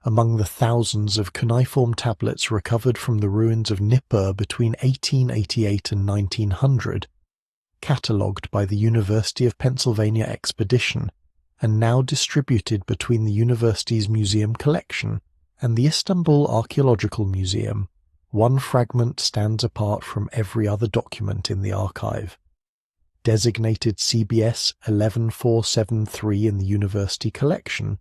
among the thousands of cuneiform tablets recovered from the ruins of Nippur between 1888 and 1900, catalogued by the University of Pennsylvania expedition, and now distributed between the university's museum collection and the Istanbul Archaeological Museum, one fragment stands apart from every other document in the archive. Designated CBS 11473 in the university collection,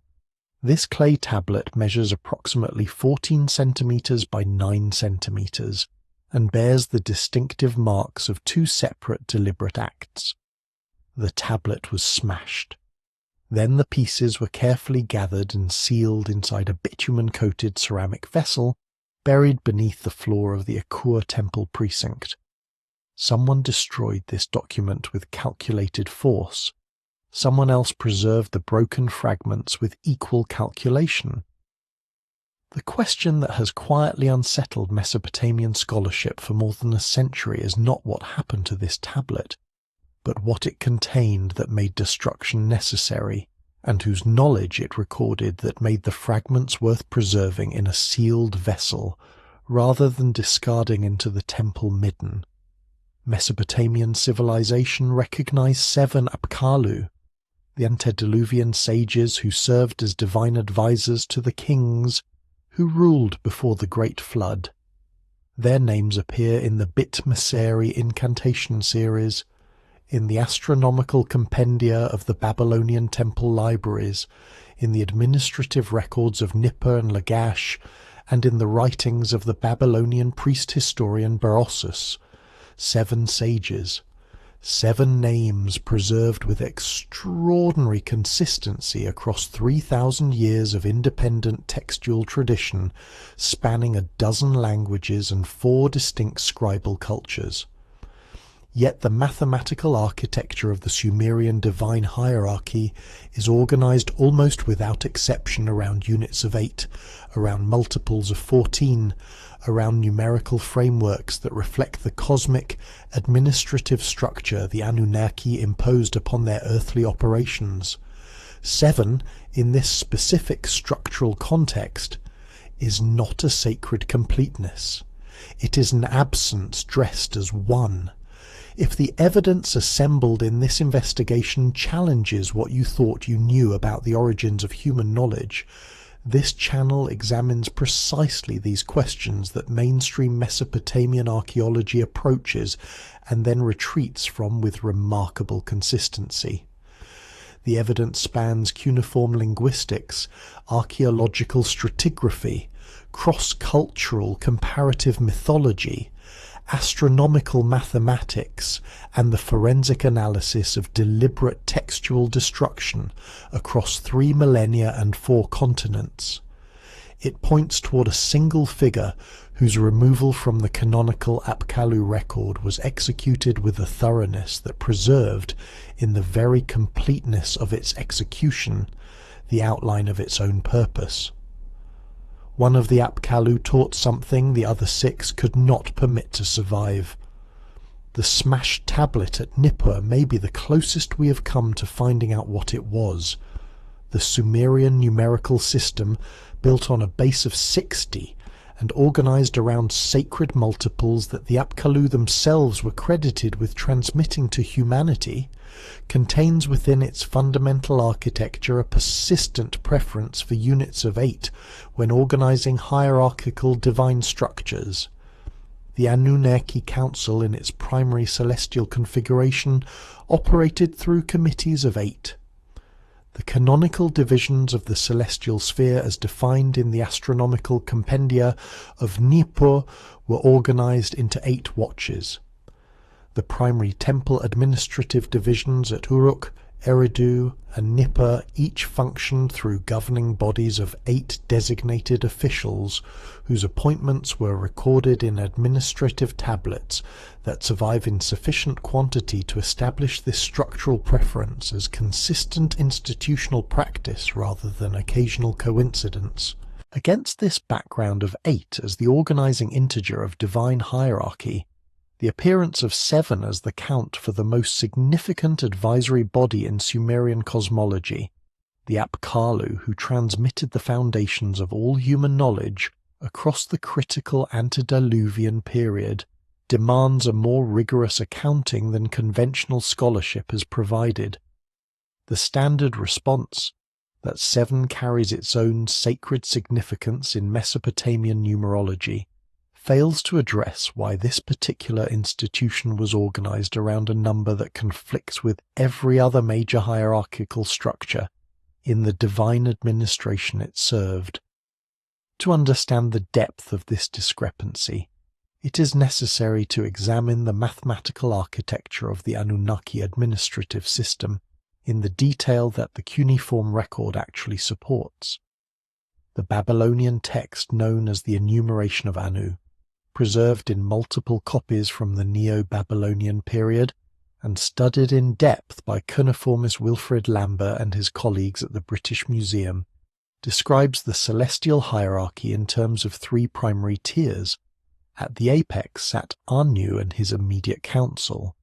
this clay tablet measures approximately 14 centimeters by 9 centimeters and bears the distinctive marks of two separate deliberate acts. The tablet was smashed. Then the pieces were carefully gathered and sealed inside a bitumen-coated ceramic vessel buried beneath the floor of the Akur temple precinct. Someone destroyed this document with calculated force. Someone else preserved the broken fragments with equal calculation. The question that has quietly unsettled Mesopotamian scholarship for more than a century is not what happened to this tablet, but what it contained that made destruction necessary, and whose knowledge it recorded that made the fragments worth preserving in a sealed vessel, rather than discarding into the temple midden. Mesopotamian civilization recognized 7 Apkallu, the antediluvian sages who served as divine advisors to the kings who ruled before the Great Flood. Their names appear in the Bit Messeri incantation series, in the astronomical compendia of the Babylonian temple libraries, in the administrative records of Nippur and Lagash, and in the writings of the Babylonian priest historian Berossus. 7 sages, 7 names preserved with extraordinary consistency across 3,000 years of independent textual tradition, spanning a dozen languages and 4 distinct scribal cultures. Yet the mathematical architecture of the Sumerian divine hierarchy is organized almost without exception around units of 8, around multiples of 14, around numerical frameworks that reflect the cosmic, administrative structure the Anunnaki imposed upon their earthly operations. 7, in this specific structural context, is not a sacred completeness. It is an absence dressed as 1. If the evidence assembled in this investigation challenges what you thought you knew about the origins of human knowledge, this channel examines precisely these questions that mainstream Mesopotamian archaeology approaches and then retreats from with remarkable consistency. The evidence spans cuneiform linguistics, archaeological stratigraphy, cross-cultural comparative mythology, astronomical mathematics, and the forensic analysis of deliberate textual destruction across 3 millennia and 4 continents. It points toward a single figure whose removal from the canonical Apkallu record was executed with a thoroughness that preserved, in the very completeness of its execution, the outline of its own purpose. One of the Apkallu taught something the other 6 could not permit to survive. The smashed tablet at Nippur may be the closest we have come to finding out what it was. The Sumerian numerical system, built on a base of 60 and organized around sacred multiples that the Apkallu themselves were credited with transmitting to humanity, contains within its fundamental architecture a persistent preference for units of 8 when organizing hierarchical divine structures. The Anunnaki Council in its primary celestial configuration operated through committees of 8. The canonical divisions of the celestial sphere as defined in the astronomical compendia of Nippur were organized into 8 watches. The primary temple administrative divisions at Uruk, Eridu, and Nippur each functioned through governing bodies of 8 designated officials whose appointments were recorded in administrative tablets that survive in sufficient quantity to establish this structural preference as consistent institutional practice rather than occasional coincidence. Against this background of 8 as the organizing integer of divine hierarchy, the appearance of 7 as the count for the most significant advisory body in Sumerian cosmology, the Apkallu who transmitted the foundations of all human knowledge across the critical antediluvian period, demands a more rigorous accounting than conventional scholarship has provided. The standard response, that 7 carries its own sacred significance in Mesopotamian numerology, fails to address why this particular institution was organized around a number that conflicts with every other major hierarchical structure in the divine administration it served. To understand the depth of this discrepancy, it is necessary to examine the mathematical architecture of the Anunnaki administrative system in the detail that the cuneiform record actually supports. The Babylonian text known as the Enumeration of Anu, preserved in multiple copies from the Neo-Babylonian period and studied in depth by cuneiformist Wilfrid Lambert and his colleagues at the British Museum, describes the celestial hierarchy in terms of 3 primary tiers. At the apex sat Anu and his immediate council.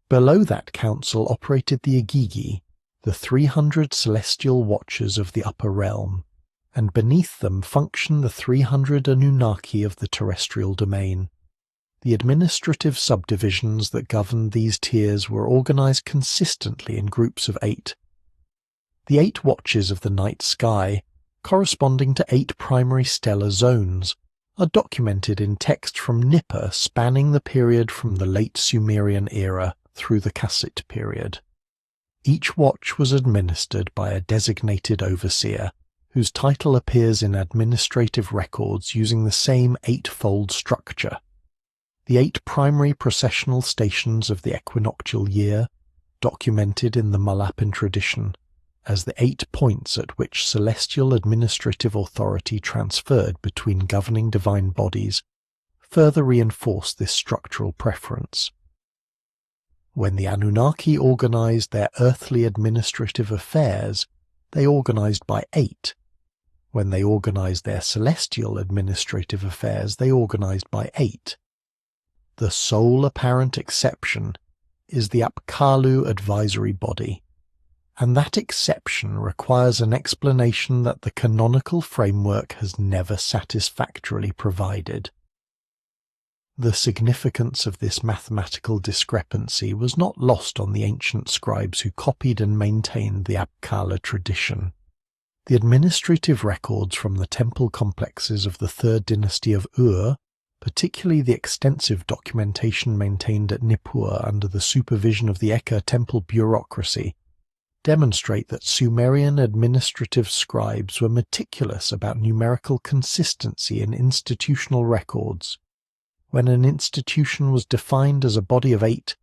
Below that council operated the Igigi, the 300 celestial watchers of the upper realm, and beneath them functioned the 300 Anunnaki of the terrestrial domain. The administrative subdivisions that governed these tiers were organized consistently in groups of 8. The 8 watches of the night sky, corresponding to 8 primary stellar zones, are documented in text from Nippur spanning the period from the late Sumerian era through the Kassite period. Each watch was administered by a designated overseer, whose title appears in administrative records using the same 8-fold structure. The 8 primary processional stations of the equinoctial year, documented in the Malapan tradition, as the 8 points at which celestial administrative authority transferred between governing divine bodies, further reinforce this structural preference. When the Anunnaki organized their earthly administrative affairs, they organized by 8. When they organized their celestial administrative affairs, they organized by 8. The sole apparent exception is the Apkallu advisory body, and that exception requires an explanation that the canonical framework has never satisfactorily provided. The significance of this mathematical discrepancy was not lost on the ancient scribes who copied and maintained the Apkallu tradition. The administrative records from the temple complexes of the 3rd dynasty of Ur, particularly the extensive documentation maintained at Nippur under the supervision of the Eka temple bureaucracy, demonstrate that Sumerian administrative scribes were meticulous about numerical consistency in institutional records. When an institution was defined as a body of 8,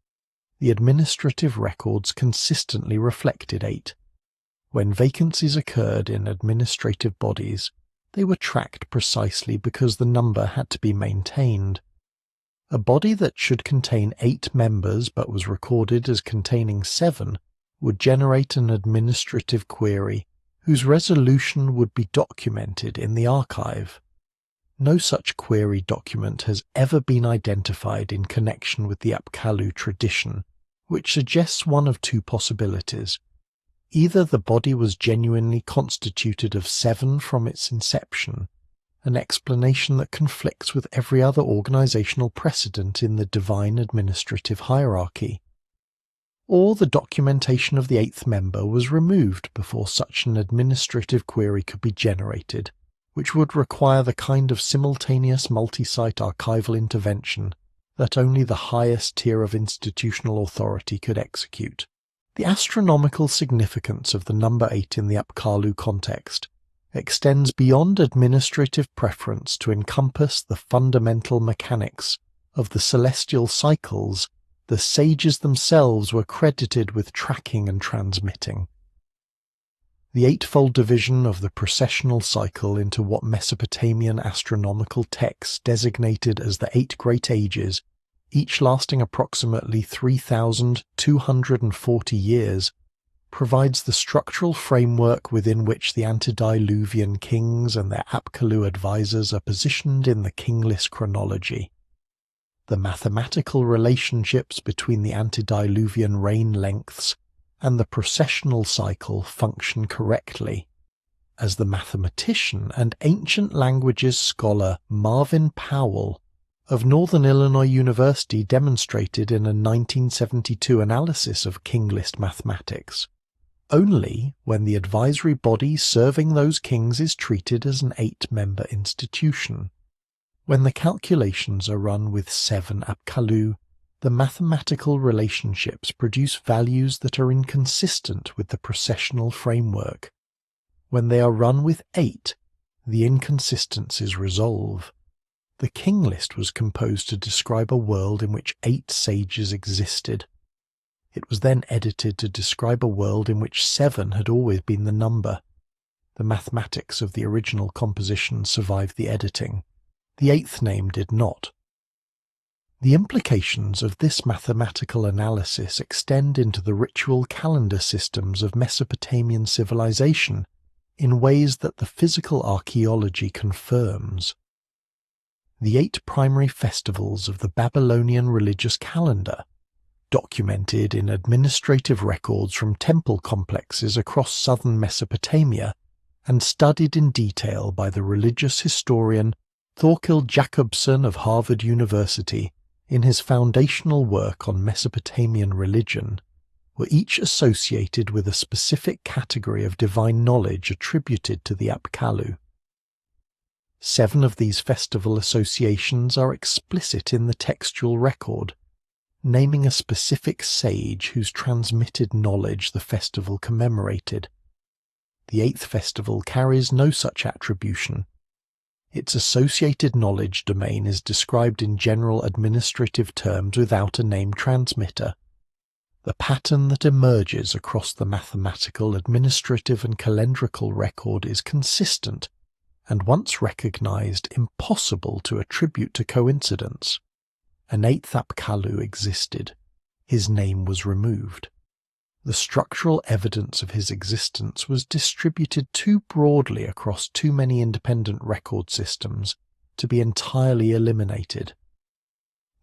the administrative records consistently reflected 8. When vacancies occurred in administrative bodies, they were tracked precisely because the number had to be maintained. A body that should contain 8 members but was recorded as containing 7 would generate an administrative query whose resolution would be documented in the archive. No such query document has ever been identified in connection with the Apkallu tradition, which suggests one of 2 possibilities. Either the body was genuinely constituted of 7 from its inception, an explanation that conflicts with every other organizational precedent in the divine administrative hierarchy, or the documentation of the 8th member was removed before such an administrative query could be generated, which would require the kind of simultaneous multi-site archival intervention that only the highest tier of institutional authority could execute. The astronomical significance of the number 8 in the Apkallu context extends beyond administrative preference to encompass the fundamental mechanics of the celestial cycles the sages themselves were credited with tracking and transmitting. The 8-fold division of the precessional cycle into what Mesopotamian astronomical texts designated as the 8 Great Ages, each lasting approximately 3,240 years, provides the structural framework within which the antediluvian kings and their Apkallu advisors are positioned in the kingless chronology. The mathematical relationships between the antediluvian reign lengths and the processional cycle function correctly. As the mathematician and ancient languages scholar Marvin Powell of Northern Illinois University demonstrated in a 1972 analysis of King List mathematics, only when the advisory body serving those kings is treated as an 8-member institution. When the calculations are run with 7 Apkallu, the mathematical relationships produce values that are inconsistent with the processional framework. When they are run with 8, the inconsistencies resolve. The king list was composed to describe a world in which 8 sages existed. It was then edited to describe a world in which 7 had always been the number. The mathematics of the original composition survived the editing. The 8th name did not. The implications of this mathematical analysis extend into the ritual calendar systems of Mesopotamian civilization in ways that the physical archaeology confirms. The 8 primary festivals of the Babylonian religious calendar, documented in administrative records from temple complexes across southern Mesopotamia and studied in detail by the religious historian Thorkild Jacobson of Harvard University in his foundational work on Mesopotamian religion, were each associated with a specific category of divine knowledge attributed to the Apkallu. 7 of these festival associations are explicit in the textual record, naming a specific sage whose transmitted knowledge the festival commemorated. The 8th festival carries no such attribution. Its associated knowledge domain is described in general administrative terms without a name transmitter. The pattern that emerges across the mathematical, administrative and calendrical record is consistent, and once recognized, impossible to attribute to coincidence. An 8th Apkallu existed. His name was removed. The structural evidence of his existence was distributed too broadly across too many independent record systems to be entirely eliminated.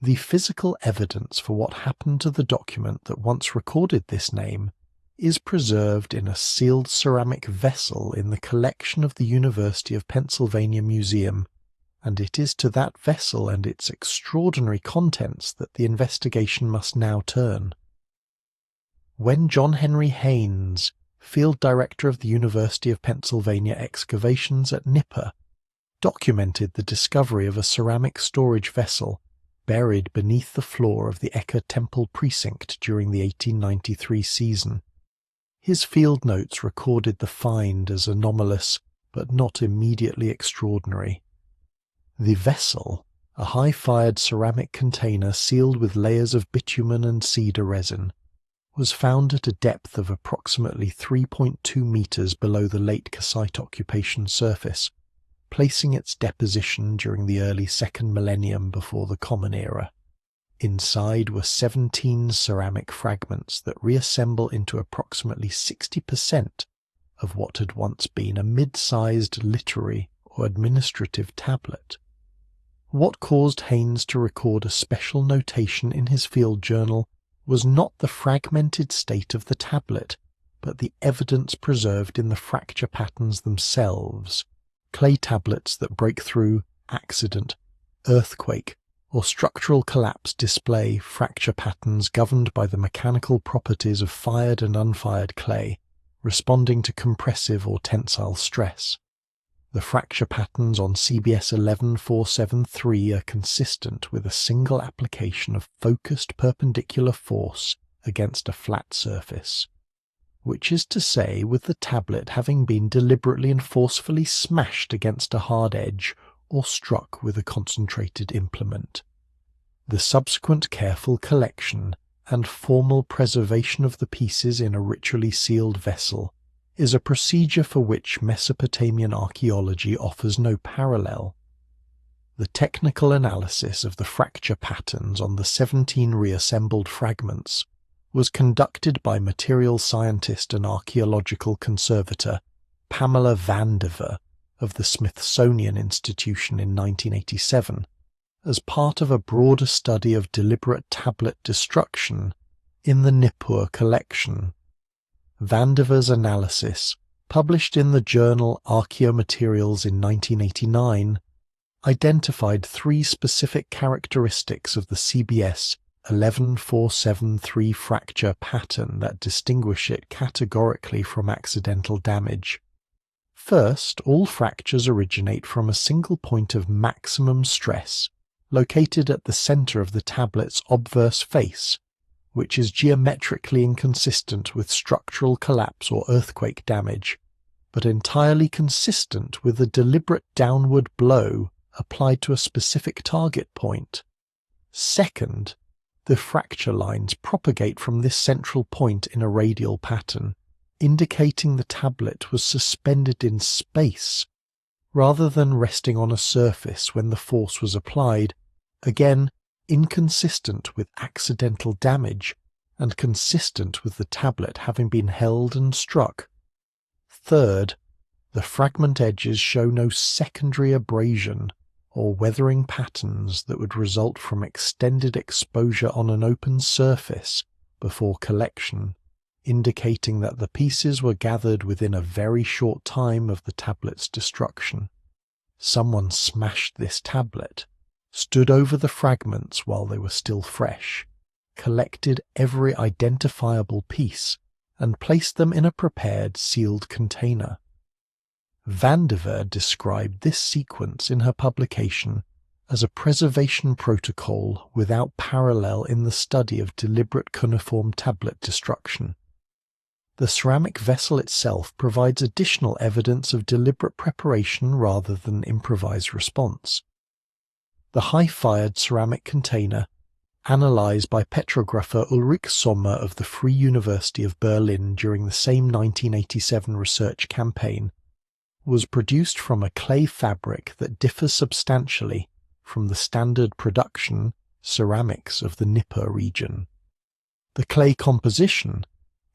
The physical evidence for what happened to the document that once recorded this name is preserved in a sealed ceramic vessel in the collection of the University of Pennsylvania Museum, and it is to that vessel and its extraordinary contents that the investigation must now turn. When John Henry Haynes, field director of the University of Pennsylvania excavations at Nipper, documented the discovery of a ceramic storage vessel buried beneath the floor of the Eka Temple precinct during the 1893 season, his field notes recorded the find as anomalous but not immediately extraordinary. The vessel, a high-fired ceramic container sealed with layers of bitumen and cedar resin, was found at a depth of approximately 3.2 meters below the late Kassite occupation surface, placing its deposition during the early 2nd millennium before the Common Era. Inside were 17 ceramic fragments that reassemble into approximately 60% of what had once been a mid-sized literary or administrative tablet. What caused Haynes to record a special notation in his field journal was not the fragmented state of the tablet, but the evidence preserved in the fracture patterns themselves. Clay tablets that break through accident, earthquake, or structural collapse display fracture patterns governed by the mechanical properties of fired and unfired clay, responding to compressive or tensile stress. The fracture patterns on CBS 11473 are consistent with a single application of focused perpendicular force against a flat surface, which is to say with the tablet having been deliberately and forcefully smashed against a hard edge or struck with a concentrated implement. The subsequent careful collection and formal preservation of the pieces in a ritually sealed vessel is a procedure for which Mesopotamian archaeology offers no parallel. The technical analysis of the fracture patterns on the 17 reassembled fragments was conducted by material scientist and archaeological conservator Pamela Vandiver of the Smithsonian Institution in 1987 as part of a broader study of deliberate tablet destruction in the Nippur collection. Vandiver's analysis, published in the journal Archaeomaterials in 1989, identified 3 specific characteristics of the CBS 11473 fracture pattern that distinguish it categorically from accidental damage. First, all fractures originate from a single point of maximum stress, located at the center of the tablet's obverse face, which is geometrically inconsistent with structural collapse or earthquake damage, but entirely consistent with a deliberate downward blow applied to a specific target point. Second, the fracture lines propagate from this central point in a radial pattern, indicating the tablet was suspended in space, rather than resting on a surface when the force was applied, again inconsistent with accidental damage and consistent with the tablet having been held and struck. Third, the fragment edges show no secondary abrasion or weathering patterns that would result from extended exposure on an open surface before collection, indicating that the pieces were gathered within a very short time of the tablet's destruction. Someone smashed this tablet, stood over the fragments while they were still fresh, collected every identifiable piece, and placed them in a prepared sealed container. Vandiver described this sequence in her publication as a preservation protocol without parallel in the study of deliberate cuneiform tablet destruction. The ceramic vessel itself provides additional evidence of deliberate preparation rather than improvised response. The high-fired ceramic container, analyzed by petrographer Ulrich Sommer of the Free University of Berlin during the same 1987 research campaign, was produced from a clay fabric that differs substantially from the standard production ceramics of the Nippur region. The clay composition,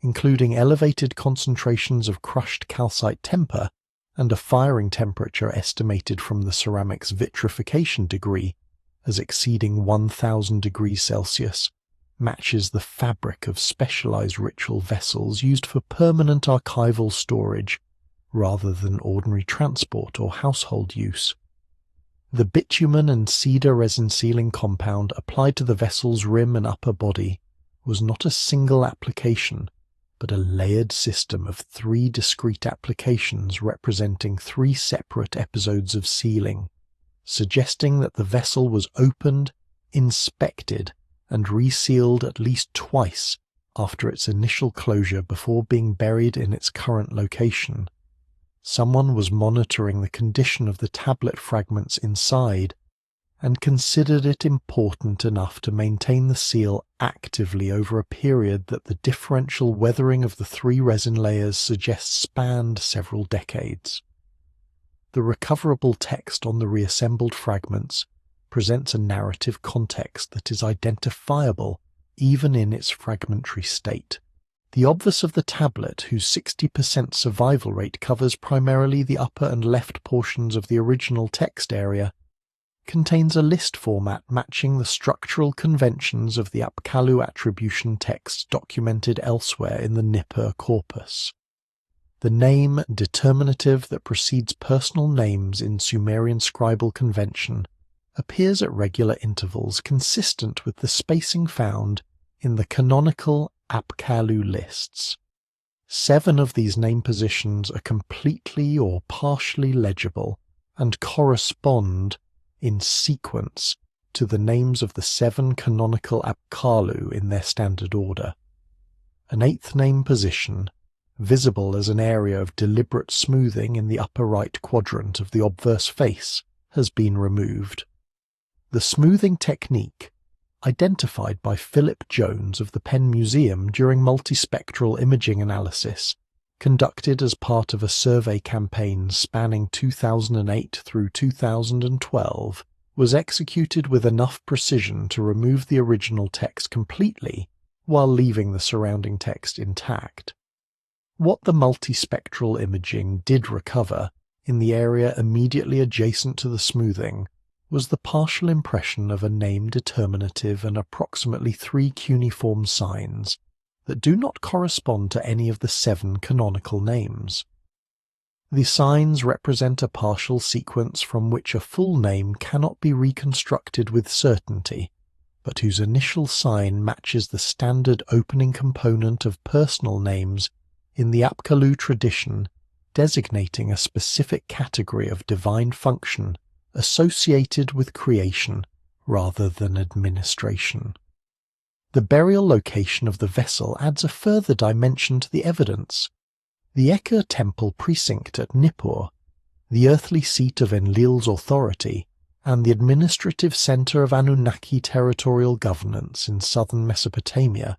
including elevated concentrations of crushed calcite temper and a firing temperature estimated from the ceramic's vitrification degree as exceeding 1000 degrees Celsius, matches the fabric of specialized ritual vessels used for permanent archival storage rather than ordinary transport or household use. The bitumen and cedar resin sealing compound applied to the vessel's rim and upper body was not a single application, but a layered system of 3 discrete applications representing 3 separate episodes of sealing, suggesting that the vessel was opened, inspected, and resealed at least twice after its initial closure before being buried in its current location. Someone was monitoring the condition of the tablet fragments inside and considered it important enough to maintain the seal actively over a period that the differential weathering of the 3 resin layers suggests spanned several decades. The recoverable text on the reassembled fragments presents a narrative context that is identifiable even in its fragmentary state. The obverse of the tablet, whose 60% survival rate covers primarily the upper and left portions of the original text area, contains a list format matching the structural conventions of the Apkallu attribution texts documented elsewhere in the Nippur corpus. The name determinative that precedes personal names in Sumerian scribal convention appears at regular intervals consistent with the spacing found in the canonical Apkallu lists. 7 of these name positions are completely or partially legible and correspond in sequence to the names of the 7 canonical Apkallu in their standard order. An 8th name position, visible as an area of deliberate smoothing in the upper right quadrant of the obverse face, has been removed. The smoothing technique, identified by Philip Jones of the Penn Museum during multispectral imaging analysis, conducted as part of a survey campaign spanning 2008 through 2012, was executed with enough precision to remove the original text completely while leaving the surrounding text intact. What the multispectral imaging did recover in the area immediately adjacent to the smoothing was the partial impression of a name determinative and approximately 3 cuneiform signs that do not correspond to any of the 7 canonical names. The signs represent a partial sequence from which a full name cannot be reconstructed with certainty, but whose initial sign matches the standard opening component of personal names in the Apkallu tradition, designating a specific category of divine function associated with creation rather than administration. The burial location of the vessel adds a further dimension to the evidence. The Eka temple precinct at Nippur, the earthly seat of Enlil's authority and the administrative center of Anunnaki territorial governance in southern Mesopotamia,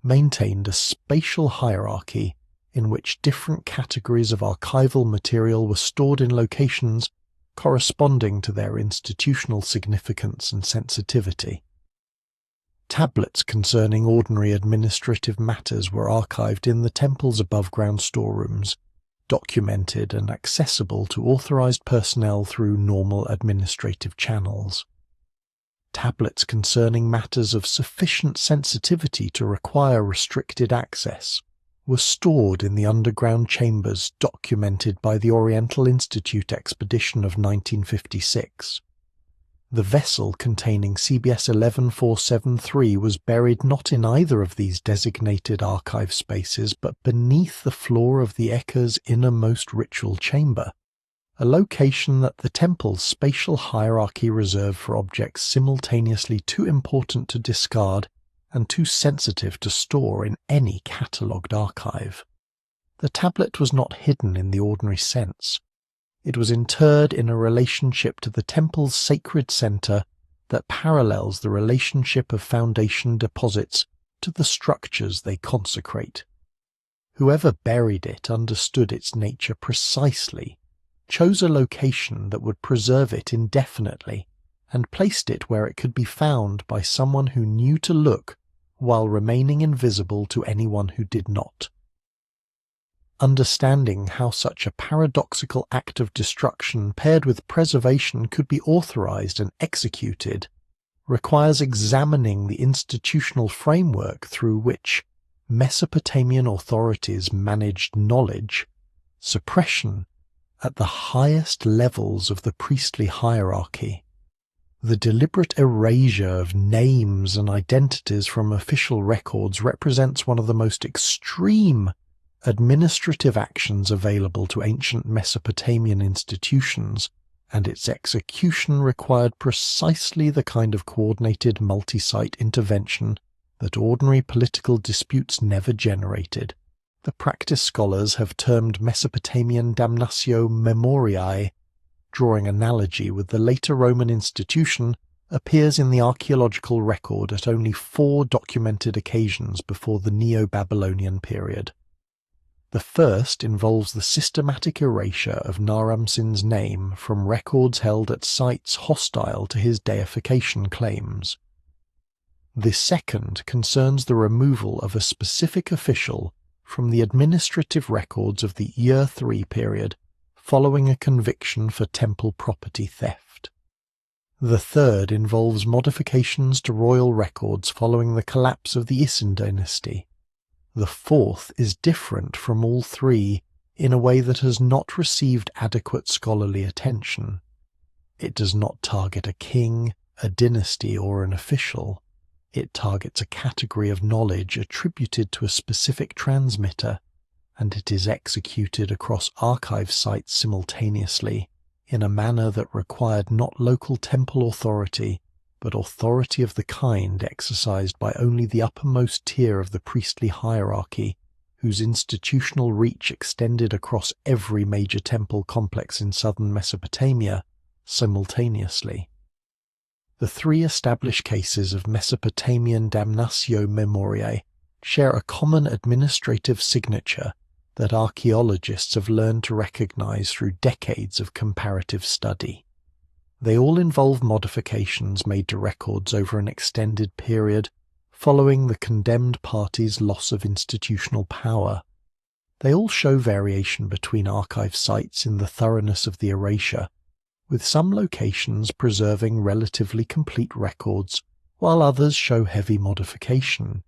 maintained a spatial hierarchy in which different categories of archival material were stored in locations corresponding to their institutional significance and sensitivity. Tablets concerning ordinary administrative matters were archived in the temple's above-ground storerooms, documented and accessible to authorized personnel through normal administrative channels. Tablets concerning matters of sufficient sensitivity to require restricted access were stored in the underground chambers documented by the Oriental Institute expedition of 1956. The vessel containing CBS 11473 was buried not in either of these designated archive spaces but beneath the floor of the Eka's innermost ritual chamber, a location that the temple's spatial hierarchy reserved for objects simultaneously too important to discard and too sensitive to store in any catalogued archive. The tablet was not hidden in the ordinary sense. It was interred in a relationship to the temple's sacred center that parallels the relationship of foundation deposits to the structures they consecrate. Whoever buried it understood its nature precisely, chose a location that would preserve it indefinitely, and placed it where it could be found by someone who knew to look while remaining invisible to anyone who did not. Understanding how such a paradoxical act of destruction paired with preservation could be authorized and executed requires examining the institutional framework through which Mesopotamian authorities managed knowledge, suppression, at the highest levels of the priestly hierarchy. The deliberate erasure of names and identities from official records represents one of the most extreme administrative actions available to ancient Mesopotamian institutions, and its execution required precisely the kind of coordinated multi-site intervention that ordinary political disputes never generated. The practice scholars have termed Mesopotamian damnatio memoriae, drawing analogy with the later Roman institution, appears in the archaeological record at only 4 documented occasions before the Neo-Babylonian period. The first involves the systematic erasure of Naram-Sin's name from records held at sites hostile to his deification claims. The second concerns the removal of a specific official from the administrative records of the Year 3 period following a conviction for temple property theft. The third involves modifications to royal records following the collapse of the Isin dynasty. The fourth is different from all 3 in a way that has not received adequate scholarly attention. It does not target a king, a dynasty, or an official. It targets a category of knowledge attributed to a specific transmitter, and it is executed across archive sites simultaneously in a manner that required not local temple authority, but authority of the kind exercised by only the uppermost tier of the priestly hierarchy, whose institutional reach extended across every major temple complex in southern Mesopotamia simultaneously. The 3 established cases of Mesopotamian damnatio memoriae share a common administrative signature that archaeologists have learned to recognize through decades of comparative study. They all involve modifications made to records over an extended period following the condemned party's loss of institutional power. They all show variation between archive sites in the thoroughness of the erasure, with some locations preserving relatively complete records, while others show heavy modification.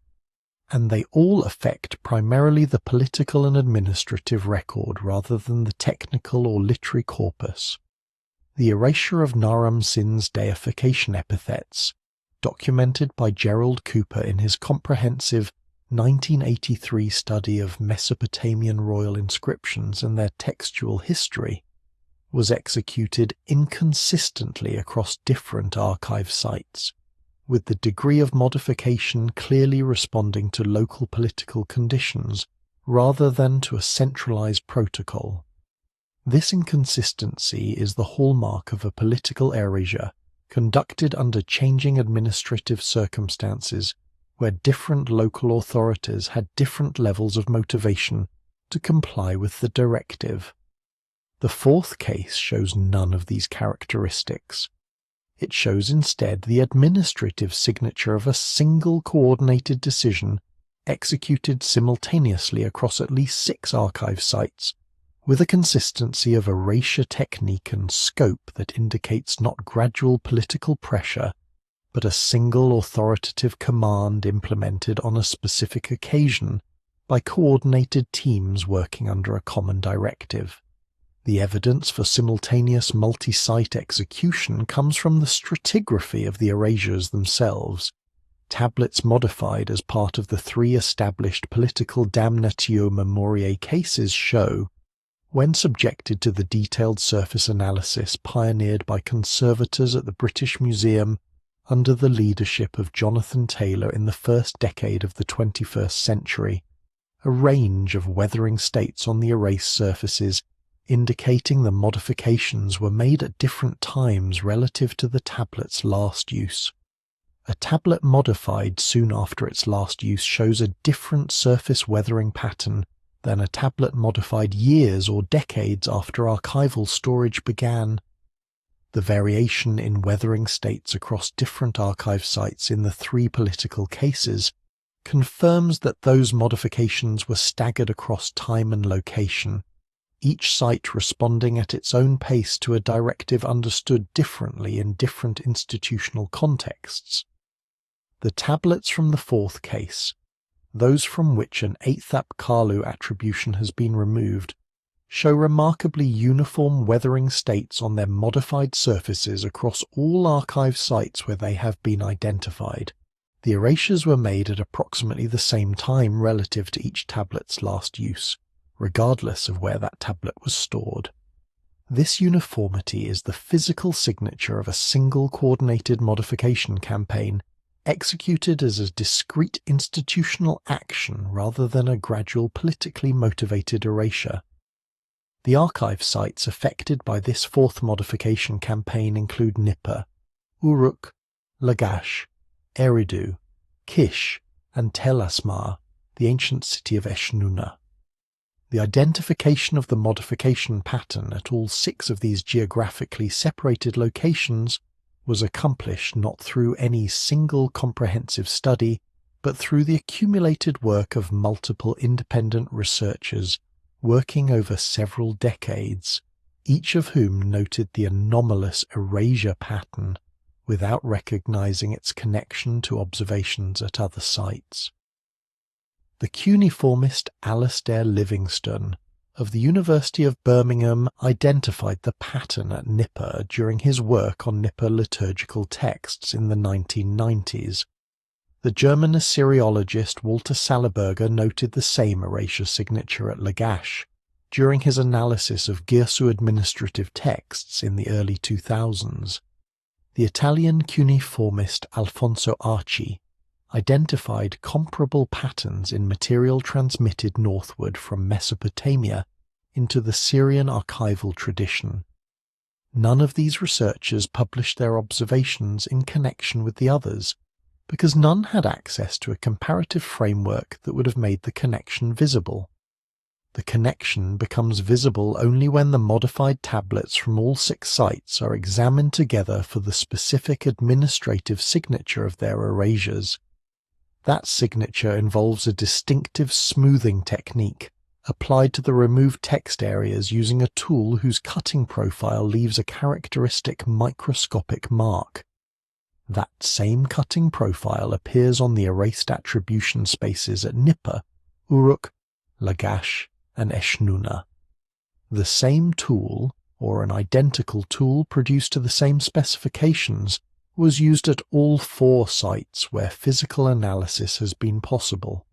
and they all affect primarily the political and administrative record rather than the technical or literary corpus. The erasure of Naram Sin's deification epithets, documented by Gerald Cooper in his comprehensive 1983 study of Mesopotamian royal inscriptions and their textual history, was executed inconsistently across different archive sites, with the degree of modification clearly responding to local political conditions rather than to a centralized protocol. This inconsistency is the hallmark of a political erasure conducted under changing administrative circumstances where different local authorities had different levels of motivation to comply with the directive. The fourth case shows none of these characteristics. It shows instead the administrative signature of a single coordinated decision executed simultaneously across at least 6 archive sites, with a consistency of erasure technique and scope that indicates not gradual political pressure, but a single authoritative command implemented on a specific occasion by coordinated teams working under a common directive. The evidence for simultaneous multi-site execution comes from the stratigraphy of the erasures themselves. Tablets modified as part of the 3 established political damnatio memoriae cases show, when subjected to the detailed surface analysis pioneered by conservators at the British Museum under the leadership of Jonathan Taylor in the first decade of the 21st century, a range of weathering states on the erased surfaces indicating the modifications were made at different times relative to the tablet's last use. A tablet modified soon after its last use shows a different surface weathering pattern than a tablet modified years or decades after archival storage began. The variation in weathering states across different archive sites in the 3 political cases confirms that those modifications were staggered across time and location, each site responding at its own pace to a directive understood differently in different institutional contexts. The tablets from the 4th case, those from which an 8th Apkallu attribution has been removed, show remarkably uniform weathering states on their modified surfaces across all archive sites where they have been identified. The erasures were made at approximately the same time relative to each tablet's last use, regardless of where that tablet was stored. This uniformity is the physical signature of a single coordinated modification campaign executed as a discrete institutional action rather than a gradual politically motivated erasure. The archive sites affected by this 4th modification campaign include Nippur, Uruk, Lagash, Eridu, Kish, and Tel Asmar, the ancient city of Eshnunna. The identification of the modification pattern at all 6 of these geographically separated locations was accomplished not through any single comprehensive study, but through the accumulated work of multiple independent researchers working over several decades, each of whom noted the anomalous erasure pattern without recognizing its connection to observations at other sites. The cuneiformist Alastair Livingstone of the University of Birmingham identified the pattern at Nippur during his work on Nippur liturgical texts in the 1990s. The German Assyriologist Walter Salleberger noted the same erasure signature at Lagash during his analysis of Girsu administrative texts in the early 2000s. The Italian cuneiformist Alfonso Arci identified comparable patterns in material transmitted northward from Mesopotamia into the Syrian archival tradition. None of these researchers published their observations in connection with the others, because none had access to a comparative framework that would have made the connection visible. The connection becomes visible only when the modified tablets from all 6 sites are examined together for the specific administrative signature of their erasures. That signature involves a distinctive smoothing technique applied to the removed text areas using a tool whose cutting profile leaves a characteristic microscopic mark. That same cutting profile appears on the erased attribution spaces at Nippur, Uruk, Lagash, and Eshnunna. The same tool, or an identical tool produced to the same specifications, was used at all 4 sites where physical analysis has been possible.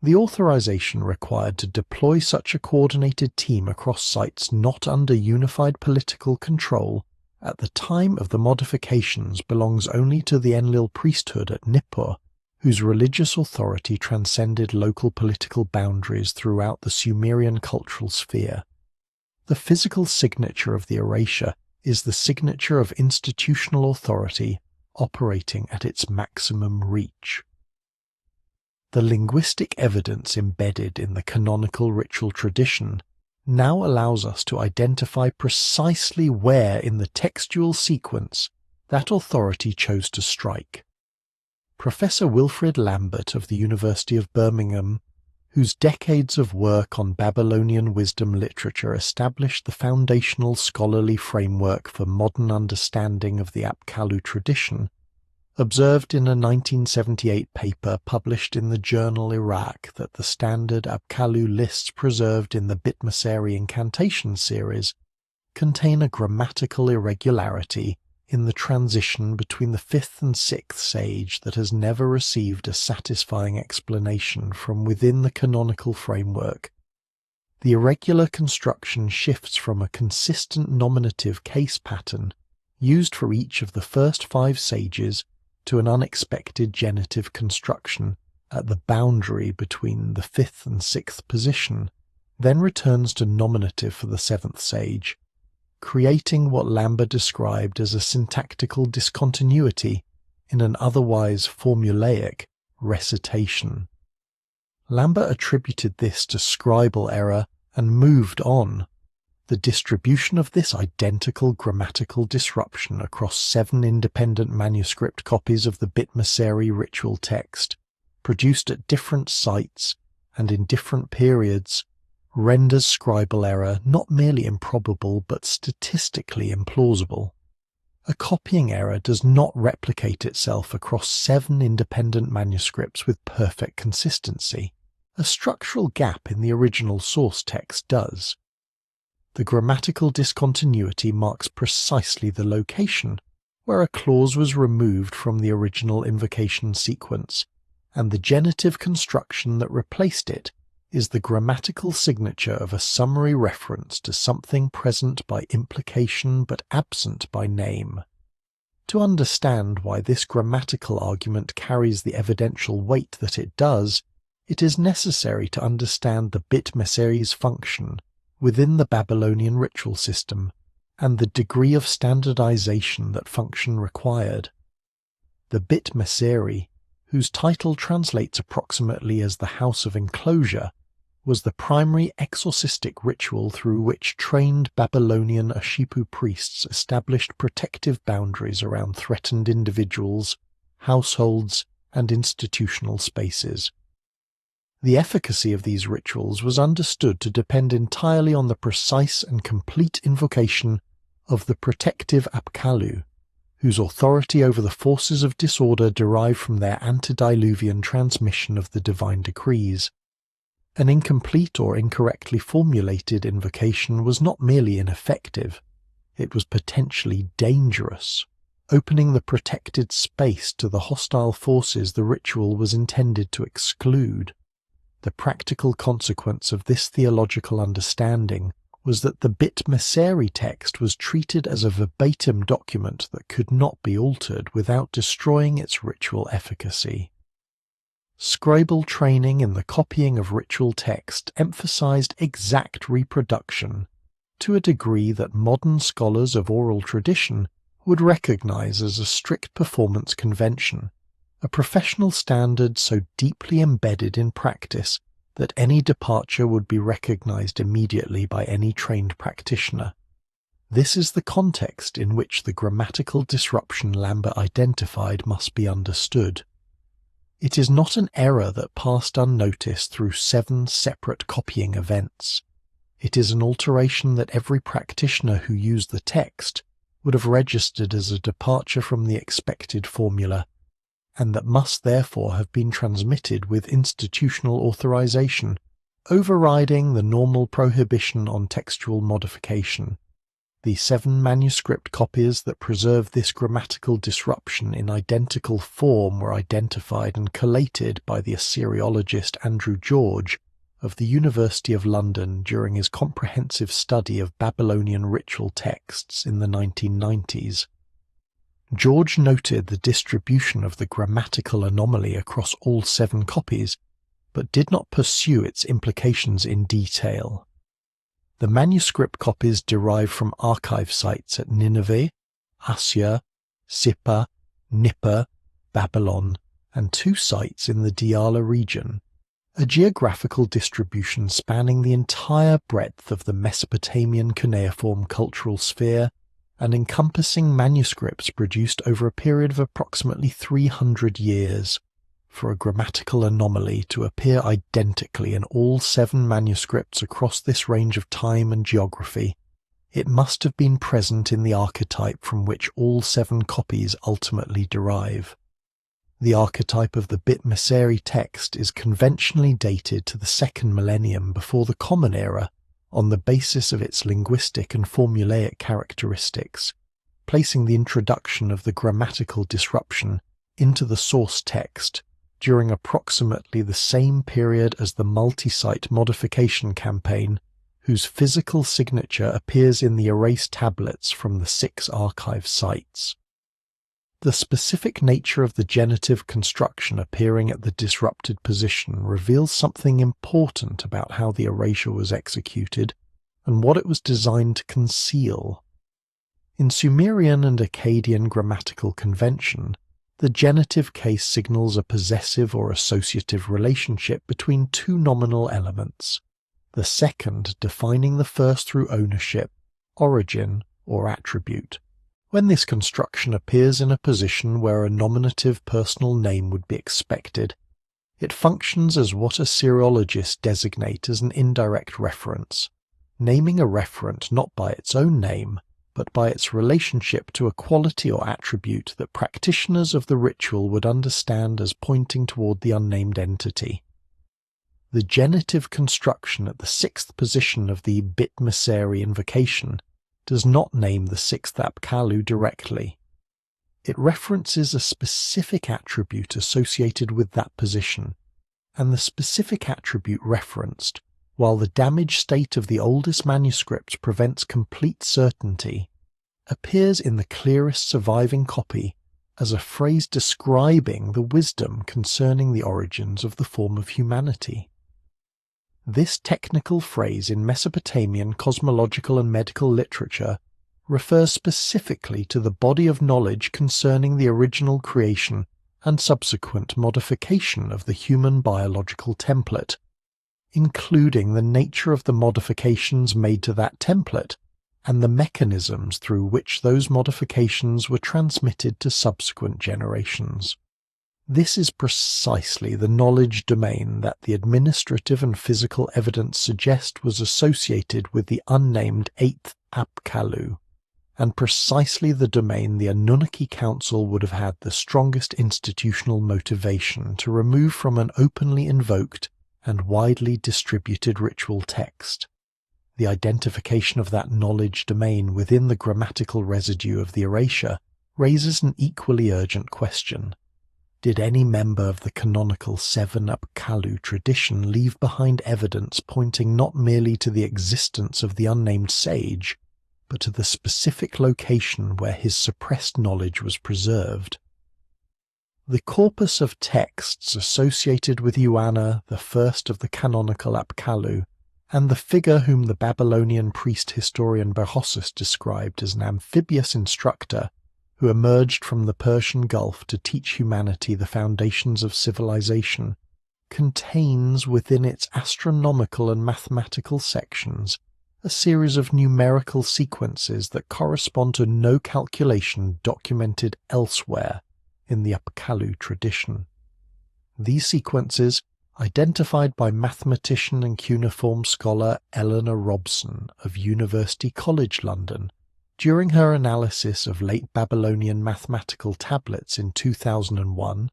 The authorization required to deploy such a coordinated team across sites not under unified political control at the time of the modifications belongs only to the Enlil priesthood at Nippur, whose religious authority transcended local political boundaries throughout the Sumerian cultural sphere. The physical signature of the erasure is the signature of institutional authority operating at its maximum reach. The linguistic evidence embedded in the canonical ritual tradition now allows us to identify precisely where in the textual sequence that authority chose to strike. Professor Wilfrid Lambert of the University of Birmingham, whose decades of work on Babylonian wisdom literature established the foundational scholarly framework for modern understanding of the Apkallu tradition, observed in a 1978 paper published in the journal Iraq that the standard Apkallu lists preserved in the Bitmeseri incantation series contain a grammatical irregularity in the transition between the 5th and 6th sage that has never received a satisfying explanation from within the canonical framework. The irregular construction shifts from a consistent nominative case pattern used for each of the first 5 sages to an unexpected genitive construction at the boundary between the 5th and 6th position, then returns to nominative for the 7th sage, creating what Lambert described as a syntactical discontinuity in an otherwise formulaic recitation. Lambert attributed this to scribal error and moved on. The distribution of this identical grammatical disruption across 7 independent manuscript copies of the Bitmeseri ritual text, produced at different sites and in different periods, renders scribal error not merely improbable but statistically implausible. A copying error does not replicate itself across 7 independent manuscripts with perfect consistency. A structural gap in the original source text does. The grammatical discontinuity marks precisely the location where a clause was removed from the original invocation sequence, and the genitive construction that replaced it is the grammatical signature of a summary reference to something present by implication but absent by name. To understand why this grammatical argument carries the evidential weight that it does, it is necessary to understand the Bitmeseri's function within the Babylonian ritual system and the degree of standardization that function required. The Bitmeseri, whose title translates approximately as the House of Enclosure, was the primary exorcistic ritual through which trained Babylonian Ashipu priests established protective boundaries around threatened individuals, households, and institutional spaces. The efficacy of these rituals was understood to depend entirely on the precise and complete invocation of the protective Apkallu, whose authority over the forces of disorder derived from their antediluvian transmission of the divine decrees. An incomplete or incorrectly formulated invocation was not merely ineffective, it was potentially dangerous, opening the protected space to the hostile forces the ritual was intended to exclude. The practical consequence of this theological understanding was that the Bitmeseri text was treated as a verbatim document that could not be altered without destroying its ritual efficacy. Scribal training in the copying of ritual text emphasized exact reproduction to a degree that modern scholars of oral tradition would recognize as a strict performance convention, a professional standard so deeply embedded in practice that any departure would be recognized immediately by any trained practitioner. This is the context in which the grammatical disruption Lambert identified must be understood. It is not an error that passed unnoticed through 7 separate copying events. It is an alteration that every practitioner who used the text would have registered as a departure from the expected formula, and that must therefore have been transmitted with institutional authorization, overriding the normal prohibition on textual modification. The 7 manuscript copies that preserve this grammatical disruption in identical form were identified and collated by the Assyriologist Andrew George of the University of London during his comprehensive study of Babylonian ritual texts in the 1990s. George noted the distribution of the grammatical anomaly across all 7 copies, but did not pursue its implications in detail. The manuscript copies derive from archive sites at Nineveh, Assyria, Sippar, Nippur, Babylon, and 2 sites in the Diyala region, a geographical distribution spanning the entire breadth of the Mesopotamian cuneiform cultural sphere and encompassing manuscripts produced over a period of approximately 300 years. For a grammatical anomaly to appear identically in all 7 manuscripts across this range of time and geography, it must have been present in the archetype from which all 7 copies ultimately derive. The archetype of the Bit Messeri text is conventionally dated to the 2nd millennium before the Common Era on the basis of its linguistic and formulaic characteristics, placing the introduction of the grammatical disruption into the source text during approximately the same period as the multi-site modification campaign, whose physical signature appears in the erased tablets from the 6 archive sites. The specific nature of the genitive construction appearing at the disrupted position reveals something important about how the erasure was executed and what it was designed to conceal. In Sumerian and Akkadian grammatical convention, the genitive case signals a possessive or associative relationship between 2 nominal elements, the second defining the first through ownership, origin, or attribute. When this construction appears in a position where a nominative personal name would be expected, it functions as what Assyriologists designate as an indirect reference, naming a referent not by its own name, but by its relationship to a quality or attribute that practitioners of the ritual would understand as pointing toward the unnamed entity. The genitive construction at the 6th position of the Bit Messeri invocation does not name the 6th Apkallu directly. It references a specific attribute associated with that position, and the specific attribute referenced, while the damaged state of the oldest manuscripts prevents complete certainty, appears in the clearest surviving copy as a phrase describing the wisdom concerning the origins of the form of humanity. This technical phrase in Mesopotamian cosmological and medical literature refers specifically to the body of knowledge concerning the original creation and subsequent modification of the human biological template, including the nature of the modifications made to that template and the mechanisms through which those modifications were transmitted to subsequent generations. This is precisely the knowledge domain that the administrative and physical evidence suggest was associated with the unnamed 8th Apkallu, and precisely the domain the Anunnaki Council would have had the strongest institutional motivation to remove from an openly invoked and widely distributed ritual text. The identification of that knowledge domain within the grammatical residue of the erasure raises an equally urgent question. Did any member of the canonical 7 Apkallu tradition leave behind evidence pointing not merely to the existence of the unnamed sage, but to the specific location where his suppressed knowledge was preserved? The corpus of texts associated with Yuana, the first of the canonical Apkallu, and the figure whom the Babylonian priest-historian Berossus described as an amphibious instructor who emerged from the Persian Gulf to teach humanity the foundations of civilization, contains within its astronomical and mathematical sections a series of numerical sequences that correspond to no calculation documented elsewhere in the Apkallu tradition. These sequences, identified by mathematician and cuneiform scholar Eleanor Robson of University College London, During her analysis of late Babylonian mathematical tablets in 2001,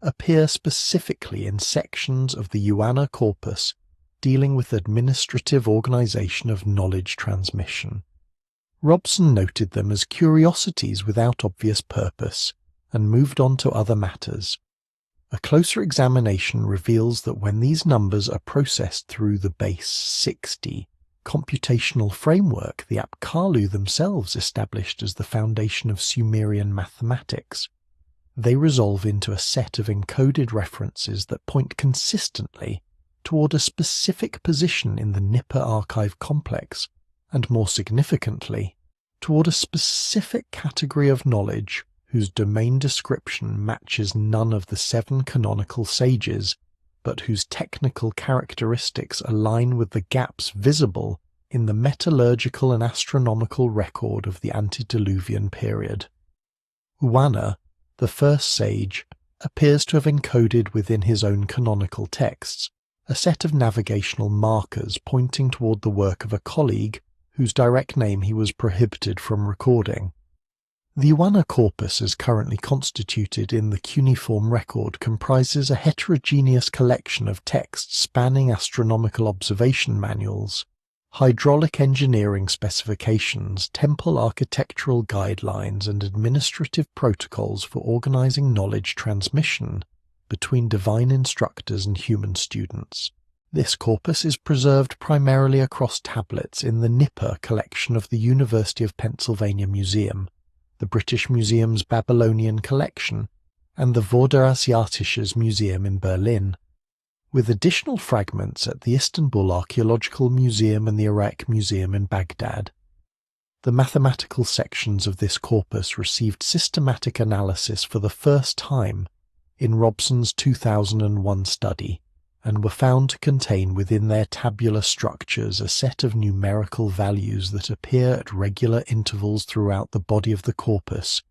appear specifically in sections of the Ioana corpus dealing with administrative organization of knowledge transmission. Robson noted them as curiosities without obvious purpose and moved on to other matters. A closer examination reveals that when these numbers are processed through the base 60 computational framework the Apkallu themselves established as the foundation of Sumerian mathematics, they resolve into a set of encoded references that point consistently toward a specific position in the Nippur archive complex, and more significantly, toward a specific category of knowledge whose domain description matches none of the 7 canonical sages, but whose technical characteristics align with the gaps visible in the metallurgical and astronomical record of the antediluvian period. Ioana, the first sage, appears to have encoded within his own canonical texts a set of navigational markers pointing toward the work of a colleague whose direct name he was prohibited from recording. The Ioana corpus as currently constituted in the cuneiform record comprises a heterogeneous collection of texts spanning astronomical observation manuals, hydraulic engineering specifications, temple architectural guidelines, and administrative protocols for organizing knowledge transmission between divine instructors and human students. This corpus is preserved primarily across tablets in the Nippur collection of the University of Pennsylvania Museum, the British Museum's Babylonian collection, and the Vorderasiatisches Museum in Berlin, with additional fragments at the Istanbul Archaeological Museum and the Iraq Museum in Baghdad. The mathematical sections of this corpus received systematic analysis for the first time in Robson's 2001 study, and were found to contain within their tabular structures a set of numerical values that appear at regular intervals throughout the body of the corpus,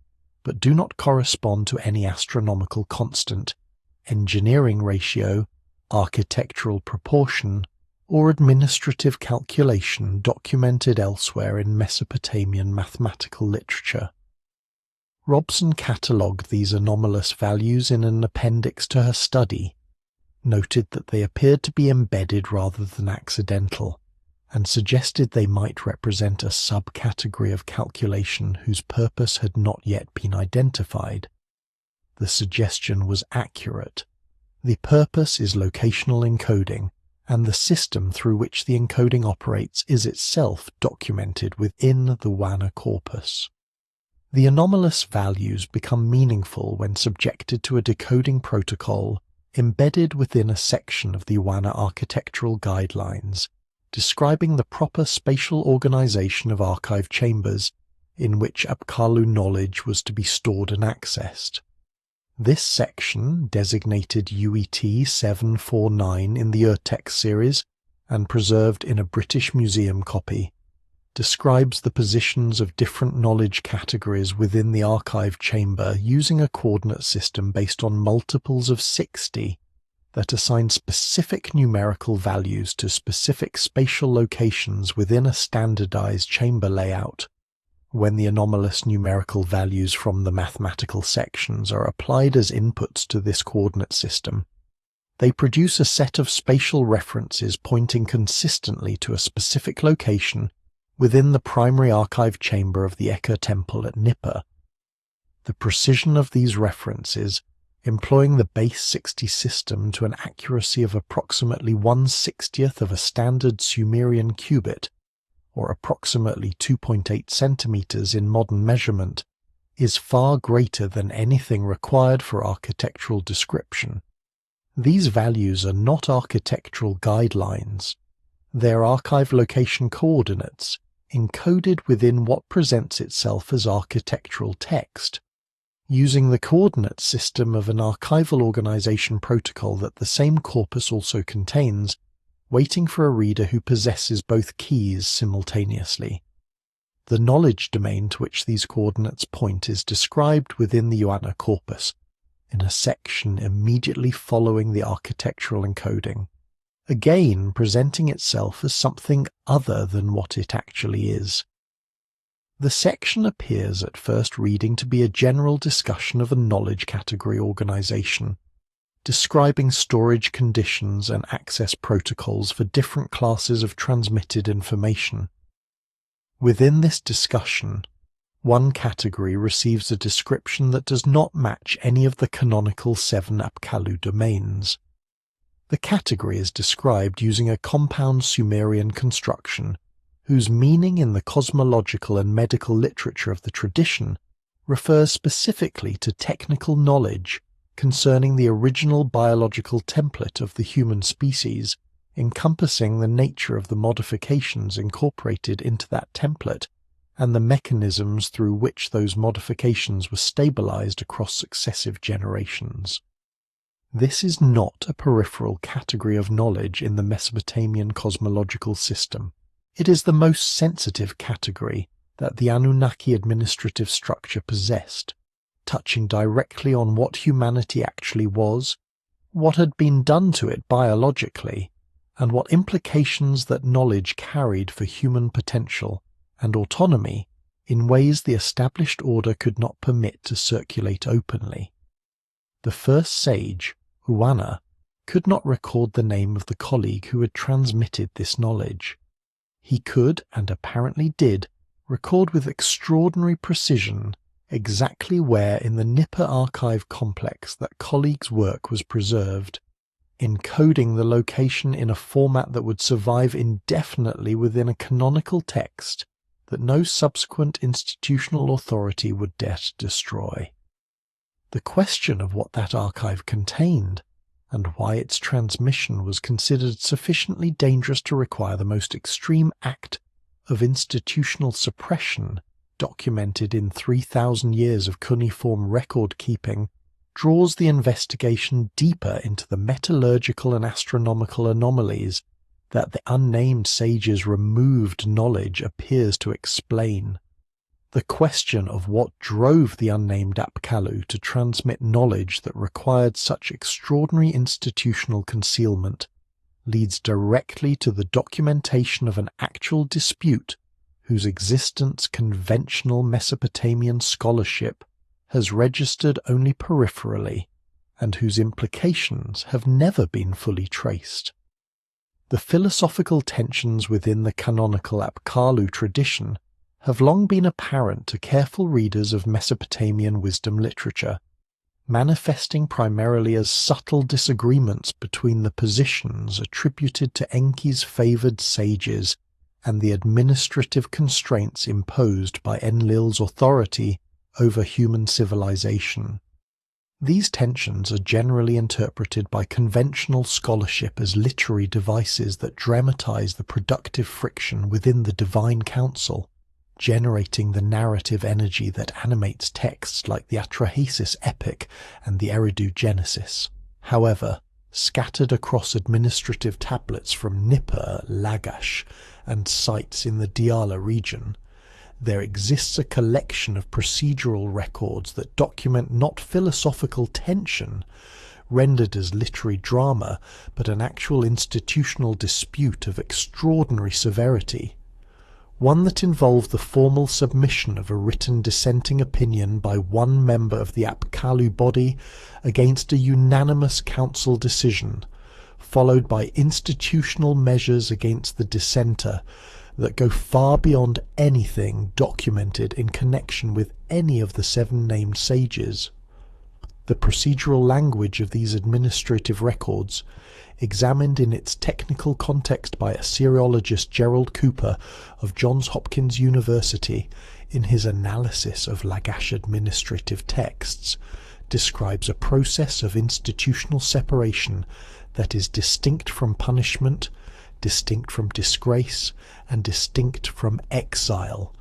but do not correspond to any astronomical constant, engineering ratio, architectural proportion, or administrative calculation documented elsewhere in Mesopotamian mathematical literature. Robson catalogued these anomalous values in an appendix to her study, noted that they appeared to be embedded rather than accidental, and suggested they might represent a subcategory of calculation whose purpose had not yet been identified. The suggestion was accurate. The purpose is locational encoding, and the system through which the encoding operates is itself documented within the Ioana corpus. The anomalous values become meaningful when subjected to a decoding protocol embedded within a section of the Ioana architectural guidelines, describing the proper spatial organization of archive chambers in which Apkallu knowledge was to be stored and accessed. This section, designated UET 749 in the Urtext series and preserved in a British Museum copy, describes the positions of different knowledge categories within the archive chamber using a coordinate system based on multiples of 60 that assign specific numerical values to specific spatial locations within a standardized chamber layout. When the anomalous numerical values from the mathematical sections are applied as inputs to this coordinate system, they produce a set of spatial references pointing consistently to a specific location within the primary archive chamber of the Eka temple at Nippur. The precision of these references, employing the base 60 system to an accuracy of approximately 1/60th of a standard Sumerian cubit, or approximately 2.8 centimeters in modern measurement, is far greater than anything required for architectural description. These values are not architectural guidelines. They are archive location coordinates, encoded within what presents itself as architectural text, using the coordinate system of an archival organization protocol that the same corpus also contains, waiting for a reader who possesses both keys simultaneously. The knowledge domain to which these coordinates point is described within the Ioana corpus, in a section immediately following the architectural encoding, again presenting itself as something other than what it actually is. The section appears at first reading to be a general discussion of a knowledge category organization, describing storage conditions and access protocols for different classes of transmitted information. Within this discussion, one category receives a description that does not match any of the canonical 7 Apkallu domains. The category is described using a compound Sumerian construction, whose meaning in the cosmological and medical literature of the tradition refers specifically to technical knowledge concerning the original biological template of the human species, encompassing the nature of the modifications incorporated into that template and the mechanisms through which those modifications were stabilized across successive generations. This is not a peripheral category of knowledge in the Mesopotamian cosmological system. It is the most sensitive category that the Anunnaki administrative structure possessed, touching directly on what humanity actually was, what had been done to it biologically, and what implications that knowledge carried for human potential and autonomy in ways the established order could not permit to circulate openly. The first sage, Uana, could not record the name of the colleague who had transmitted this knowledge. He could, and apparently did, record with extraordinary precision exactly where in the Nippur archive complex that colleague's work was preserved, encoding the location in a format that would survive indefinitely within a canonical text that no subsequent institutional authority would dare to destroy. The question of what that archive contained, and why its transmission was considered sufficiently dangerous to require the most extreme act of institutional suppression documented in 3,000 years of cuneiform record-keeping, draws the investigation deeper into the metallurgical and astronomical anomalies that the unnamed sage's removed knowledge appears to explain. The question of what drove the unnamed Apkallu to transmit knowledge that required such extraordinary institutional concealment leads directly to the documentation of an actual dispute whose existence conventional Mesopotamian scholarship has registered only peripherally, and whose implications have never been fully traced. The philosophical tensions within the canonical Apkallu tradition have long been apparent to careful readers of Mesopotamian wisdom literature, manifesting primarily as subtle disagreements between the positions attributed to Enki's favoured sages and the administrative constraints imposed by Enlil's authority over human civilization. These tensions are generally interpreted by conventional scholarship as literary devices that dramatize the productive friction within the divine council, generating the narrative energy that animates texts like the Atrahasis epic and the Eridu Genesis. However, scattered across administrative tablets from Nippur, Lagash, and sites in the Diyala region, there exists a collection of procedural records that document not philosophical tension, rendered as literary drama, but an actual institutional dispute of extraordinary severity. One that involved the formal submission of a written dissenting opinion by one member of the Apkallu body against a unanimous council decision, followed by institutional measures against the dissenter that go far beyond anything documented in connection with any of the 7 named sages. The procedural language of these administrative records, examined in its technical context by Assyriologist Gerald Cooper of Johns Hopkins University in his analysis of Lagash administrative texts, describes a process of institutional separation that is distinct from punishment, distinct from disgrace, and distinct from exile,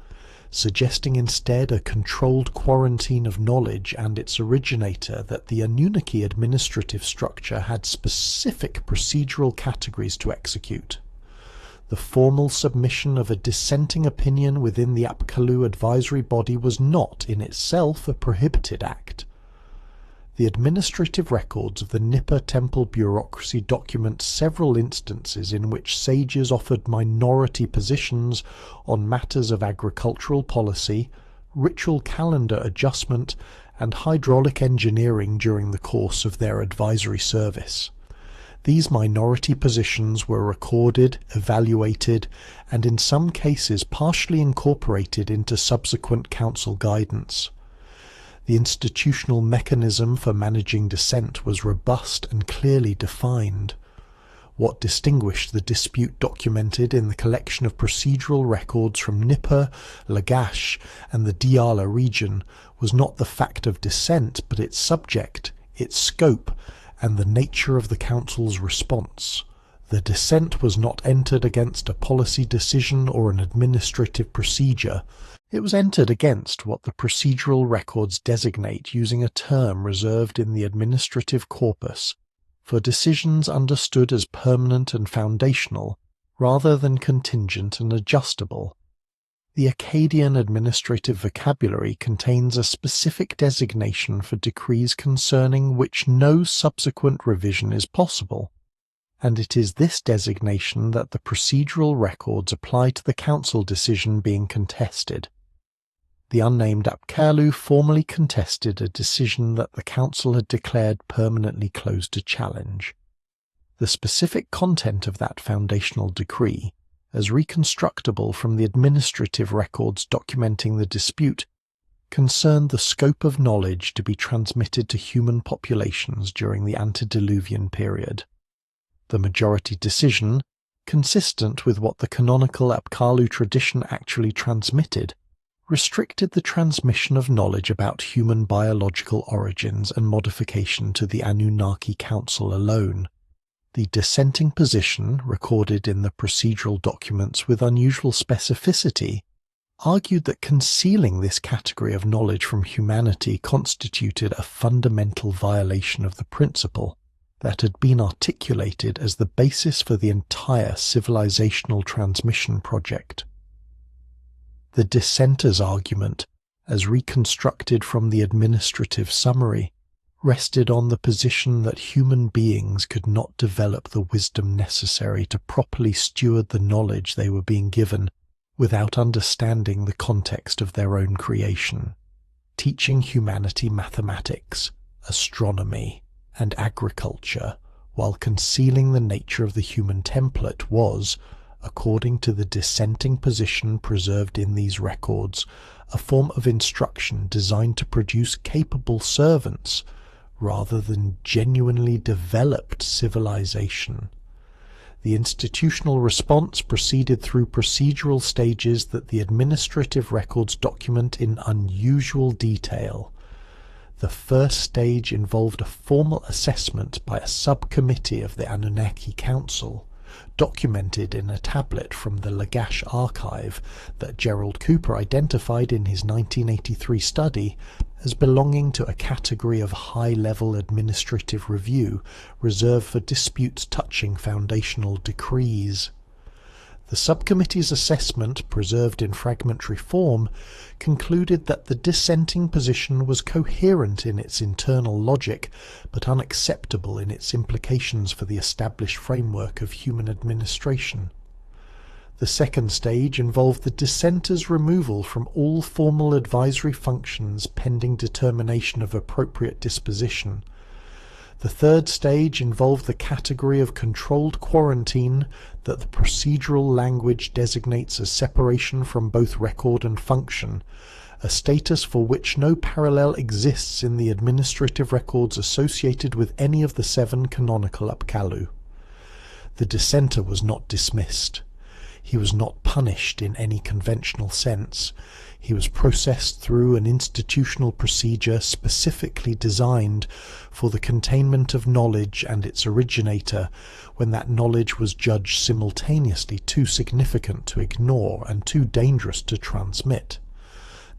suggesting instead a controlled quarantine of knowledge and its originator that the Anunnaki administrative structure had specific procedural categories to execute. The formal submission of a dissenting opinion within the Apkallu advisory body was not in itself a prohibited act. The administrative records of the Nippur temple bureaucracy document several instances in which sages offered minority positions on matters of agricultural policy, ritual calendar adjustment, and hydraulic engineering during the course of their advisory service. These minority positions were recorded, evaluated, and in some cases partially incorporated into subsequent council guidance. The institutional mechanism for managing dissent was robust and clearly defined. What distinguished the dispute documented in the collection of procedural records from Nippur, Lagash, and the Diyala region was not the fact of dissent, but its subject, its scope, and the nature of the council's response. The dissent was not entered against a policy decision or an administrative procedure. It was entered against what the procedural records designate using a term reserved in the administrative corpus for decisions understood as permanent and foundational, rather than contingent and adjustable. The Akkadian administrative vocabulary contains a specific designation for decrees concerning which no subsequent revision is possible, and it is this designation that the procedural records apply to the council decision being contested. The unnamed Apkallu formally contested a decision that the council had declared permanently closed to challenge. The specific content of that foundational decree, as reconstructible from the administrative records documenting the dispute, concerned the scope of knowledge to be transmitted to human populations during the antediluvian period. The majority decision, consistent with what the canonical Apkallu tradition actually transmitted, restricted the transmission of knowledge about human biological origins and modification to the Anunnaki Council alone. The dissenting position, recorded in the procedural documents with unusual specificity, argued that concealing this category of knowledge from humanity constituted a fundamental violation of the principle that had been articulated as the basis for the entire civilizational transmission project. The dissenters' argument, as reconstructed from the administrative summary, rested on the position that human beings could not develop the wisdom necessary to properly steward the knowledge they were being given without understanding the context of their own creation. Teaching humanity mathematics, astronomy, and agriculture while concealing the nature of the human template was, according to the dissenting position preserved in these records, a form of instruction designed to produce capable servants rather than genuinely developed civilization. The institutional response proceeded through procedural stages that the administrative records document in unusual detail. The first stage involved a formal assessment by a subcommittee of the Anunnaki Council, documented in a tablet from the Lagash archive that Gerald Cooper identified in his 1983 study as belonging to a category of high-level administrative review reserved for disputes touching foundational decrees. The subcommittee's assessment, preserved in fragmentary form, concluded that the dissenting position was coherent in its internal logic, but unacceptable in its implications for the established framework of human administration. The second stage involved the dissenters' removal from all formal advisory functions pending determination of appropriate disposition. The third stage involved the category of controlled quarantine that the procedural language designates as separation from both record and function, a status for which no parallel exists in the administrative records associated with any of the 7 canonical Apkallu. The dissenter was not dismissed. He was not punished in any conventional sense. He was processed through an institutional procedure specifically designed for the containment of knowledge and its originator when that knowledge was judged simultaneously too significant to ignore and too dangerous to transmit.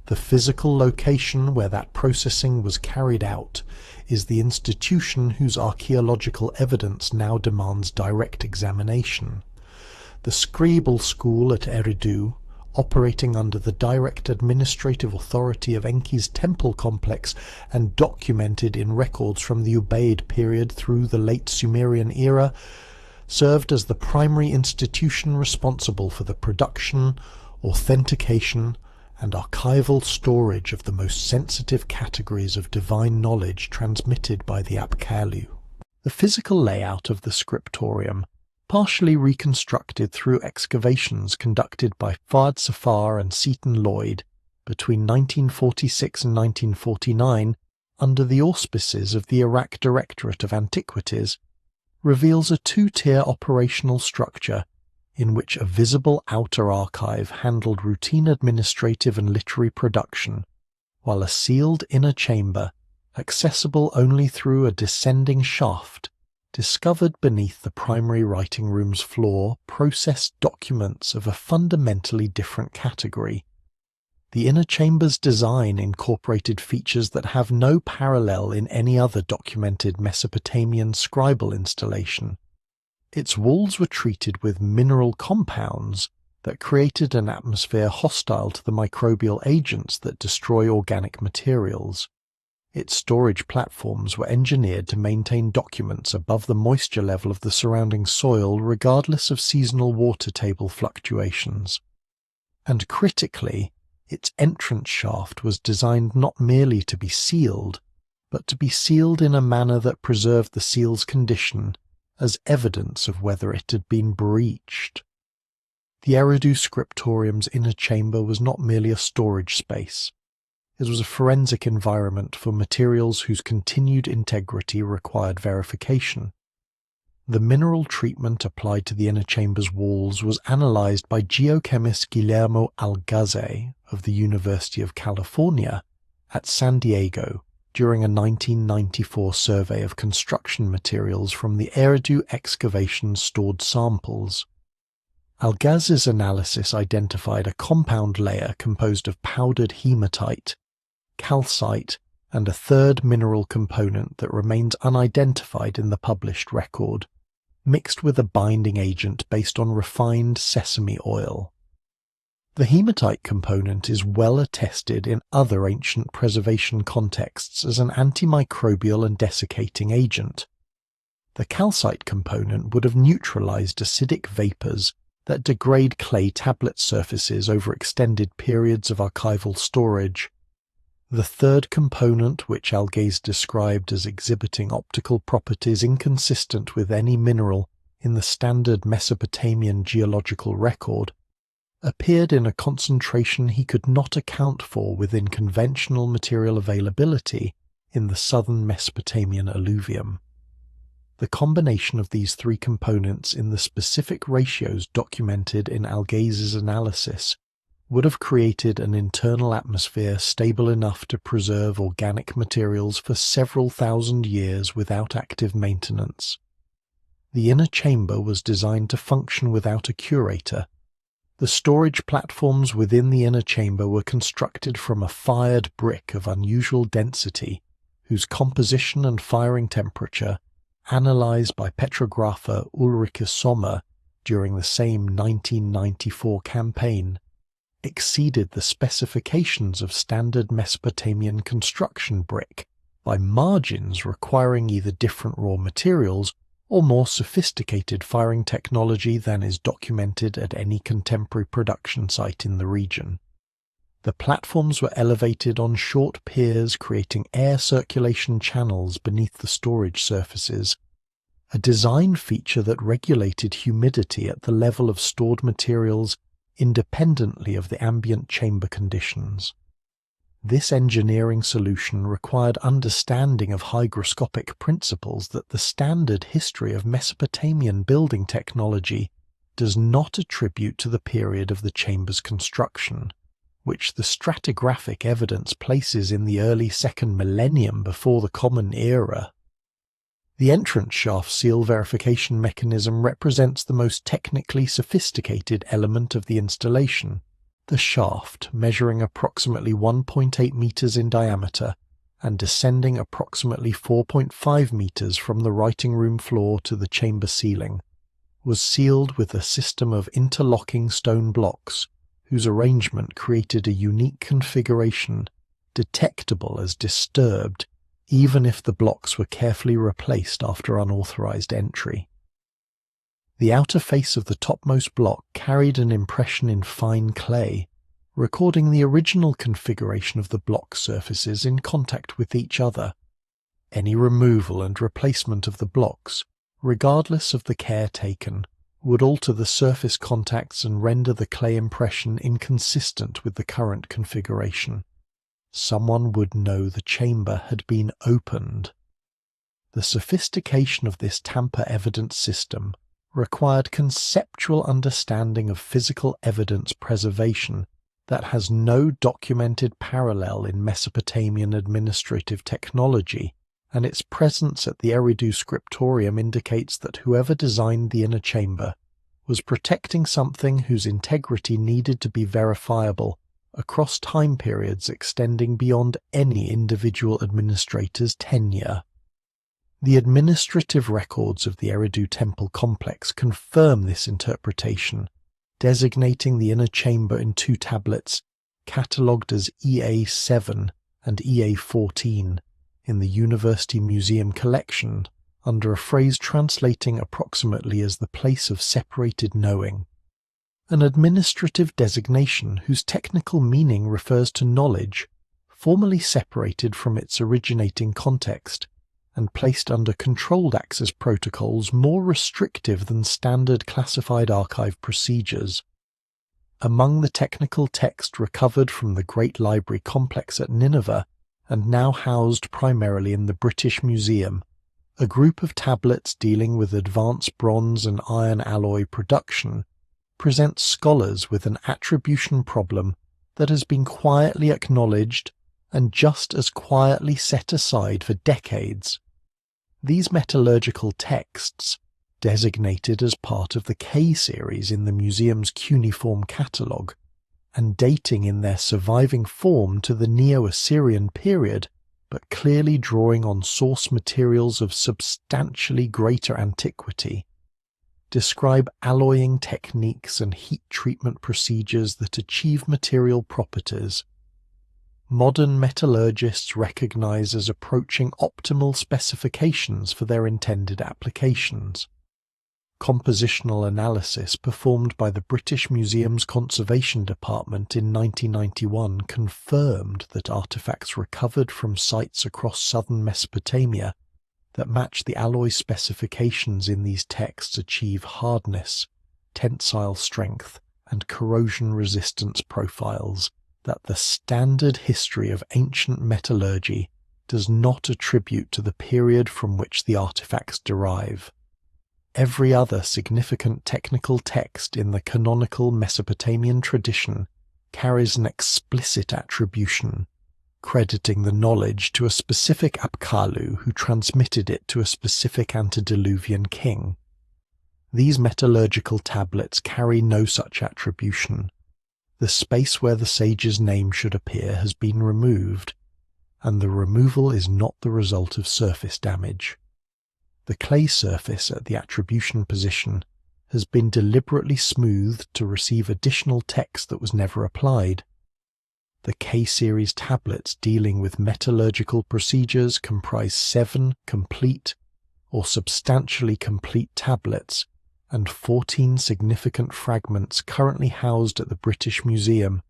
The physical location where that processing was carried out is the institution whose archaeological evidence now demands direct examination. The Scribal school at Eridu, operating under the direct administrative authority of Enki's temple complex and documented in records from the Ubaid period through the late Sumerian era, served as the primary institution responsible for the production, authentication, and archival storage of the most sensitive categories of divine knowledge transmitted by the Apkallu. The physical layout of the scriptorium, partially reconstructed through excavations conducted by Fard Safar and Seton Lloyd between 1946 and 1949 under the auspices of the Iraq Directorate of Antiquities, reveals a two-tier operational structure in which a visible outer archive handled routine administrative and literary production, while a sealed inner chamber, accessible only through a descending shaft, discovered beneath the primary writing room's floor, processed documents of a fundamentally different category. The inner chamber's design incorporated features that have no parallel in any other documented Mesopotamian scribal installation. Its walls were treated with mineral compounds that created an atmosphere hostile to the microbial agents that destroy organic materials. Its storage platforms were engineered to maintain documents above the moisture level of the surrounding soil regardless of seasonal water table fluctuations. And critically, its entrance shaft was designed not merely to be sealed, but to be sealed in a manner that preserved the seal's condition as evidence of whether it had been breached. The Eridu scriptorium's inner chamber was not merely a storage space. It was a forensic environment for materials whose continued integrity required verification. The mineral treatment applied to the inner chamber's walls was analyzed by geochemist Guillermo Algaze of the University of California at San Diego during a 1994 survey of construction materials from the Eridu excavation's stored samples. Algaze's analysis identified a compound layer composed of powdered hematite, calcite, and a third mineral component that remains unidentified in the published record, mixed with a binding agent based on refined sesame oil. The hematite component is well attested in other ancient preservation contexts as an antimicrobial and desiccating agent. The calcite component would have neutralized acidic vapors that degrade clay tablet surfaces over extended periods of archival storage. The third component, which Algaze described as exhibiting optical properties inconsistent with any mineral in the standard Mesopotamian geological record, appeared in a concentration he could not account for within conventional material availability in the southern Mesopotamian alluvium. The combination of these three components in the specific ratios documented in Algaze's analysis would have created an internal atmosphere stable enough to preserve organic materials for several thousand years without active maintenance. The inner chamber was designed to function without a curator. The storage platforms within the inner chamber were constructed from a fired brick of unusual density, whose composition and firing temperature, analyzed by petrographer Ulrike Sommer during the same 1994 campaign, exceeded the specifications of standard Mesopotamian construction brick by margins requiring either different raw materials or more sophisticated firing technology than is documented at any contemporary production site in the region. The platforms were elevated on short piers creating air circulation channels beneath the storage surfaces, a design feature that regulated humidity at the level of stored materials independently of the ambient chamber conditions. This engineering solution required understanding of hygroscopic principles that the standard history of Mesopotamian building technology does not attribute to the period of the chamber's construction, which the stratigraphic evidence places in the early second millennium before the Common Era. The entrance shaft seal verification mechanism represents the most technically sophisticated element of the installation. The shaft, measuring approximately 1.8 meters in diameter and descending approximately 4.5 meters from the writing room floor to the chamber ceiling, was sealed with a system of interlocking stone blocks whose arrangement created a unique configuration detectable as disturbed even if the blocks were carefully replaced after unauthorized entry. The outer face of the topmost block carried an impression in fine clay, recording the original configuration of the block surfaces in contact with each other. Any removal and replacement of the blocks, regardless of the care taken, would alter the surface contacts and render the clay impression inconsistent with the current configuration. Someone would know the chamber had been opened. The sophistication of this tamper-evidence system required conceptual understanding of physical evidence preservation that has no documented parallel in Mesopotamian administrative technology, and its presence at the Eridu scriptorium indicates that whoever designed the inner chamber was protecting something whose integrity needed to be verifiable across time periods extending beyond any individual administrator's tenure. The administrative records of the Eridu temple complex confirm this interpretation, designating the inner chamber in two tablets catalogued as EA7 and EA14 in the University Museum collection under a phrase translating approximately as the place of separated knowing, an administrative designation whose technical meaning refers to knowledge formally separated from its originating context and placed under controlled access protocols more restrictive than standard classified archive procedures. Among the technical text recovered from the Great Library complex at Nineveh and now housed primarily in the British Museum, a group of tablets dealing with advanced bronze and iron alloy production presents scholars with an attribution problem that has been quietly acknowledged and just as quietly set aside for decades. These metallurgical texts, designated as part of the K series in the museum's cuneiform catalogue, and dating in their surviving form to the Neo-Assyrian period, but clearly drawing on source materials of substantially greater antiquity, describe alloying techniques and heat treatment procedures that achieve material properties modern metallurgists recognize as approaching optimal specifications for their intended applications. Compositional analysis performed by the British Museum's Conservation Department in 1991 confirmed that artifacts recovered from sites across southern Mesopotamia that match the alloy specifications in these texts achieve hardness, tensile strength, and corrosion resistance profiles that the standard history of ancient metallurgy does not attribute to the period from which the artifacts derive. Every other significant technical text in the canonical Mesopotamian tradition carries an explicit attribution, crediting the knowledge to a specific Apkallu who transmitted it to a specific antediluvian king. These metallurgical tablets carry no such attribution. The space where the sage's name should appear has been removed, and the removal is not the result of surface damage. The clay surface at the attribution position has been deliberately smoothed to receive additional text that was never applied. The K-series tablets dealing with metallurgical procedures comprise 7 complete or substantially complete tablets and 14 significant fragments currently housed at the British Museum,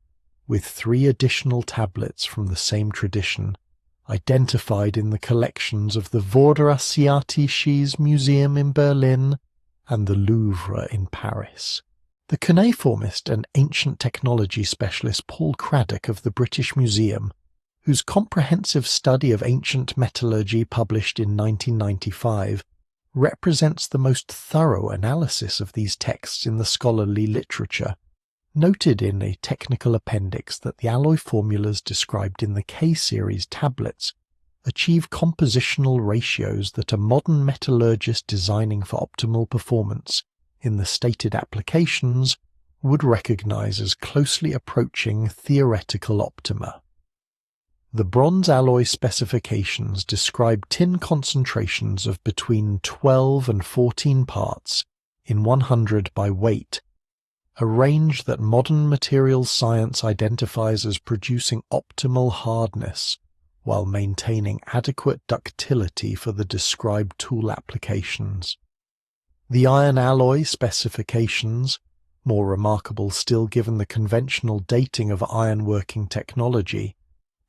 with 3 additional tablets from the same tradition, identified in the collections of the Vorderasiatisches Museum in Berlin and the Louvre in Paris. The cuneiformist and ancient technology specialist Paul Craddock of the British Museum, whose comprehensive study of ancient metallurgy published in 1995 represents the most thorough analysis of these texts in the scholarly literature, noted in a technical appendix that the alloy formulas described in the K-series tablets achieve compositional ratios that a modern metallurgist designing for optimal performance in the stated applications would recognize as closely approaching theoretical optima. The bronze alloy specifications describe tin concentrations of between 12 and 14 parts in 100 by weight, a range that modern materials science identifies as producing optimal hardness while maintaining adequate ductility for the described tool applications. The iron alloy specifications, more remarkable still given the conventional dating of ironworking technology,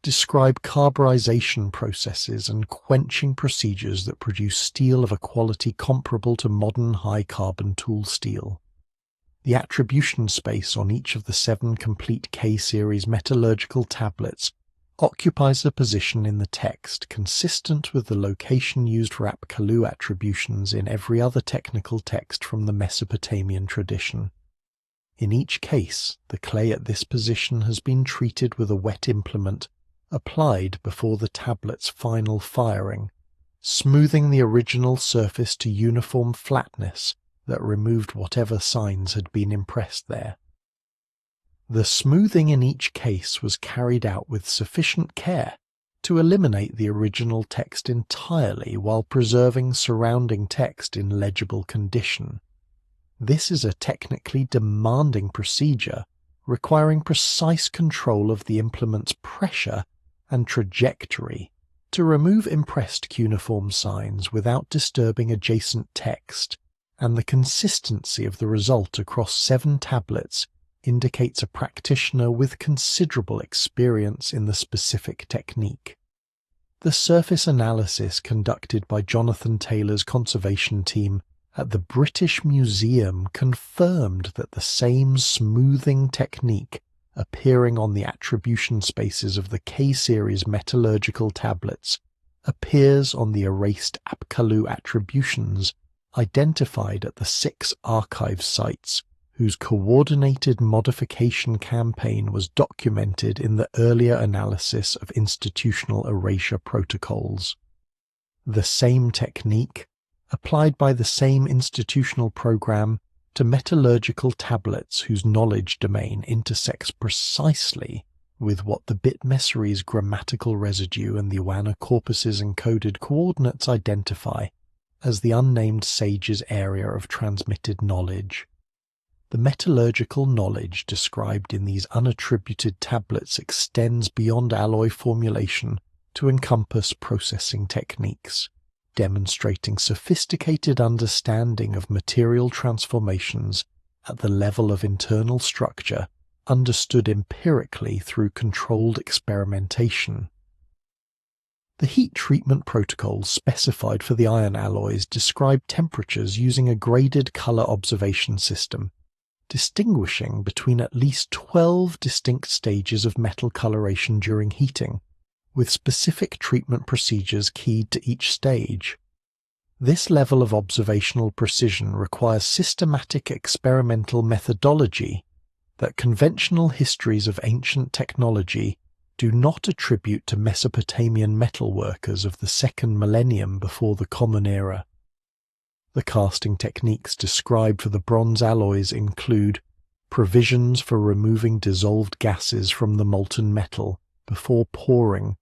describe carburization processes and quenching procedures that produce steel of a quality comparable to modern high-carbon tool steel. The attribution space on each of the 7 complete K-series metallurgical tablets occupies a position in the text consistent with the location used for Apkallu attributions in every other technical text from the Mesopotamian tradition. In each case, the clay at this position has been treated with a wet implement applied before the tablet's final firing, smoothing the original surface to uniform flatness that removed whatever signs had been impressed there. The smoothing in each case was carried out with sufficient care to eliminate the original text entirely while preserving surrounding text in legible condition. This is a technically demanding procedure requiring precise control of the implement's pressure and trajectory to remove impressed cuneiform signs without disturbing adjacent text, and the consistency of the result across 7 tablets indicates a practitioner with considerable experience in the specific technique. The surface analysis conducted by Jonathan Taylor's conservation team at the British Museum confirmed that the same smoothing technique appearing on the attribution spaces of the K-series metallurgical tablets appears on the erased Apkallu attributions identified at the 6 archive sites whose coordinated modification campaign was documented in the earlier analysis of institutional erasure protocols. The same technique, applied by the same institutional program to metallurgical tablets whose knowledge domain intersects precisely with what the Bitmessery's grammatical residue and the Ioana corpus's encoded coordinates identify as the unnamed sage's area of transmitted knowledge. The metallurgical knowledge described in these unattributed tablets extends beyond alloy formulation to encompass processing techniques, demonstrating sophisticated understanding of material transformations at the level of internal structure understood empirically through controlled experimentation. The heat treatment protocols specified for the iron alloys describe temperatures using a graded color observation system, distinguishing between at least 12 distinct stages of metal coloration during heating, with specific treatment procedures keyed to each stage. This level of observational precision requires systematic experimental methodology that conventional histories of ancient technology do not attribute to Mesopotamian metalworkers of the 2nd millennium before the Common Era. The casting techniques described for the bronze alloys include provisions for removing dissolved gases from the molten metal before pouring,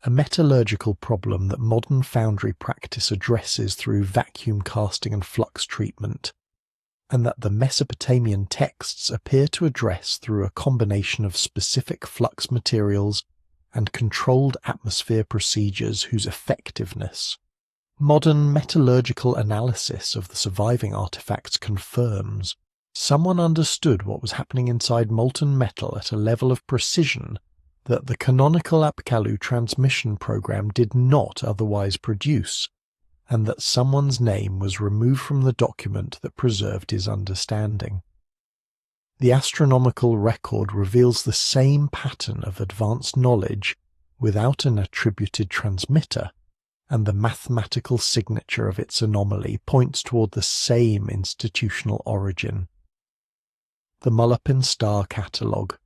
a metallurgical problem that modern foundry practice addresses through vacuum casting and flux treatment, and that the Mesopotamian texts appear to address through a combination of specific flux materials and controlled atmosphere procedures whose effectiveness modern metallurgical analysis of the surviving artifacts confirms. Someone understood what was happening inside molten metal at a level of precision that the canonical Apkallu transmission program did not otherwise produce, and that someone's name was removed from the document that preserved his understanding. The astronomical record reveals the same pattern of advanced knowledge without an attributed transmitter, and the mathematical signature of its anomaly points toward the same institutional origin. The Mulopin Star Catalogue,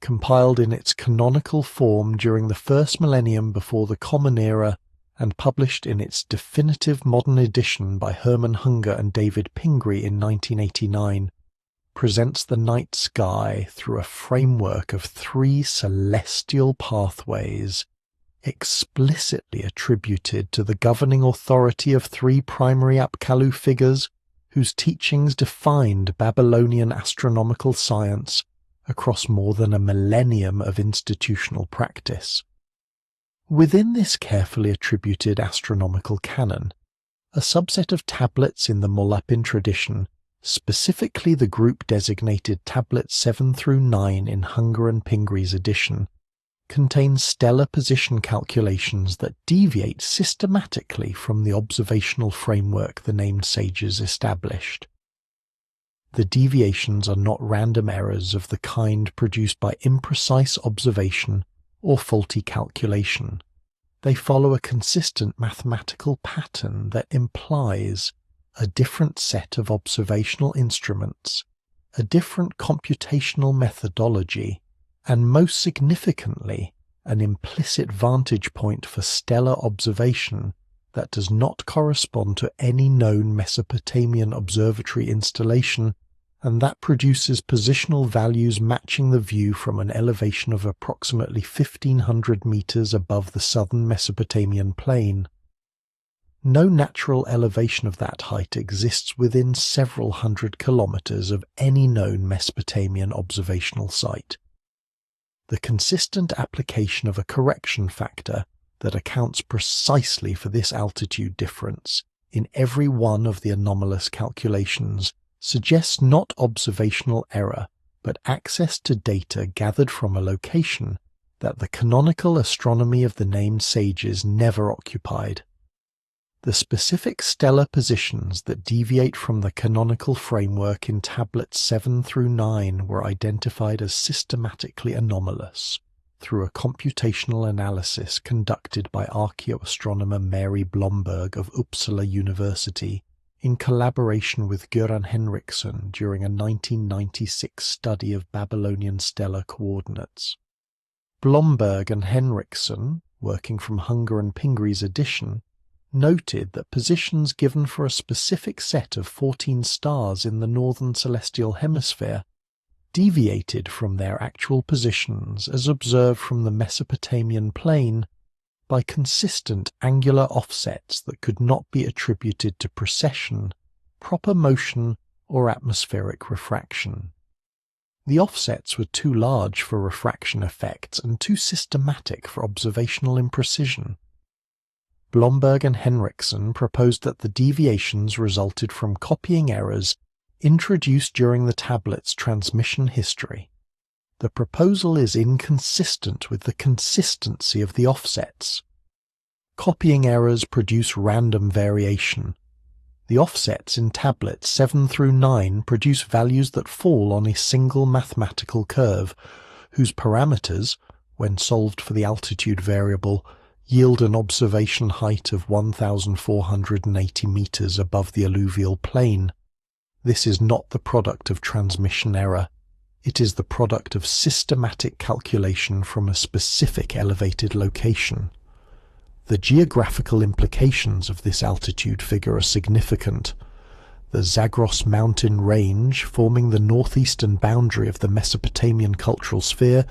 compiled in its canonical form during the 1st millennium before the Common Era and published in its definitive modern edition by Hermann Hunger and David Pingree in 1989, presents the night sky through a framework of 3 celestial pathways, explicitly attributed to the governing authority of 3 primary Apkallu figures whose teachings defined Babylonian astronomical science across more than a millennium of institutional practice. Within this carefully attributed astronomical canon, a subset of tablets in the Molapin tradition, specifically the group designated Tablets 7 through 9 in Hunger and Pingree's edition, contains stellar position calculations that deviate systematically from the observational framework the named sages established. The deviations are not random errors of the kind produced by imprecise observation or faulty calculation. They follow a consistent mathematical pattern that implies a different set of observational instruments, a different computational methodology, and most significantly, an implicit vantage point for stellar observation that does not correspond to any known Mesopotamian observatory installation, and that produces positional values matching the view from an elevation of approximately 1,500 meters above the southern Mesopotamian plain. No natural elevation of that height exists within several hundred kilometers of any known Mesopotamian observational site. The consistent application of a correction factor that accounts precisely for this altitude difference in every one of the anomalous calculations suggests not observational error, but access to data gathered from a location that the canonical astronomy of the named sages never occupied. The specific stellar positions that deviate from the canonical framework in tablets 7 through 9 were identified as systematically anomalous through a computational analysis conducted by archaeoastronomer Mary Blomberg of Uppsala University in collaboration with Göran Henriksson during a 1996 study of Babylonian stellar coordinates. Blomberg and Henriksson, working from Hunger and Pingree's edition, noted that positions given for a specific set of 14 stars in the northern celestial hemisphere deviated from their actual positions as observed from the Mesopotamian plain by consistent angular offsets that could not be attributed to precession, proper motion, or atmospheric refraction. The offsets were too large for refraction effects and too systematic for observational imprecision. Blomberg and Henriksson proposed that the deviations resulted from copying errors introduced during the tablet's transmission history. The proposal is inconsistent with the consistency of the offsets. Copying errors produce random variation. The offsets in tablets 7 through 9 produce values that fall on a single mathematical curve, whose parameters, when solved for the altitude variable, yield an observation height of 1,480 meters above the alluvial plain. This is not the product of transmission error. It is the product of systematic calculation from a specific elevated location. The geographical implications of this altitude figure are significant. The Zagros mountain range, forming the northeastern boundary of the Mesopotamian cultural sphere,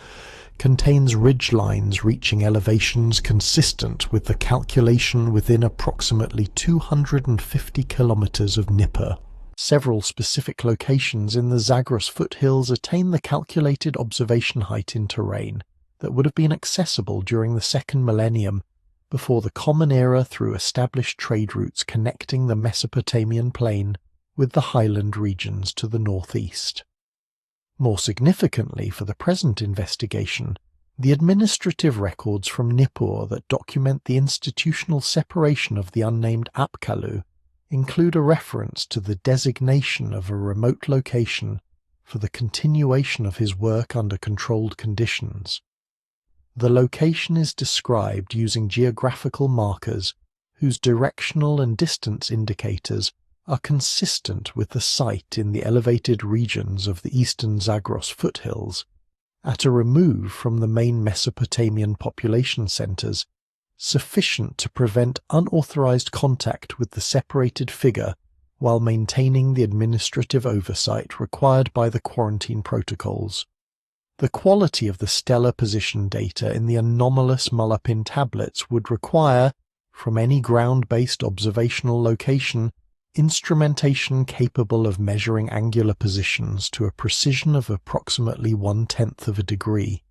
contains ridgelines reaching elevations consistent with the calculation within approximately 250 kilometers of Nippur. Several specific locations in the Zagros foothills attain the calculated observation height in terrain that would have been accessible during the second millennium before the Common Era through established trade routes connecting the Mesopotamian plain with the highland regions to the northeast. More significantly for the present investigation, the administrative records from Nippur that document the institutional separation of the unnamed Apkallu include a reference to the designation of a remote location for the continuation of his work under controlled conditions. The location is described using geographical markers whose directional and distance indicators are consistent with the site in the elevated regions of the eastern Zagros foothills, at a remove from the main Mesopotamian population centers, sufficient to prevent unauthorized contact with the separated figure while maintaining the administrative oversight required by the quarantine protocols. The quality of the stellar position data in the anomalous Molapin tablets would require, from any ground-based observational location, instrumentation capable of measuring angular positions to a precision of approximately 1/10 of a degree.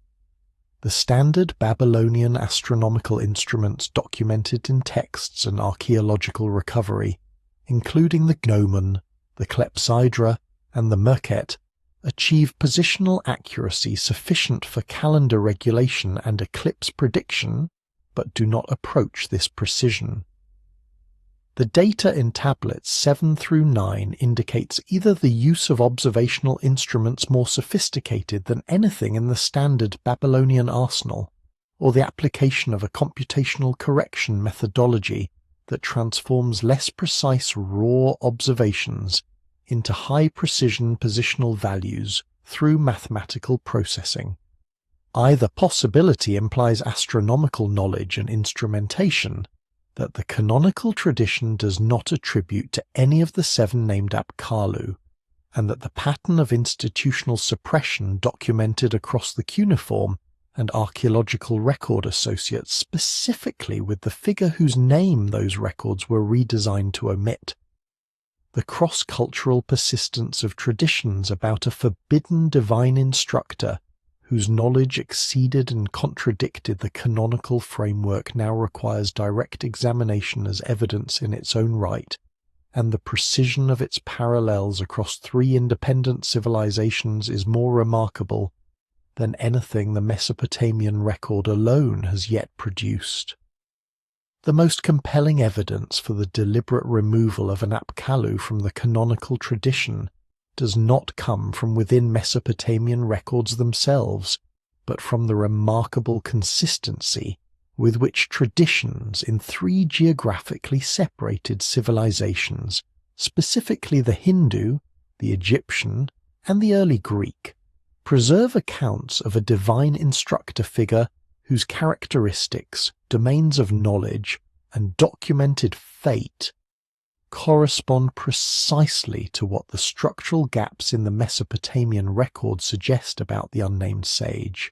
The standard Babylonian astronomical instruments documented in texts and archaeological recovery, including the gnomon, the clepsydra, and the merket, achieve positional accuracy sufficient for calendar regulation and eclipse prediction, but do not approach this precision. The data in tablets 7 through 9 indicates either the use of observational instruments more sophisticated than anything in the standard Babylonian arsenal, or the application of a computational correction methodology that transforms less precise raw observations into high-precision positional values through mathematical processing. Either possibility implies astronomical knowledge and instrumentation that the canonical tradition does not attribute to any of the 7 named Apkallu, and that the pattern of institutional suppression documented across the cuneiform and archaeological record associates specifically with the figure whose name those records were redesigned to omit. The cross-cultural persistence of traditions about a forbidden divine instructor whose knowledge exceeded and contradicted the canonical framework now requires direct examination as evidence in its own right, and the precision of its parallels across 3 independent civilizations is more remarkable than anything the Mesopotamian record alone has yet produced. The most compelling evidence for the deliberate removal of an Apkallu from the canonical tradition does not come from within Mesopotamian records themselves, but from the remarkable consistency with which traditions in 3 geographically separated civilizations, specifically the Hindu, the Egyptian, and the early Greek, preserve accounts of a divine instructor figure whose characteristics, domains of knowledge, and documented fate correspond precisely to what the structural gaps in the Mesopotamian record suggest about the unnamed sage.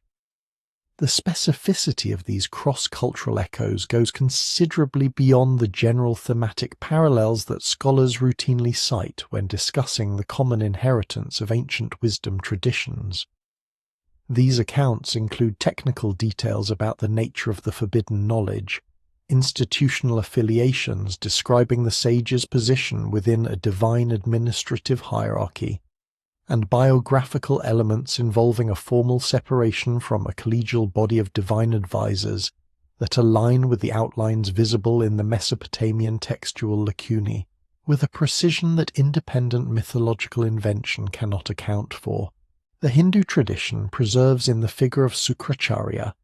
The specificity of these cross-cultural echoes goes considerably beyond the general thematic parallels that scholars routinely cite when discussing the common inheritance of ancient wisdom traditions. These accounts include technical details about the nature of the forbidden knowledge, institutional affiliations describing the sage's position within a divine administrative hierarchy, and biographical elements involving a formal separation from a collegial body of divine advisors that align with the outlines visible in the Mesopotamian textual lacunae, with a precision that independent mythological invention cannot account for. The Hindu tradition preserves in the figure of Sukracharya,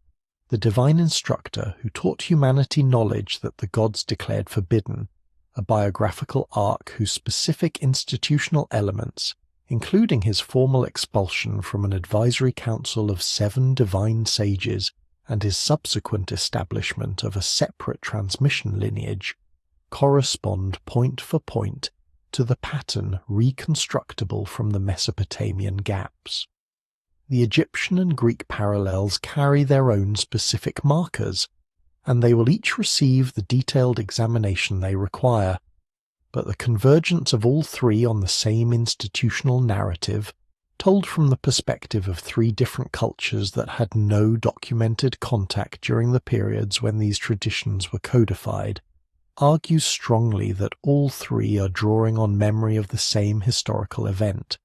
the divine instructor who taught humanity knowledge that the gods declared forbidden, a biographical arc whose specific institutional elements, including his formal expulsion from an advisory council of 7 divine sages and his subsequent establishment of a separate transmission lineage, correspond point for point to the pattern reconstructible from the Mesopotamian gaps. The Egyptian and Greek parallels carry their own specific markers, and they will each receive the detailed examination they require, but the convergence of all 3 on the same institutional narrative, told from the perspective of 3 different cultures that had no documented contact during the periods when these traditions were codified, argues strongly that all 3 are drawing on memory of the same historical event.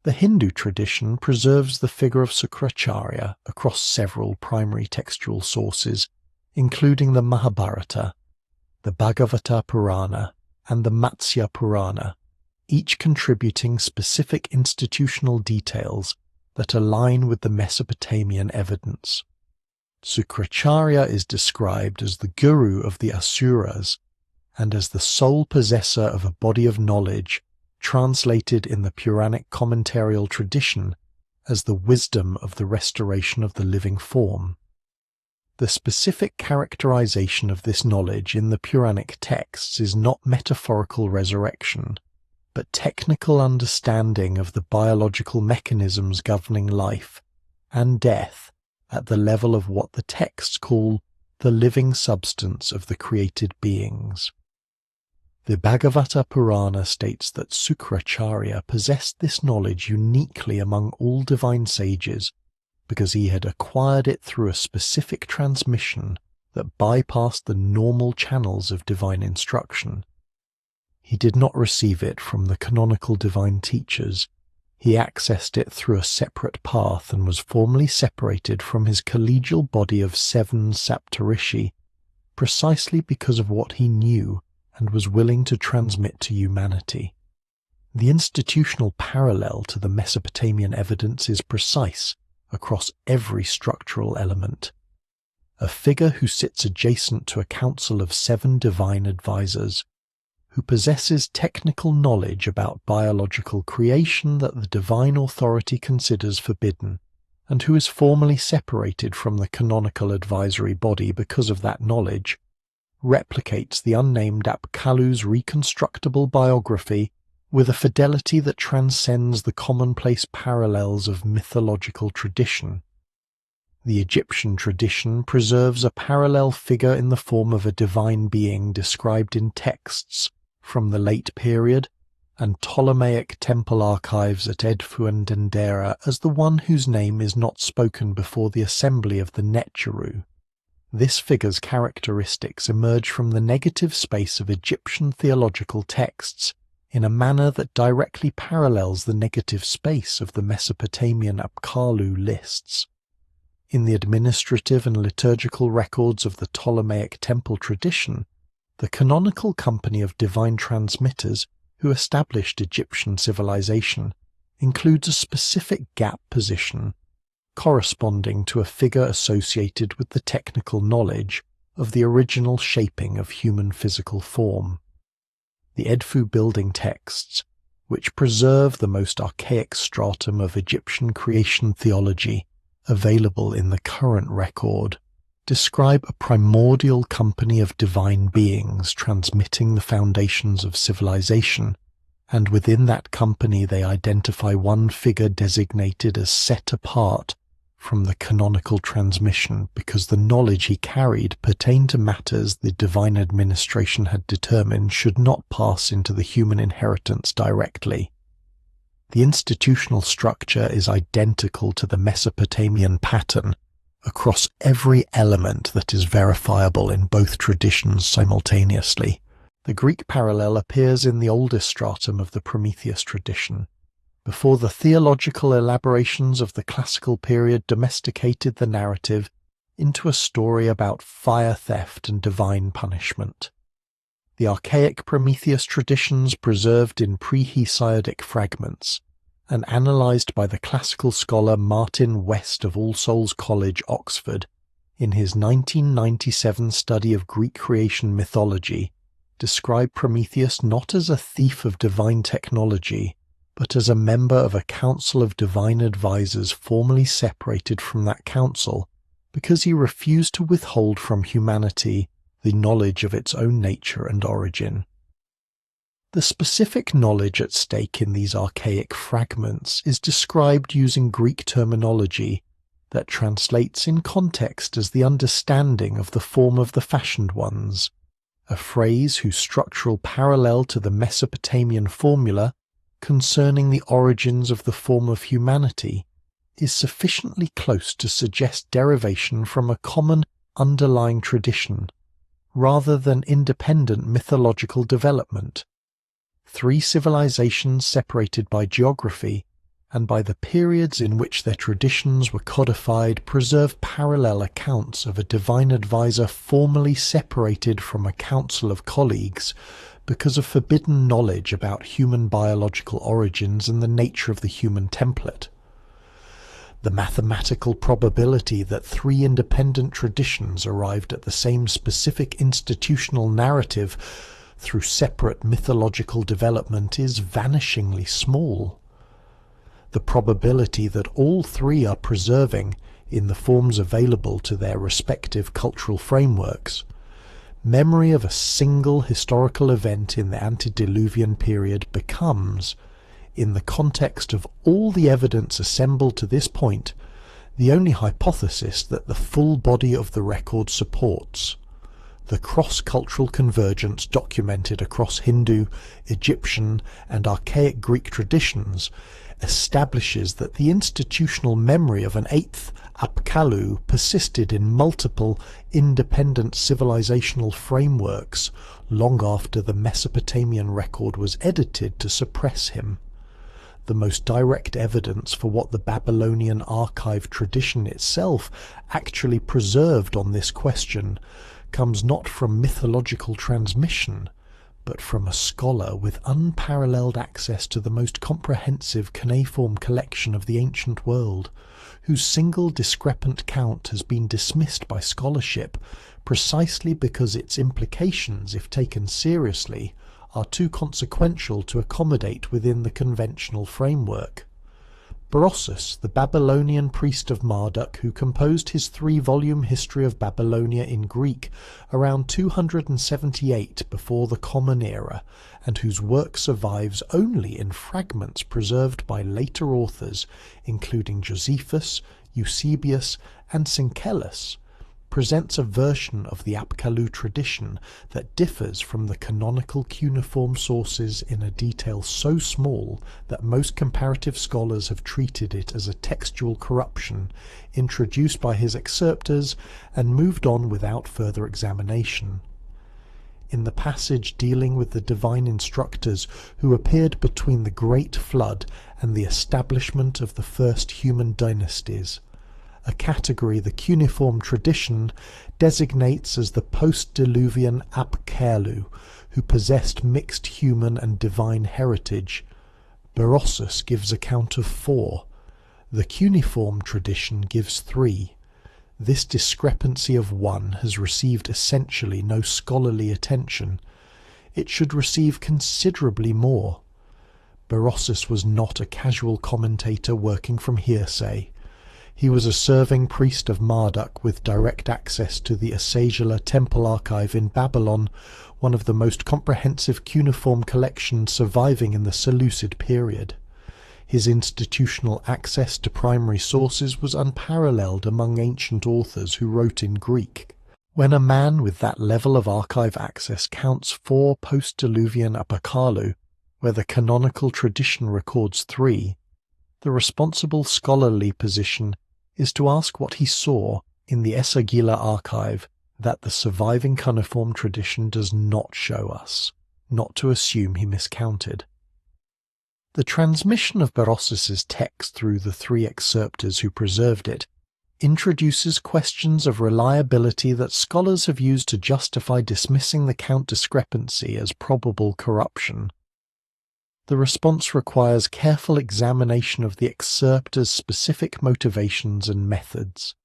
The Hindu tradition preserves the figure of Sukracharya across several primary textual sources, including the Mahabharata, the Bhagavata Purana, and the Matsya Purana, each contributing specific institutional details that align with the Mesopotamian evidence. Sukracharya is described as the guru of the Asuras and as the sole possessor of a body of knowledge translated in the Puranic commentarial tradition as the wisdom of the restoration of the living form. The specific characterization of this knowledge in the Puranic texts is not metaphorical resurrection, but technical understanding of the biological mechanisms governing life and death at the level of what the texts call the living substance of the created beings. The Bhagavata Purana states that Sukracharya possessed this knowledge uniquely among all divine sages because he had acquired it through a specific transmission that bypassed the normal channels of divine instruction. He did not receive it from the canonical divine teachers. He accessed it through a separate path and was formally separated from his collegial body of 7 Saptarishi, precisely because of what he knew and was willing to transmit to humanity. The institutional parallel to the Mesopotamian evidence is precise across every structural element. A figure who sits adjacent to a council of 7 divine advisors, who possesses technical knowledge about biological creation that the divine authority considers forbidden, and who is formally separated from the canonical advisory body because of that knowledge, replicates the unnamed Apkallu's reconstructible biography with a fidelity that transcends the commonplace parallels of mythological tradition. The Egyptian tradition preserves a parallel figure in the form of a divine being described in texts from the late period and Ptolemaic temple archives at Edfu and Dendera as the one whose name is not spoken before the assembly of the Netjeru. This figure's characteristics emerge from the negative space of Egyptian theological texts in a manner that directly parallels the negative space of the Mesopotamian Apkallu lists. In the administrative and liturgical records of the Ptolemaic temple tradition, the canonical company of divine transmitters who established Egyptian civilization includes a specific gap position corresponding to a figure associated with the technical knowledge of the original shaping of human physical form. The Edfu building texts, which preserve the most archaic stratum of Egyptian creation theology available in the current record, describe a primordial company of divine beings transmitting the foundations of civilization, and within that company they identify one figure designated as set apart from the canonical transmission because the knowledge he carried pertained to matters the divine administration had determined should not pass into the human inheritance directly. The institutional structure is identical to the Mesopotamian pattern across every element that is verifiable in both traditions simultaneously. The Greek parallel appears in the oldest stratum of the Prometheus tradition, before the theological elaborations of the classical period domesticated the narrative into a story about fire theft and divine punishment. The archaic Prometheus traditions preserved in pre-Hesiodic fragments and analysed by the classical scholar Martin West of All Souls College, Oxford, in his 1997 study of Greek creation mythology, describe Prometheus not as a thief of divine technology, but as a member of a council of divine advisors formally separated from that council because he refused to withhold from humanity the knowledge of its own nature and origin. The specific knowledge at stake in these archaic fragments is described using Greek terminology that translates in context as the understanding of the form of the fashioned ones, a phrase whose structural parallel to the Mesopotamian formula concerning the origins of the form of humanity is sufficiently close to suggest derivation from a common underlying tradition, rather than independent mythological development. 3 civilizations separated by geography and by the periods in which their traditions were codified preserve parallel accounts of a divine advisor formally separated from a council of colleagues because of forbidden knowledge about human biological origins and the nature of the human template. The mathematical probability that 3 independent traditions arrived at the same specific institutional narrative through separate mythological development is vanishingly small. The probability that all 3 are preserving, in the forms available to their respective cultural frameworks, memory of a single historical event in the antediluvian period becomes, in the context of all the evidence assembled to this point, the only hypothesis that the full body of the record supports. The cross-cultural convergence documented across Hindu, Egyptian, and archaic Greek traditions establishes that the institutional memory of an eighth Apkallu persisted in multiple independent civilizational frameworks long after the Mesopotamian record was edited to suppress him. The most direct evidence for what the Babylonian archive tradition itself actually preserved on this question comes not from mythological transmission, but from a scholar with unparalleled access to the most comprehensive cuneiform collection of the ancient world, whose single discrepant count has been dismissed by scholarship precisely because its implications, if taken seriously, are too consequential to accommodate within the conventional framework. Berossus, the Babylonian priest of Marduk who composed his 3-volume History of Babylonia in Greek around 278 before the Common Era, and whose work survives only in fragments preserved by later authors, including Josephus, Eusebius, and Syncellus, presents a version of the Apkallu tradition that differs from the canonical cuneiform sources in a detail so small that most comparative scholars have treated it as a textual corruption introduced by his excerptors and moved on without further examination. In the passage dealing with the divine instructors who appeared between the Great Flood and the establishment of the first human dynasties, a category the cuneiform tradition designates as the post-diluvian Apkallu, who possessed mixed human and divine heritage, Berossus gives account of 4. The cuneiform tradition gives 3. This discrepancy of 1 has received essentially no scholarly attention. It should receive considerably more. Berossus was not a casual commentator working from hearsay. He was a serving priest of Marduk with direct access to the Asagila temple archive in Babylon, one of the most comprehensive cuneiform collections surviving in the Seleucid period. His institutional access to primary sources was unparalleled among ancient authors who wrote in Greek. When a man with that level of archive access counts 4 post-diluvian Apkallu, where the canonical tradition records 3, the responsible scholarly position is to ask what he saw in the Esagila archive that the surviving cuneiform tradition does not show us, not to assume he miscounted. The transmission of Berossus's text through the 3 excerptors who preserved it introduces questions of reliability that scholars have used to justify dismissing the count discrepancy as probable corruption. The response requires careful examination of the excerptor's specific motivations and methods.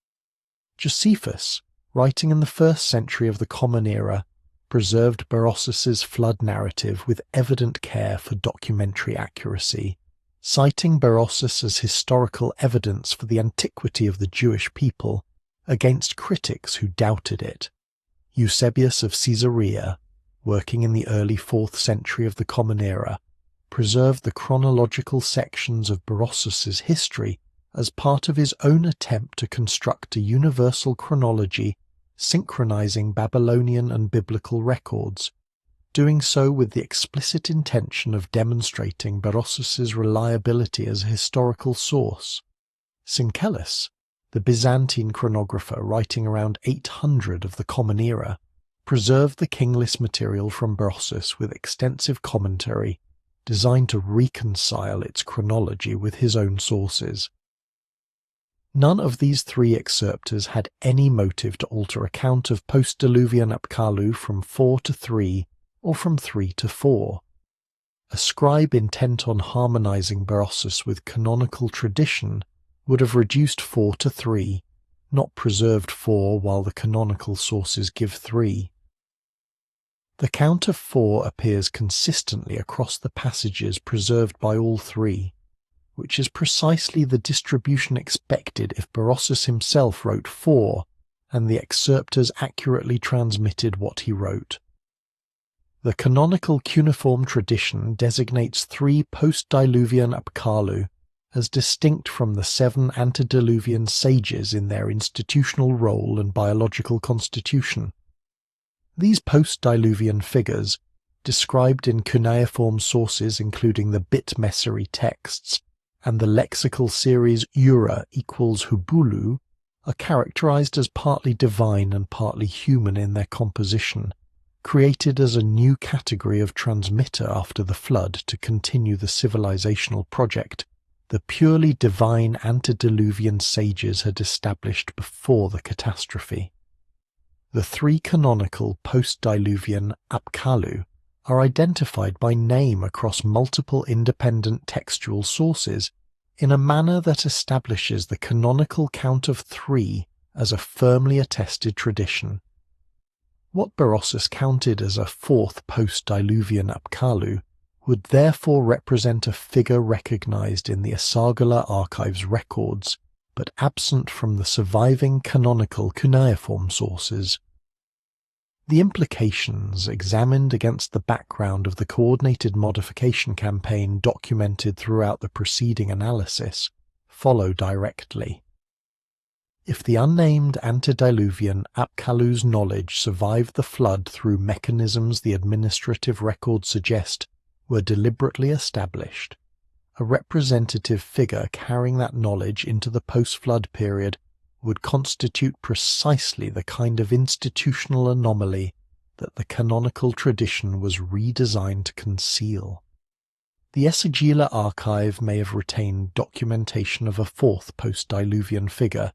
Josephus, writing in the 1st century of the Common Era, preserved Berossus's flood narrative with evident care for documentary accuracy, citing Berossus as historical evidence for the antiquity of the Jewish people against critics who doubted it. Eusebius of Caesarea, working in the early 4th century of the Common Era, preserved the chronological sections of Berossus's history as part of his own attempt to construct a universal chronology synchronizing Babylonian and biblical records, doing so with the explicit intention of demonstrating Berossus's reliability as a historical source. Syncellus, the Byzantine chronographer writing around 800 of the Common Era, preserved the king list material from Berossus with extensive commentary designed to reconcile its chronology with his own sources. None of these 3 excerptors had any motive to alter a count of post-diluvian Apkallu from 4 to 3 or from 3 to 4. A scribe intent on harmonizing Berossus with canonical tradition would have reduced 4 to 3, not preserved 4 while the canonical sources give 3. The count of 4 appears consistently across the passages preserved by all 3, which is precisely the distribution expected if Berossus himself wrote 4 and the excerptors accurately transmitted what he wrote. The canonical cuneiform tradition designates 3 post-diluvian Apkallu as distinct from the 7 antediluvian sages in their institutional role and biological constitution. These post-Diluvian figures, described in cuneiform sources including the Bitmessary texts and the lexical series Ura equals Hubulu, are characterized as partly divine and partly human in their composition, created as a new category of transmitter after the flood to continue the civilizational project the purely divine antediluvian sages had established before the catastrophe. The three canonical post-Diluvian Apkallu are identified by name across multiple independent textual sources in a manner that establishes the canonical count of three as a firmly attested tradition. What Berossus counted as a fourth post-Diluvian Apkallu would therefore represent a figure recognized in the Asargala archives records, but absent from the surviving canonical cuneiform sources. The implications, examined against the background of the coordinated modification campaign documented throughout the preceding analysis, follow directly. If the unnamed antediluvian Apkallu's knowledge survived the flood through mechanisms the administrative records suggest were deliberately established, a representative figure carrying that knowledge into the post-flood period would constitute precisely the kind of institutional anomaly that the canonical tradition was redesigned to conceal. The Esagila archive may have retained documentation of a fourth post-Diluvian figure,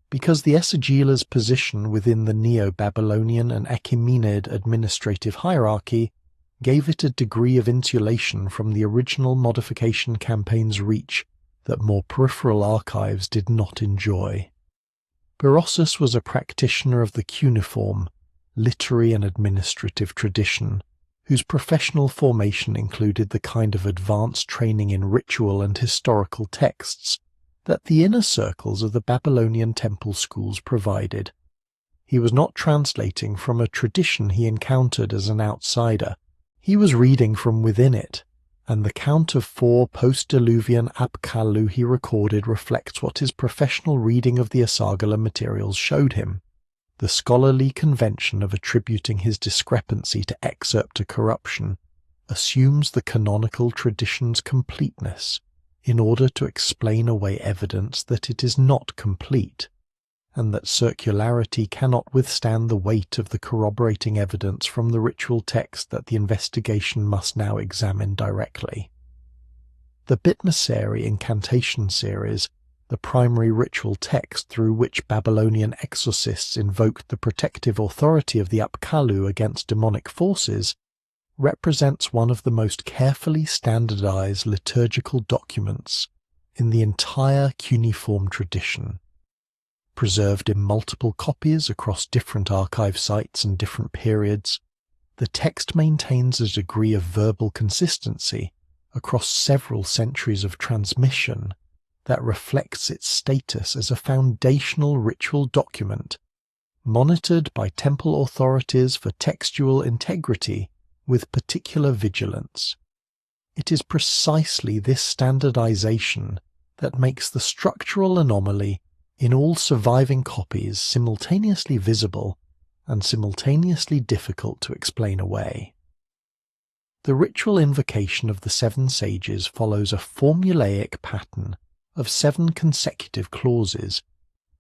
because the Esagila's position within the Neo-Babylonian and Achaemenid administrative hierarchy gave it a degree of insulation from the original modification campaign's reach that more peripheral archives did not enjoy. Berossus was a practitioner of the cuneiform, literary and administrative tradition, whose professional formation included the kind of advanced training in ritual and historical texts that the inner circles of the Babylonian temple schools provided. He was not translating from a tradition he encountered as an outsider. He was reading from within it, and the count of 4 post-Diluvian Apkallu he recorded reflects what his professional reading of the Asargala materials showed him. The scholarly convention of attributing his discrepancy to excerpt or corruption assumes the canonical tradition's completeness in order to explain away evidence that it is not complete, and that circularity cannot withstand the weight of the corroborating evidence from the ritual text that the investigation must now examine directly. The Bitmessary incantation series, the primary ritual text through which Babylonian exorcists invoked the protective authority of the Apkallu against demonic forces, represents one of the most carefully standardized liturgical documents in the entire cuneiform tradition. Preserved in multiple copies across different archive sites and different periods, the text maintains a degree of verbal consistency across several centuries of transmission that reflects its status as a foundational ritual document, monitored by temple authorities for textual integrity with particular vigilance. It is precisely this standardization that makes the structural anomaly in all surviving copies simultaneously visible and simultaneously difficult to explain away. The ritual invocation of the 7 sages follows a formulaic pattern of 7 consecutive clauses,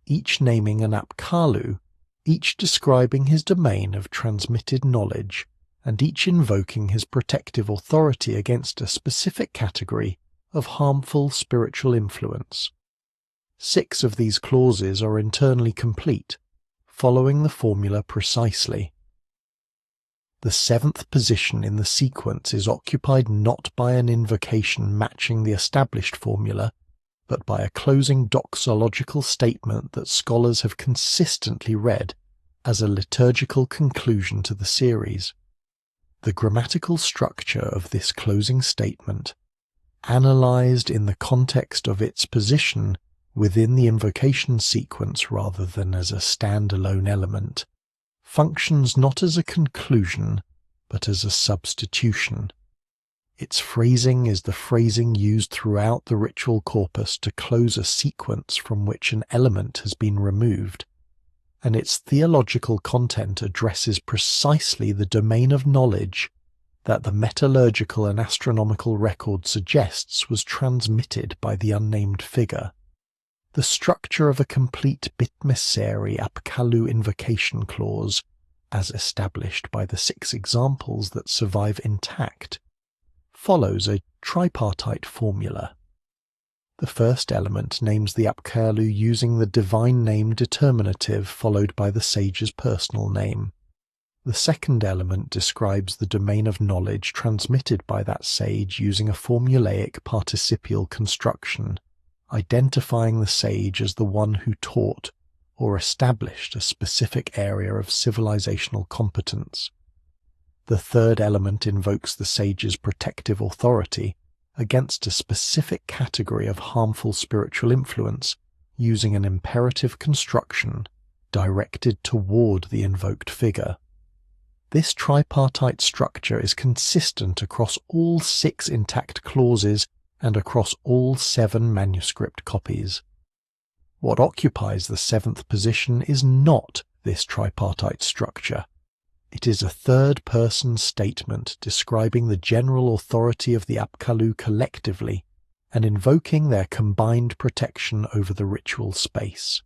each naming an Apkallu, each describing his domain of transmitted knowledge, and each invoking his protective authority against a specific category of harmful spiritual influence. 6 of these clauses are internally complete, following the formula precisely. The 7th position in the sequence is occupied not by an invocation matching the established formula, but by a closing doxological statement that scholars have consistently read as a liturgical conclusion to the series. The grammatical structure of this closing statement, analyzed in the context of its position within the invocation sequence rather than as a standalone element, functions not as a conclusion but as a substitution. Its phrasing is the phrasing used throughout the ritual corpus to close a sequence from which an element has been removed, and its theological content addresses precisely the domain of knowledge that the metallurgical and astronomical record suggests was transmitted by the unnamed figure. The structure of a complete bit messeri Apkallu invocation clause, as established by the 6 examples that survive intact, follows a tripartite formula. The first element names the Apkallu using the divine name determinative followed by the sage's personal name. The second element describes the domain of knowledge transmitted by that sage using a formulaic participial construction, identifying the sage as the one who taught or established a specific area of civilizational competence. The third element invokes the sage's protective authority against a specific category of harmful spiritual influence using an imperative construction directed toward the invoked figure. This tripartite structure is consistent across all 6 intact clauses and across all 7 manuscript copies. What occupies the 7th position is not this tripartite structure. It is a third-person statement describing the general authority of the Apkallu collectively and invoking their combined protection over the ritual space.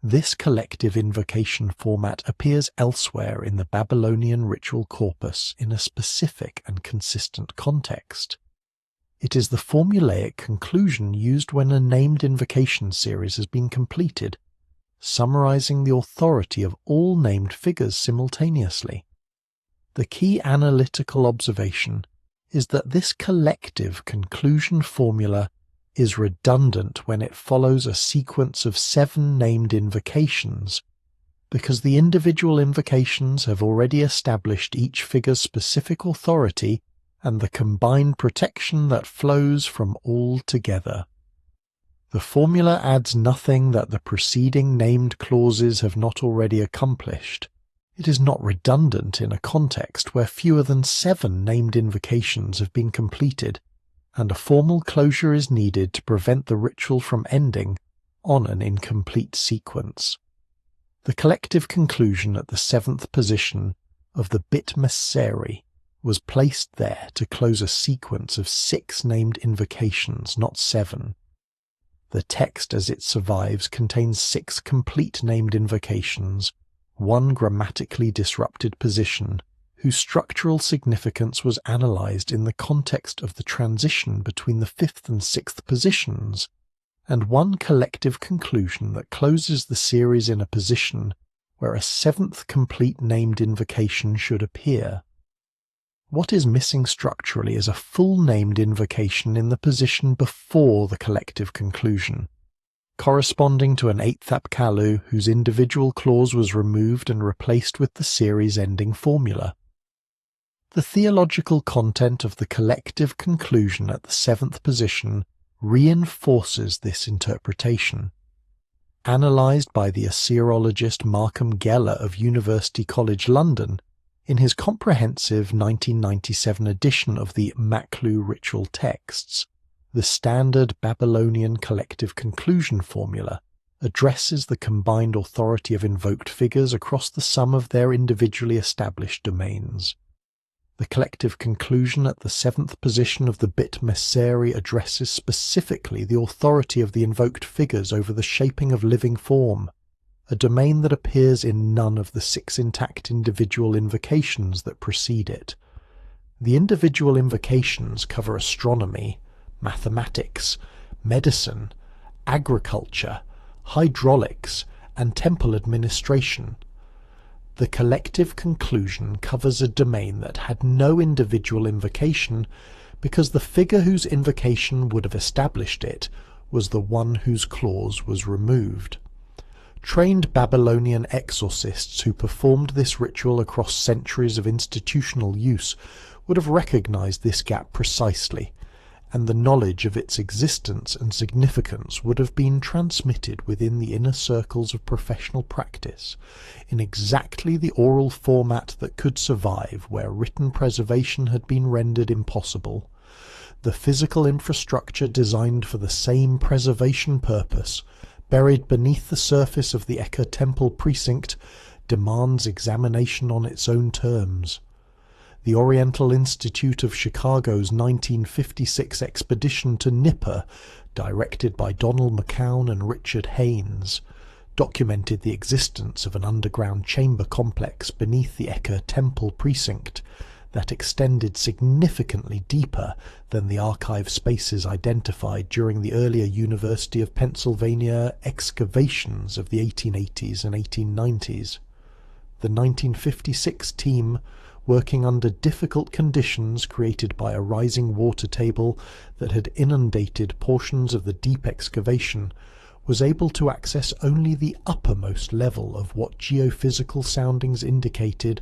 This collective invocation format appears elsewhere in the Babylonian ritual corpus in a specific and consistent context. It is the formulaic conclusion used when a named invocation series has been completed, summarizing the authority of all named figures simultaneously. The key analytical observation is that this collective conclusion formula is redundant when it follows a sequence of 7 named invocations, because the individual invocations have already established each figure's specific authority and the combined protection that flows from all together. The formula adds nothing that the preceding named clauses have not already accomplished. It is not redundant in a context where fewer than 7 named invocations have been completed, and a formal closure is needed to prevent the ritual from ending on an incomplete sequence. The collective conclusion at the 7th position of the bit messeri was placed there to close a sequence of 6 named invocations, not 7. The text as it survives contains 6 complete named invocations, 1 grammatically disrupted position, whose structural significance was analyzed in the context of the transition between the 5th and 6th positions, and 1 collective conclusion that closes the series in a position where a 7th complete named invocation should appear. What is missing structurally is a full named invocation in the position before the collective conclusion, corresponding to an 8th Apkallu whose individual clause was removed and replaced with the series-ending formula. The theological content of the collective conclusion at the 7th position reinforces this interpretation. Analysed by the Assyriologist Markham Geller of University College London, in his comprehensive 1997 edition of the Apkallu ritual texts, the standard Babylonian collective conclusion formula addresses the combined authority of invoked figures across the sum of their individually established domains. The collective conclusion at the 7th position of the bit messeri addresses specifically the authority of the invoked figures over the shaping of living form, a domain that appears in none of the 6 intact individual invocations that precede it. The individual invocations cover astronomy, mathematics, medicine, agriculture, hydraulics, and temple administration. The collective conclusion covers a domain that had no individual invocation because the figure whose invocation would have established it was the one whose clause was removed. Trained Babylonian exorcists who performed this ritual across centuries of institutional use would have recognized this gap precisely, and the knowledge of its existence and significance would have been transmitted within the inner circles of professional practice in exactly the oral format that could survive where written preservation had been rendered impossible. The physical infrastructure designed for the same preservation purpose buried beneath the surface of the Eka Temple precinct, demands examination on its own terms. The Oriental Institute of Chicago's 1956 expedition to Nippur, directed by Donald McCown and Richard Haynes, documented the existence of an underground chamber complex beneath the Eka Temple precinct that extended significantly deeper than the archive spaces identified during the earlier University of Pennsylvania excavations of the 1880s and 1890s. The 1956 team, working under difficult conditions created by a rising water table that had inundated portions of the deep excavation, was able to access only the uppermost level of what geophysical soundings indicated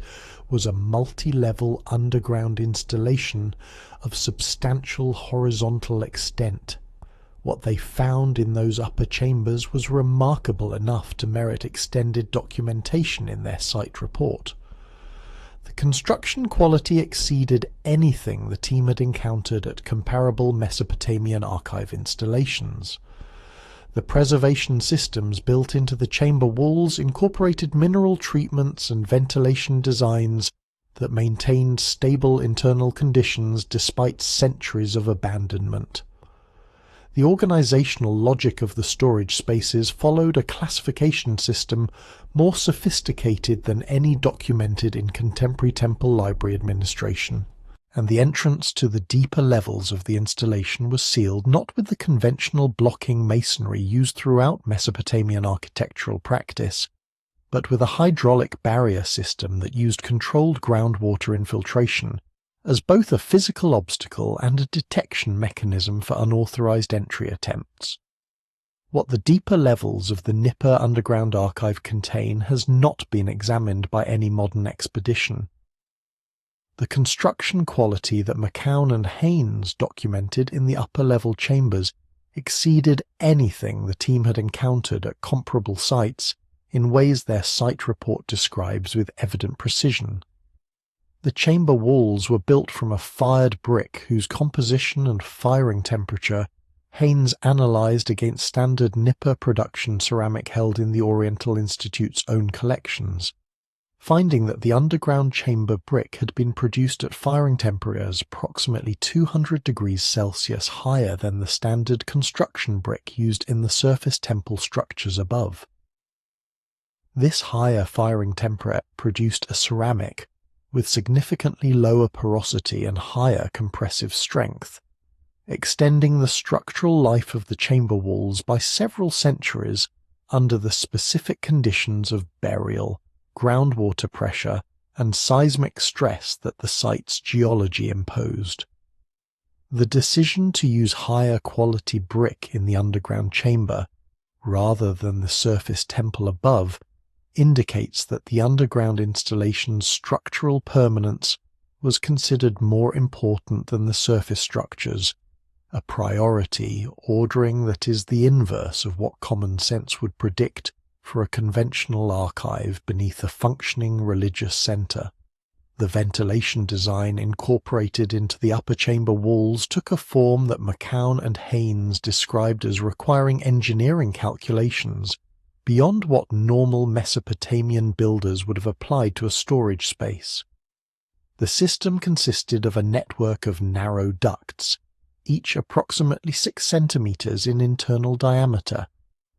was a multi-level underground installation of substantial horizontal extent. What they found in those upper chambers was remarkable enough to merit extended documentation in their site report. The construction quality exceeded anything the team had encountered at comparable Mesopotamian archive installations. The preservation systems built into the chamber walls incorporated mineral treatments and ventilation designs that maintained stable internal conditions despite centuries of abandonment. The organizational logic of the storage spaces followed a classification system more sophisticated than any documented in contemporary temple library administration, and the entrance to the deeper levels of the installation was sealed not with the conventional blocking masonry used throughout Mesopotamian architectural practice, but with a hydraulic barrier system that used controlled groundwater infiltration as both a physical obstacle and a detection mechanism for unauthorized entry attempts. What the deeper levels of the Nippur Underground Archive contain has not been examined by any modern expedition. The construction quality that McCown and Haynes documented in the upper-level chambers exceeded anything the team had encountered at comparable sites in ways their site report describes with evident precision. The chamber walls were built from a fired brick whose composition and firing temperature Haynes analysed against standard Nippur production ceramic held in the Oriental Institute's own collections, finding that the underground chamber brick had been produced at firing temperatures approximately 200 degrees Celsius higher than the standard construction brick used in the surface temple structures above. This higher firing temperature produced a ceramic with significantly lower porosity and higher compressive strength, extending the structural life of the chamber walls by several centuries under the specific conditions of burial, groundwater pressure, and seismic stress that the site's geology imposed. The decision to use higher quality brick in the underground chamber, rather than the surface temple above, indicates that the underground installation's structural permanence was considered more important than the surface structures, a priority ordering that is the inverse of what common sense would predict for a conventional archive beneath a functioning religious center. The ventilation design incorporated into the upper chamber walls took a form that McCown and Haynes described as requiring engineering calculations beyond what normal Mesopotamian builders would have applied to a storage space. The system consisted of a network of narrow ducts, each approximately 6 centimeters in internal diameter,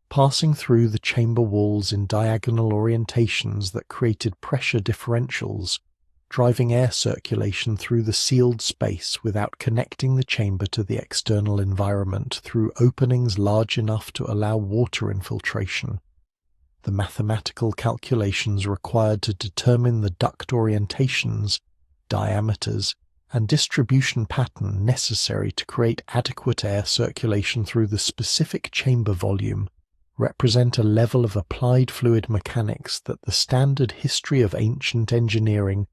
passing through the chamber walls in diagonal orientations that created pressure differentials, driving air circulation through the sealed space without connecting the chamber to the external environment through openings large enough to allow water infiltration. The mathematical calculations required to determine the duct orientations, diameters, and distribution pattern necessary to create adequate air circulation through the specific chamber volume represent a level of applied fluid mechanics that the standard history of ancient engineering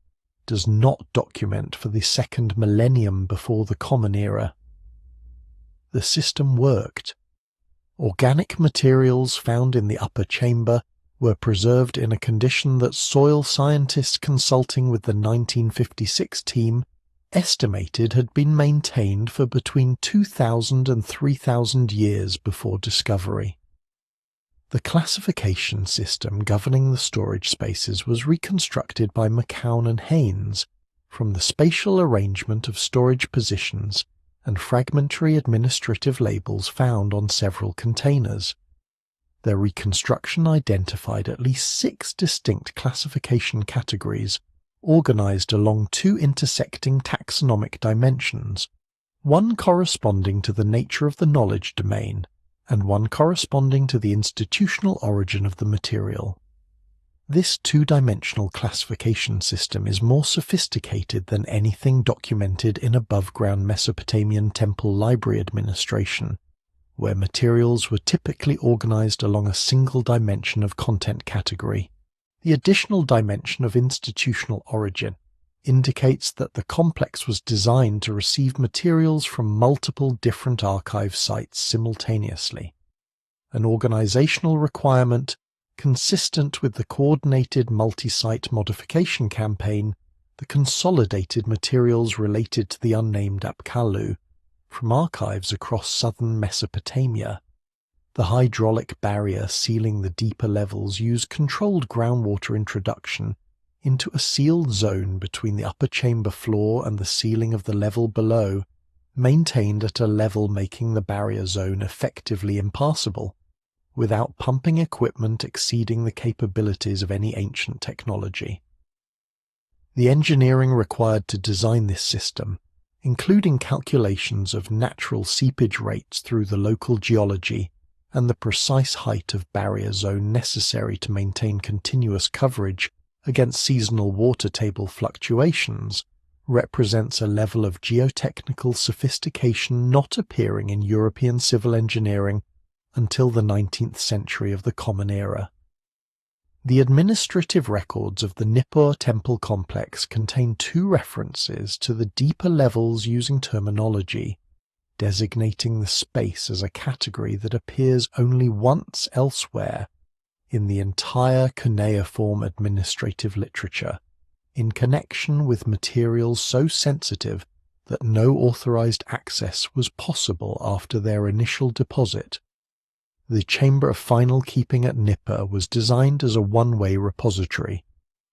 does not document for the second millennium before the Common Era. The system worked. Organic materials found in the upper chamber were preserved in a condition that soil scientists consulting with the 1956 team estimated had been maintained for between 2,000 and 3,000 years before discovery. The classification system governing the storage spaces was reconstructed by McCown and Haynes from the spatial arrangement of storage positions and fragmentary administrative labels found on several containers. Their reconstruction identified at least 6 distinct classification categories organized along 2 intersecting taxonomic dimensions, one corresponding to the nature of the knowledge domain and one corresponding to the institutional origin of the material. This 2-dimensional classification system is more sophisticated than anything documented in above-ground Mesopotamian temple library administration, where materials were typically organized along a single dimension of content category. The additional dimension of institutional origin indicates that the complex was designed to receive materials from multiple different archive sites simultaneously, an organizational requirement consistent with the coordinated multi-site modification campaign that consolidated materials related to the unnamed Apkallu from archives across southern Mesopotamia. The hydraulic barrier sealing the deeper levels used controlled groundwater introduction into a sealed zone between the upper chamber floor and the ceiling of the level below, maintained at a level making the barrier zone effectively impassable, without pumping equipment exceeding the capabilities of any ancient technology. The engineering required to design this system, including calculations of natural seepage rates through the local geology and the precise height of barrier zone necessary to maintain continuous coverage against seasonal water table fluctuations, represents a level of geotechnical sophistication not appearing in European civil engineering until the 19th century of the Common Era. The administrative records of the Nippur temple complex contain 2 references to the deeper levels using terminology, designating the space as a category that appears only once elsewhere in the entire cuneiform administrative literature, in connection with materials so sensitive that no authorized access was possible after their initial deposit. The Chamber of Final Keeping at Nippur was designed as a one-way repository,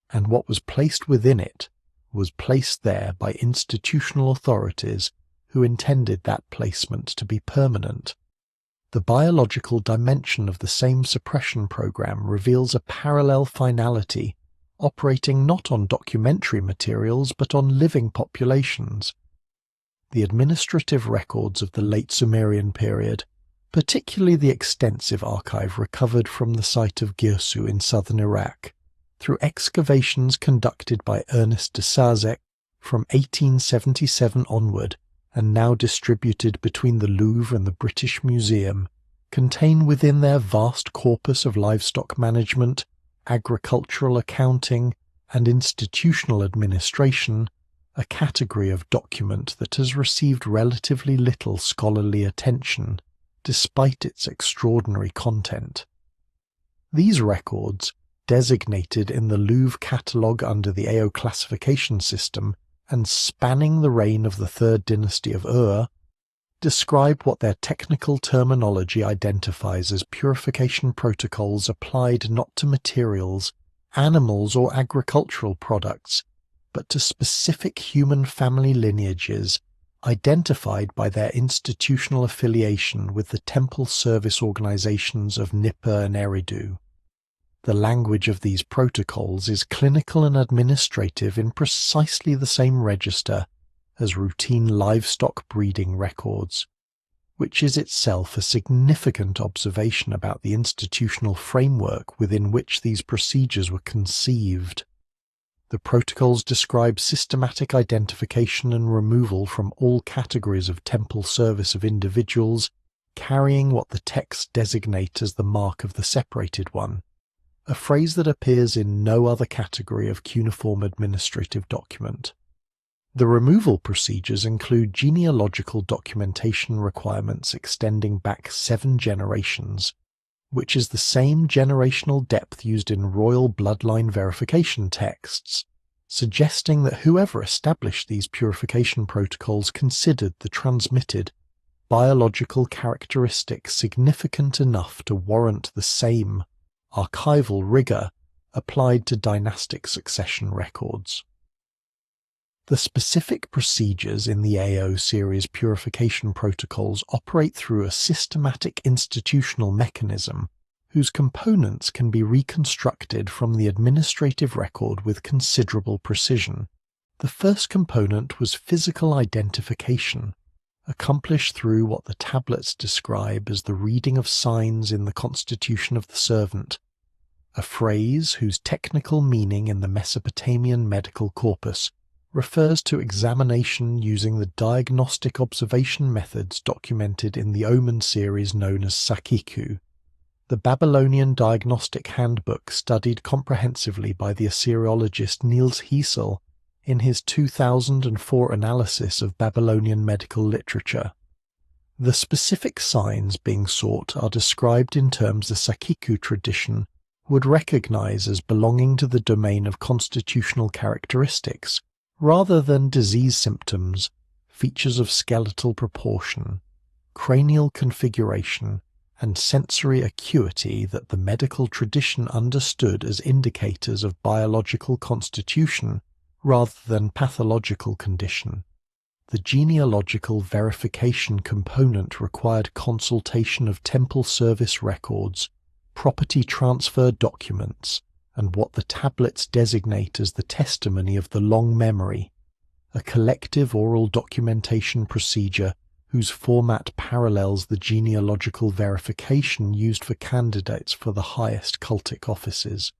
and what was placed within it was placed there by institutional authorities who intended that placement to be permanent. The biological dimension of the same suppression program reveals a parallel finality operating not on documentary materials but on living populations. The administrative records of the late Sumerian period, particularly the extensive archive recovered from the site of Girsu in southern Iraq, through excavations conducted by Ernest de Sazek from 1877 onward, and now distributed between the Louvre and the British Museum, contain within their vast corpus of livestock management, agricultural accounting, and institutional administration a category of document that has received relatively little scholarly attention, despite its extraordinary content. These records, designated in the Louvre catalogue under the AO classification system and spanning the reign of the Third Dynasty of Ur, describe what their technical terminology identifies as purification protocols applied not to materials, animals, or agricultural products, but to specific human family lineages identified by their institutional affiliation with the temple service organizations of Nippur and Eridu. The language of these protocols is clinical and administrative in precisely the same register as routine livestock breeding records, which is itself a significant observation about the institutional framework within which these procedures were conceived. The protocols describe systematic identification and removal from all categories of temple service of individuals carrying what the texts designate as the mark of the separated one, a phrase that appears in no other category of cuneiform administrative document. The removal procedures include genealogical documentation requirements extending back 7 generations, which is the same generational depth used in royal bloodline verification texts, suggesting that whoever established these purification protocols considered the transmitted biological characteristics significant enough to warrant the same archival rigor applied to dynastic succession records. The specific procedures in the AO series purification protocols operate through a systematic institutional mechanism whose components can be reconstructed from the administrative record with considerable precision. The first component was physical identification, accomplished through what the tablets describe as the reading of signs in the constitution of the servant, a phrase whose technical meaning in the Mesopotamian medical corpus refers to examination using the diagnostic observation methods documented in the omen series known as Sakiku. The Babylonian Diagnostic Handbook studied comprehensively by the Assyriologist Niels Hiesel in his 2004 analysis of Babylonian medical literature. The specific signs being sought are described in terms the Sakiku tradition would recognize as belonging to the domain of constitutional characteristics, rather than disease symptoms, features of skeletal proportion, cranial configuration, and sensory acuity that the medical tradition understood as indicators of biological constitution rather than pathological condition. The genealogical verification component required consultation of temple service records, property transfer documents, and what the tablets designate as the testimony of the long memory, a collective oral documentation procedure whose format parallels the genealogical verification used for candidates for the highest cultic offices.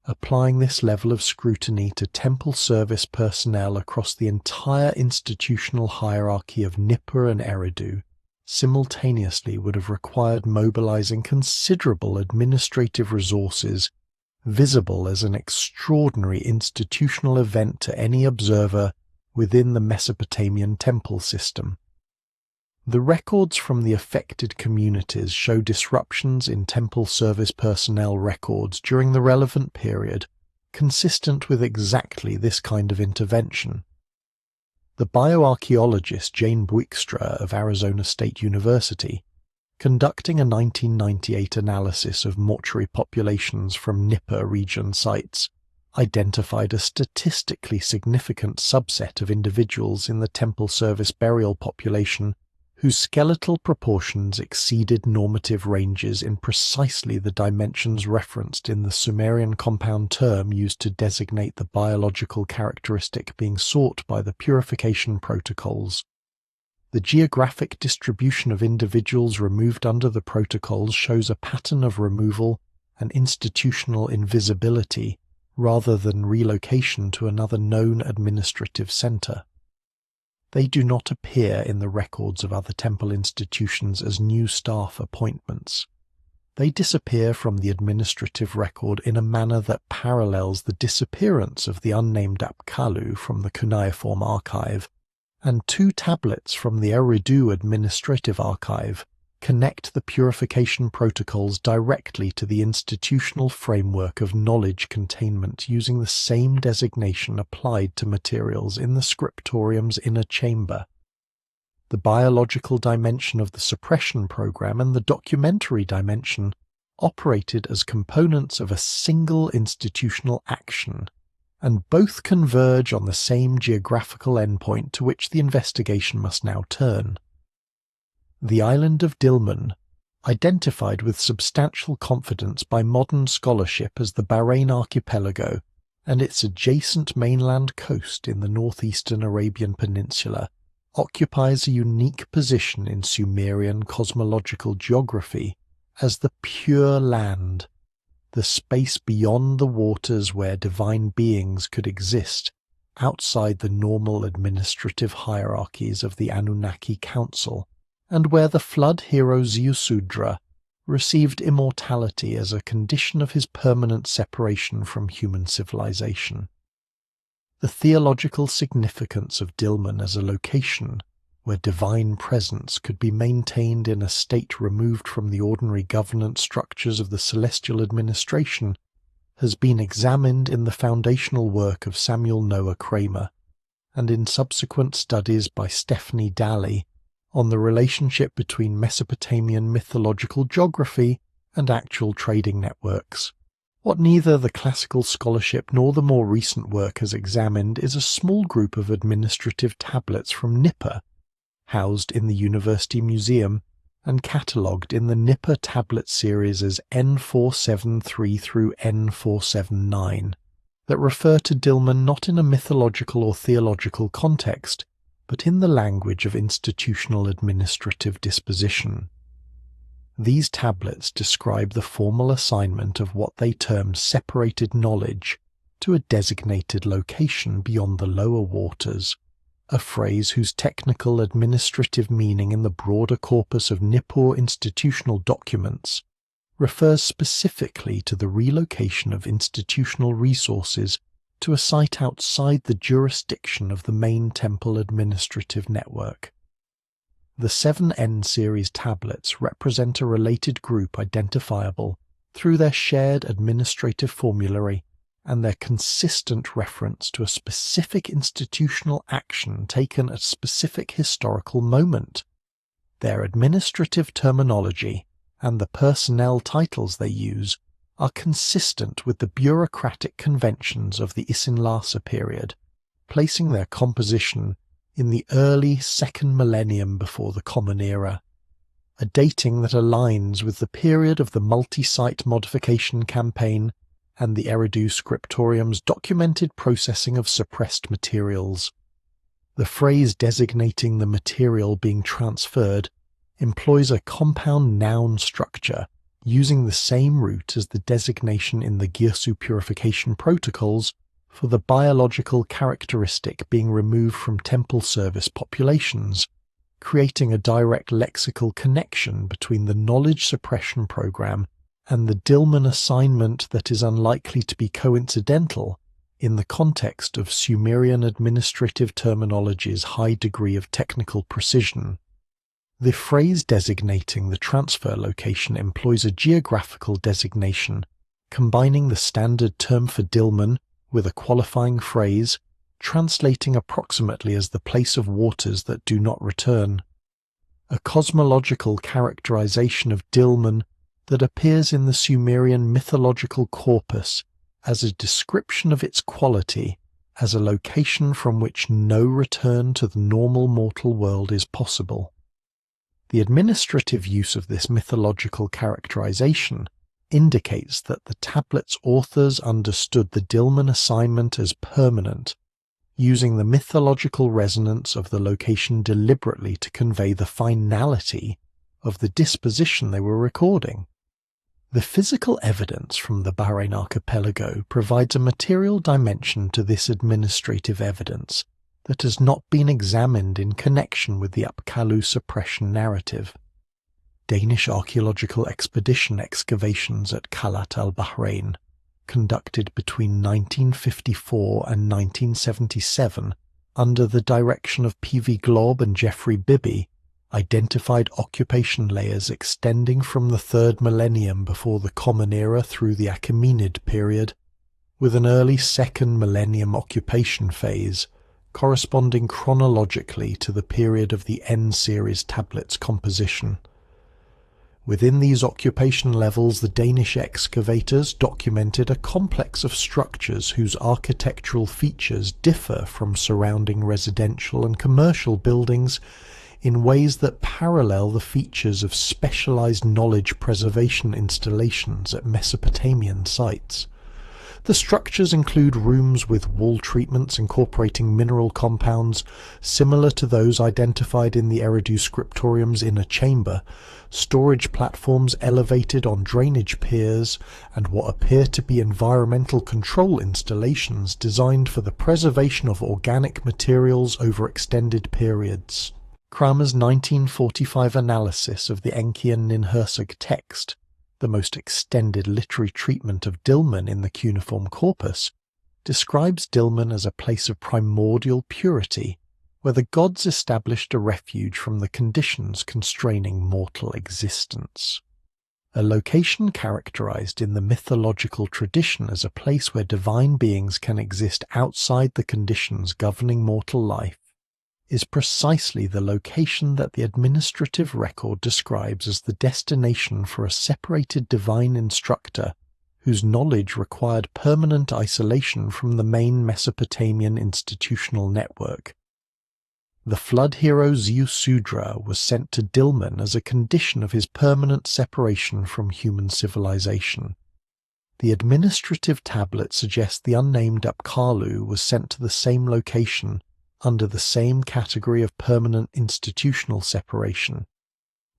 Applying this level of scrutiny to temple service personnel across the entire institutional hierarchy of Nippur and Eridu simultaneously would have required mobilizing considerable administrative resources, visible as an extraordinary institutional event to any observer within the Mesopotamian temple system. The records from the affected communities show disruptions in temple service personnel records during the relevant period, consistent with exactly this kind of intervention. The bioarchaeologist Jane Buikstra of Arizona State University, conducting a 1998 analysis of mortuary populations from Nippur region sites, identified a statistically significant subset of individuals in the temple service burial population whose skeletal proportions exceeded normative ranges in precisely the dimensions referenced in the Sumerian compound term used to designate the biological characteristic being sought by the purification protocols. The geographic distribution of individuals removed under the protocols shows a pattern of removal and institutional invisibility rather than relocation to another known administrative center. They do not appear in the records of other temple institutions as new staff appointments. They disappear from the administrative record in a manner that parallels the disappearance of the unnamed Apkallu from the cuneiform archive, and two tablets from the Eridu administrative archive connect the purification protocols directly to the institutional framework of knowledge containment using the same designation applied to materials in the scriptorium's inner chamber. The biological dimension of the suppression program and the documentary dimension operated as components of a single institutional action, and both converge on the same geographical endpoint to which the investigation must now turn. The island of Dilmun, identified with substantial confidence by modern scholarship as the Bahrain archipelago and its adjacent mainland coast in the northeastern Arabian Peninsula, occupies a unique position in Sumerian cosmological geography as the pure land, the space beyond the waters where divine beings could exist outside the normal administrative hierarchies of the Anunnaki Council, and where the flood hero Ziusudra received immortality as a condition of his permanent separation from human civilization. The theological significance of Dilmun as a location where divine presence could be maintained in a state removed from the ordinary governance structures of the celestial administration has been examined in the foundational work of Samuel Noah Kramer, and in subsequent studies by Stephanie Daly on the relationship between Mesopotamian mythological geography and actual trading networks. What neither the classical scholarship nor the more recent work has examined is a small group of administrative tablets from Nippur, housed in the University Museum and catalogued in the Nippur tablet series as N473 through N479, that refer to Dilmun not in a mythological or theological context, but in the language of institutional administrative disposition. These tablets describe the formal assignment of what they term separated knowledge to a designated location beyond the lower waters, a phrase whose technical administrative meaning in the broader corpus of Nippur institutional documents refers specifically to the relocation of institutional resources to a site outside the jurisdiction of the main temple administrative network. The 7N series tablets represent a related group identifiable through their shared administrative formulary and their consistent reference to a specific institutional action taken at a specific historical moment. Their administrative terminology and the personnel titles they use are consistent with the bureaucratic conventions of the Isin-Lhasa period, placing their composition in the early second millennium before the Common Era, a dating that aligns with the period of the multi-site modification campaign and the Eridu scriptorium's documented processing of suppressed materials. The phrase designating the material being transferred employs a compound noun structure using the same root as the designation in the Gyatso purification protocols for the biological characteristic being removed from temple service populations, creating a direct lexical connection between the knowledge suppression program and the Dilmun assignment that is unlikely to be coincidental in the context of Sumerian administrative terminology's high degree of technical precision. The phrase designating the transfer location employs a geographical designation, combining the standard term for Dilmun with a qualifying phrase, translating approximately as the place of waters that do not return. A cosmological characterization of Dilmun that appears in the Sumerian mythological corpus as a description of its quality as a location from which no return to the normal mortal world is possible. The administrative use of this mythological characterization indicates that the tablet's authors understood the Dilmun assignment as permanent, using the mythological resonance of the location deliberately to convey the finality of the disposition they were recording. The physical evidence from the Bahrain archipelago provides a material dimension to this administrative evidence that has not been examined in connection with the Apkallu suppression narrative. Danish archaeological expedition excavations at Qalat al-Bahrain, conducted between 1954 and 1977 under the direction of P.V. Glob and Geoffrey Bibby, identified occupation layers extending from the 3rd millennium before the Common Era through the Achaemenid period, with an early 2nd millennium occupation phase corresponding chronologically to the period of the N-series tablets composition. Within these occupation levels, the Danish excavators documented a complex of structures whose architectural features differ from surrounding residential and commercial buildings in ways that parallel the features of specialized knowledge preservation installations at Mesopotamian sites. The structures include rooms with wall treatments incorporating mineral compounds similar to those identified in the Eridu scriptorium's inner chamber, storage platforms elevated on drainage piers, and what appear to be environmental control installations designed for the preservation of organic materials over extended periods. Kramer's 1945 analysis of the Enki and Ninhursag text, the most extended literary treatment of Dilmun in the cuneiform corpus, describes Dilmun as a place of primordial purity, where the gods established a refuge from the conditions constraining mortal existence. A location characterized in the mythological tradition as a place where divine beings can exist outside the conditions governing mortal life, is precisely the location that the administrative record describes as the destination for a separated divine instructor whose knowledge required permanent isolation from the main Mesopotamian institutional network. The flood hero Ziusudra was sent to Dilmun as a condition of his permanent separation from human civilization. The administrative tablet suggests the unnamed Apkallu was sent to the same location under the same category of permanent institutional separation.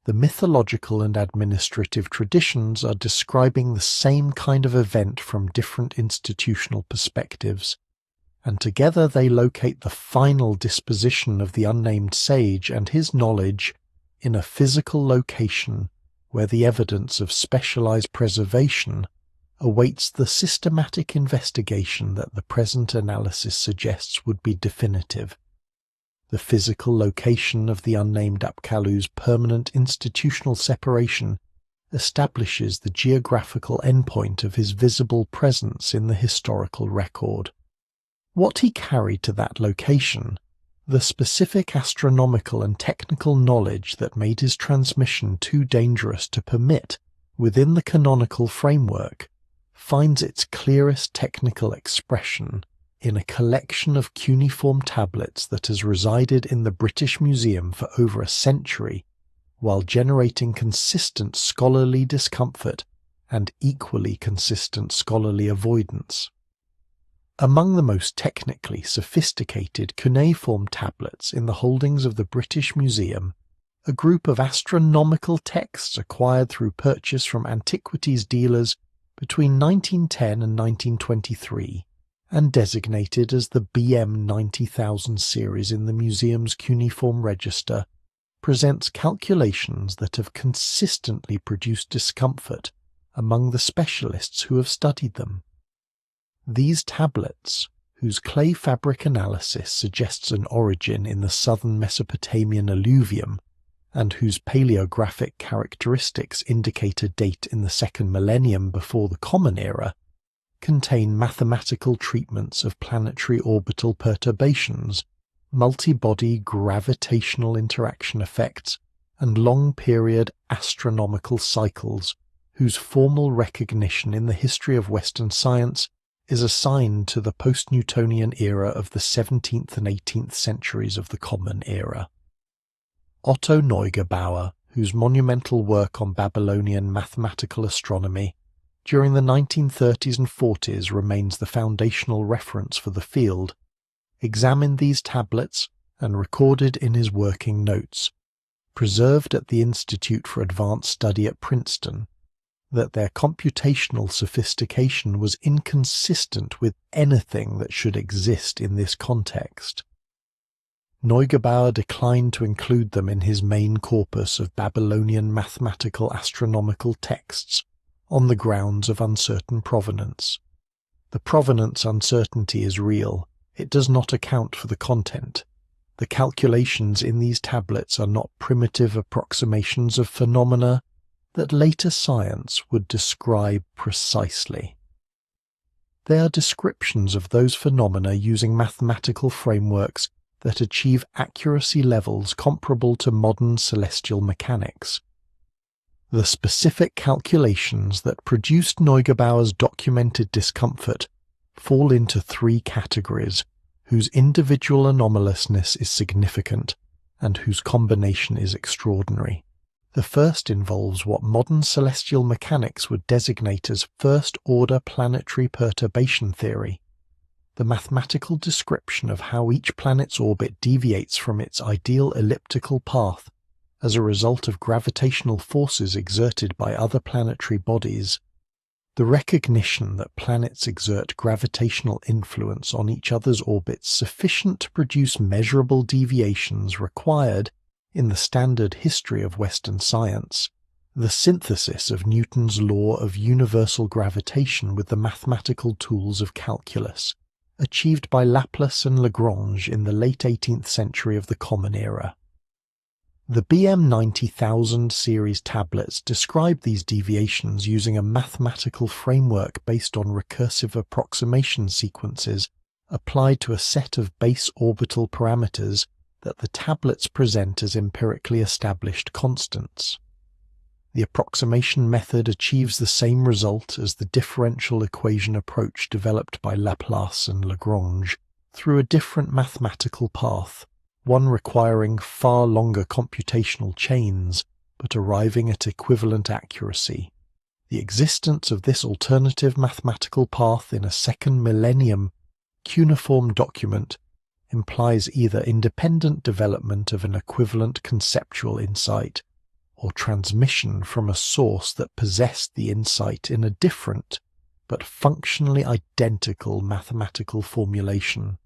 The mythological and administrative traditions are describing the same kind of event from different institutional perspectives, and together they locate the final disposition of the unnamed sage and his knowledge in a physical location where the evidence of specialized preservation awaits the systematic investigation that the present analysis suggests would be definitive. The physical location of the unnamed Apkallu's permanent institutional separation establishes the geographical endpoint of his visible presence in the historical record. What he carried to that location, the specific astronomical and technical knowledge that made his transmission too dangerous to permit within the canonical framework, finds its clearest technical expression in a collection of cuneiform tablets that has resided in the British Museum for over a century, while generating consistent scholarly discomfort and equally consistent scholarly avoidance. Among the most technically sophisticated cuneiform tablets in the holdings of the British Museum, a group of astronomical texts acquired through purchase from antiquities dealers between 1910 and 1923, and designated as the BM 90,000 series in the museum's cuneiform register, presents calculations that have consistently produced discomfort among the specialists who have studied them. These tablets, whose clay fabric analysis suggests an origin in the southern Mesopotamian alluvium, and whose paleographic characteristics indicate a date in the second millennium before the Common Era, contain mathematical treatments of planetary orbital perturbations, multi-body gravitational interaction effects, and long-period astronomical cycles, whose formal recognition in the history of Western science is assigned to the post-Newtonian era of the 17th and 18th centuries of the Common Era. Otto Neugebauer, whose monumental work on Babylonian mathematical astronomy during the 1930s and 40s remains the foundational reference for the field, examined these tablets and recorded in his working notes, preserved at the Institute for Advanced Study at Princeton, that their computational sophistication was inconsistent with anything that should exist in this context. Neugebauer declined to include them in his main corpus of Babylonian mathematical astronomical texts on the grounds of uncertain provenance. The provenance uncertainty is real. It does not account for the content. The calculations in these tablets are not primitive approximations of phenomena that later science would describe precisely. They are descriptions of those phenomena using mathematical frameworks that achieve accuracy levels comparable to modern celestial mechanics. The specific calculations that produced Neugebauer's documented discomfort fall into three categories, whose individual anomalousness is significant and whose combination is extraordinary. The first involves what modern celestial mechanics would designate as first-order planetary perturbation theory, the mathematical description of how each planet's orbit deviates from its ideal elliptical path as a result of gravitational forces exerted by other planetary bodies, the recognition that planets exert gravitational influence on each other's orbits sufficient to produce measurable deviations required in the standard history of Western science, the synthesis of Newton's law of universal gravitation with the mathematical tools of calculus, achieved by Laplace and Lagrange in the late 18th century of the Common Era. The BM 90,000 series tablets describe these deviations using a mathematical framework based on recursive approximation sequences applied to a set of base orbital parameters that the tablets present as empirically established constants. The approximation method achieves the same result as the differential equation approach developed by Laplace and Lagrange through a different mathematical path, one requiring far longer computational chains but arriving at equivalent accuracy. The existence of this alternative mathematical path in a second millennium cuneiform document implies either independent development of an equivalent conceptual insight or transmission from a source that possessed the insight in a different but functionally identical mathematical formulation.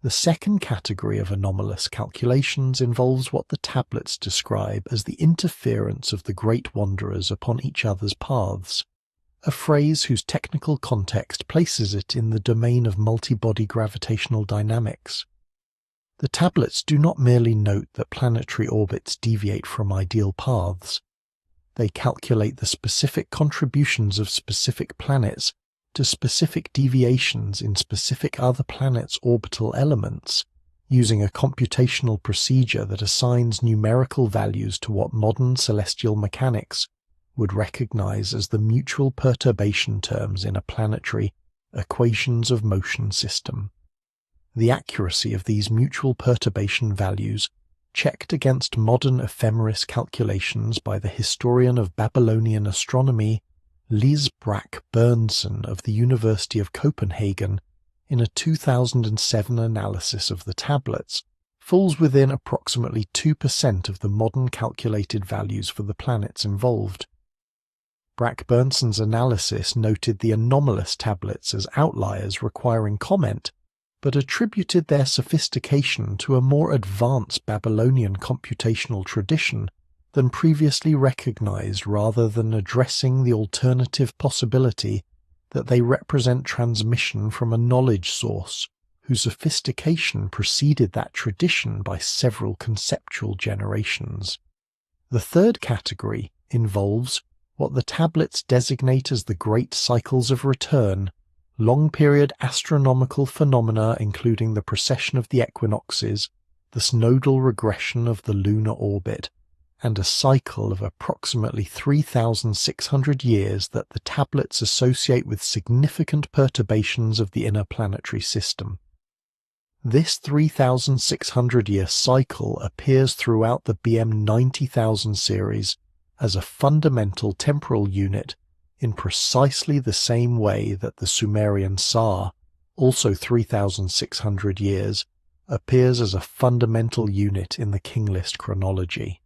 The second category of anomalous calculations involves what the tablets describe as the interference of the great wanderers upon each other's paths, a phrase whose technical context places it in the domain of multibody gravitational dynamics. The tablets do not merely note that planetary orbits deviate from ideal paths. They calculate the specific contributions of specific planets to specific deviations in specific other planets' orbital elements, using a computational procedure that assigns numerical values to what modern celestial mechanics would recognize as the mutual perturbation terms in a planetary equations of motion system. The accuracy of these mutual perturbation values, checked against modern ephemeris calculations by the historian of Babylonian astronomy Liz Brack-Berntsen of the University of Copenhagen in a 2007 analysis of the tablets, falls within approximately 2% of the modern calculated values for the planets involved. Brack-Berntsen's analysis noted the anomalous tablets as outliers requiring comment, but attributed their sophistication to a more advanced Babylonian computational tradition than previously recognized, rather than addressing the alternative possibility that they represent transmission from a knowledge source whose sophistication preceded that tradition by several conceptual generations. The third category involves what the tablets designate as the great cycles of return, long-period astronomical phenomena including the precession of the equinoxes, the synodal regression of the lunar orbit, and a cycle of approximately 3,600 years that the tablets associate with significant perturbations of the inner planetary system. This 3,600-year cycle appears throughout the BM 90,000 series as a fundamental temporal unit in precisely the same way that the Sumerian Sa, also 3,600 years, appears as a fundamental unit in the King List chronology.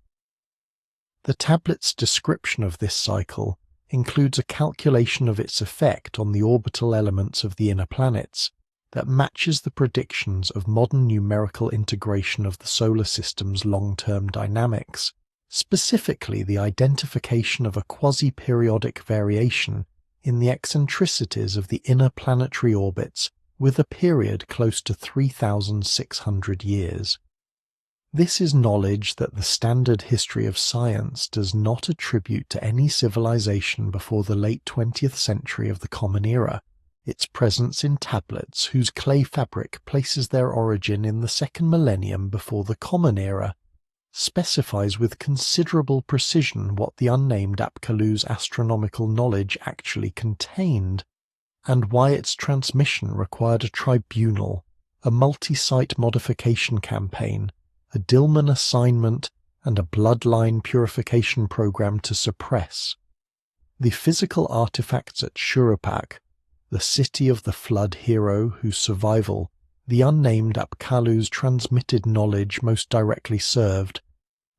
The tablet's description of this cycle includes a calculation of its effect on the orbital elements of the inner planets that matches the predictions of modern numerical integration of the solar system's long-term dynamics, specifically the identification of a quasi-periodic variation in the eccentricities of the inner planetary orbits with a period close to 3,600 years. This is knowledge that the standard history of science does not attribute to any civilization before the late 20th century of the Common Era, its presence in tablets whose clay fabric places their origin in the second millennium before the Common Era, specifies with considerable precision what the unnamed Apkallu's astronomical knowledge actually contained, and why its transmission required a tribunal, a multi-site modification campaign, a Dillman assignment, and a bloodline purification program to suppress. The physical artifacts at Shuruppak, the city of the flood hero whose survival the unnamed Apkallu's transmitted knowledge most directly served,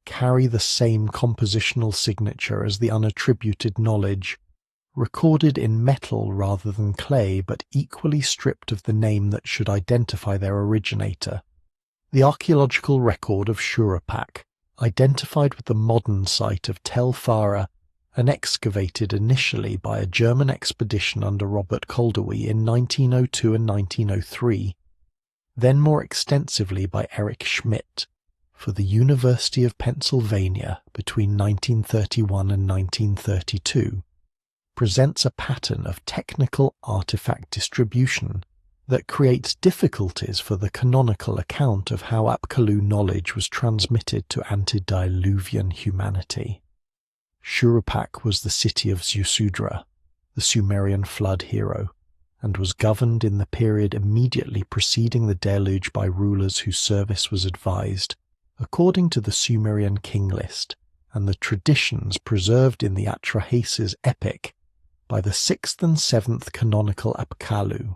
carry the same compositional signature as the unattributed knowledge, recorded in metal rather than clay, but equally stripped of the name that should identify their originator. The archaeological record of Shuruppak, identified with the modern site of Tel Farah and excavated initially by a German expedition under Robert Koldewy in 1902 and 1903, then more extensively by Erich Schmidt for the University of Pennsylvania between 1931 and 1932, presents a pattern of technical artifact distribution that creates difficulties for the canonical account of how Apkallu knowledge was transmitted to antediluvian humanity. Shurupak was the city of Ziusudra, the Sumerian flood hero, and was governed in the period immediately preceding the deluge by rulers whose service was advised, according to the Sumerian king list and the traditions preserved in the Atrahasis epic, by the 6th and 7th canonical Apkallu.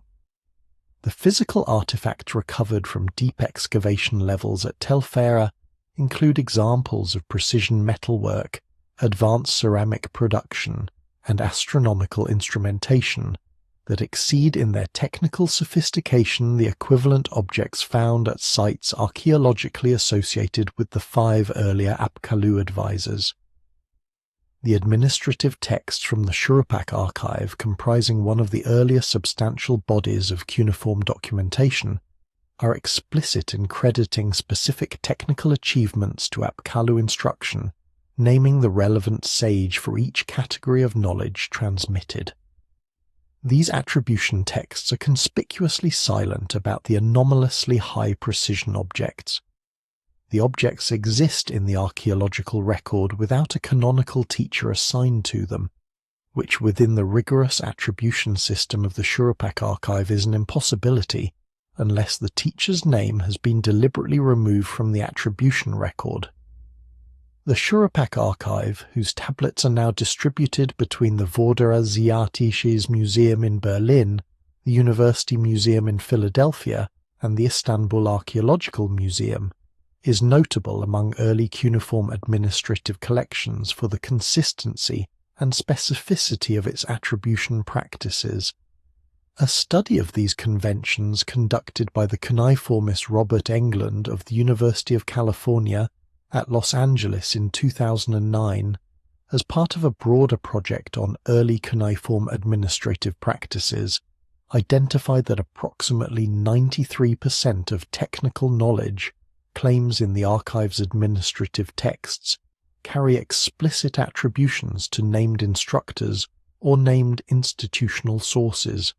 The physical artifacts recovered from deep excavation levels at Telfera include examples of precision metalwork, advanced ceramic production, and astronomical instrumentation that exceed in their technical sophistication the equivalent objects found at sites archaeologically associated with the 5 earlier Apkallu advisors. The administrative texts from the Shurupak archive, comprising one of the earlier substantial bodies of cuneiform documentation, are explicit in crediting specific technical achievements to Apkallu instruction, naming the relevant sage for each category of knowledge transmitted. These attribution texts are conspicuously silent about the anomalously high-precision objects. The objects exist in the archaeological record without a canonical teacher assigned to them, which within the rigorous attribution system of the Shurupak archive is an impossibility unless the teacher's name has been deliberately removed from the attribution record. The Shurupak archive, whose tablets are now distributed between the Vorderasiatisches Museum in Berlin, the University Museum in Philadelphia, and the Istanbul Archaeological Museum, is notable among early cuneiform administrative collections for the consistency and specificity of its attribution practices. A study of these conventions conducted by the cuneiformist Robert Englund of the University of California at Los Angeles in 2009, as part of a broader project on early cuneiform administrative practices, identified that approximately 93% of technical knowledge claims in the archive's administrative texts carry explicit attributions to named instructors or named institutional sources.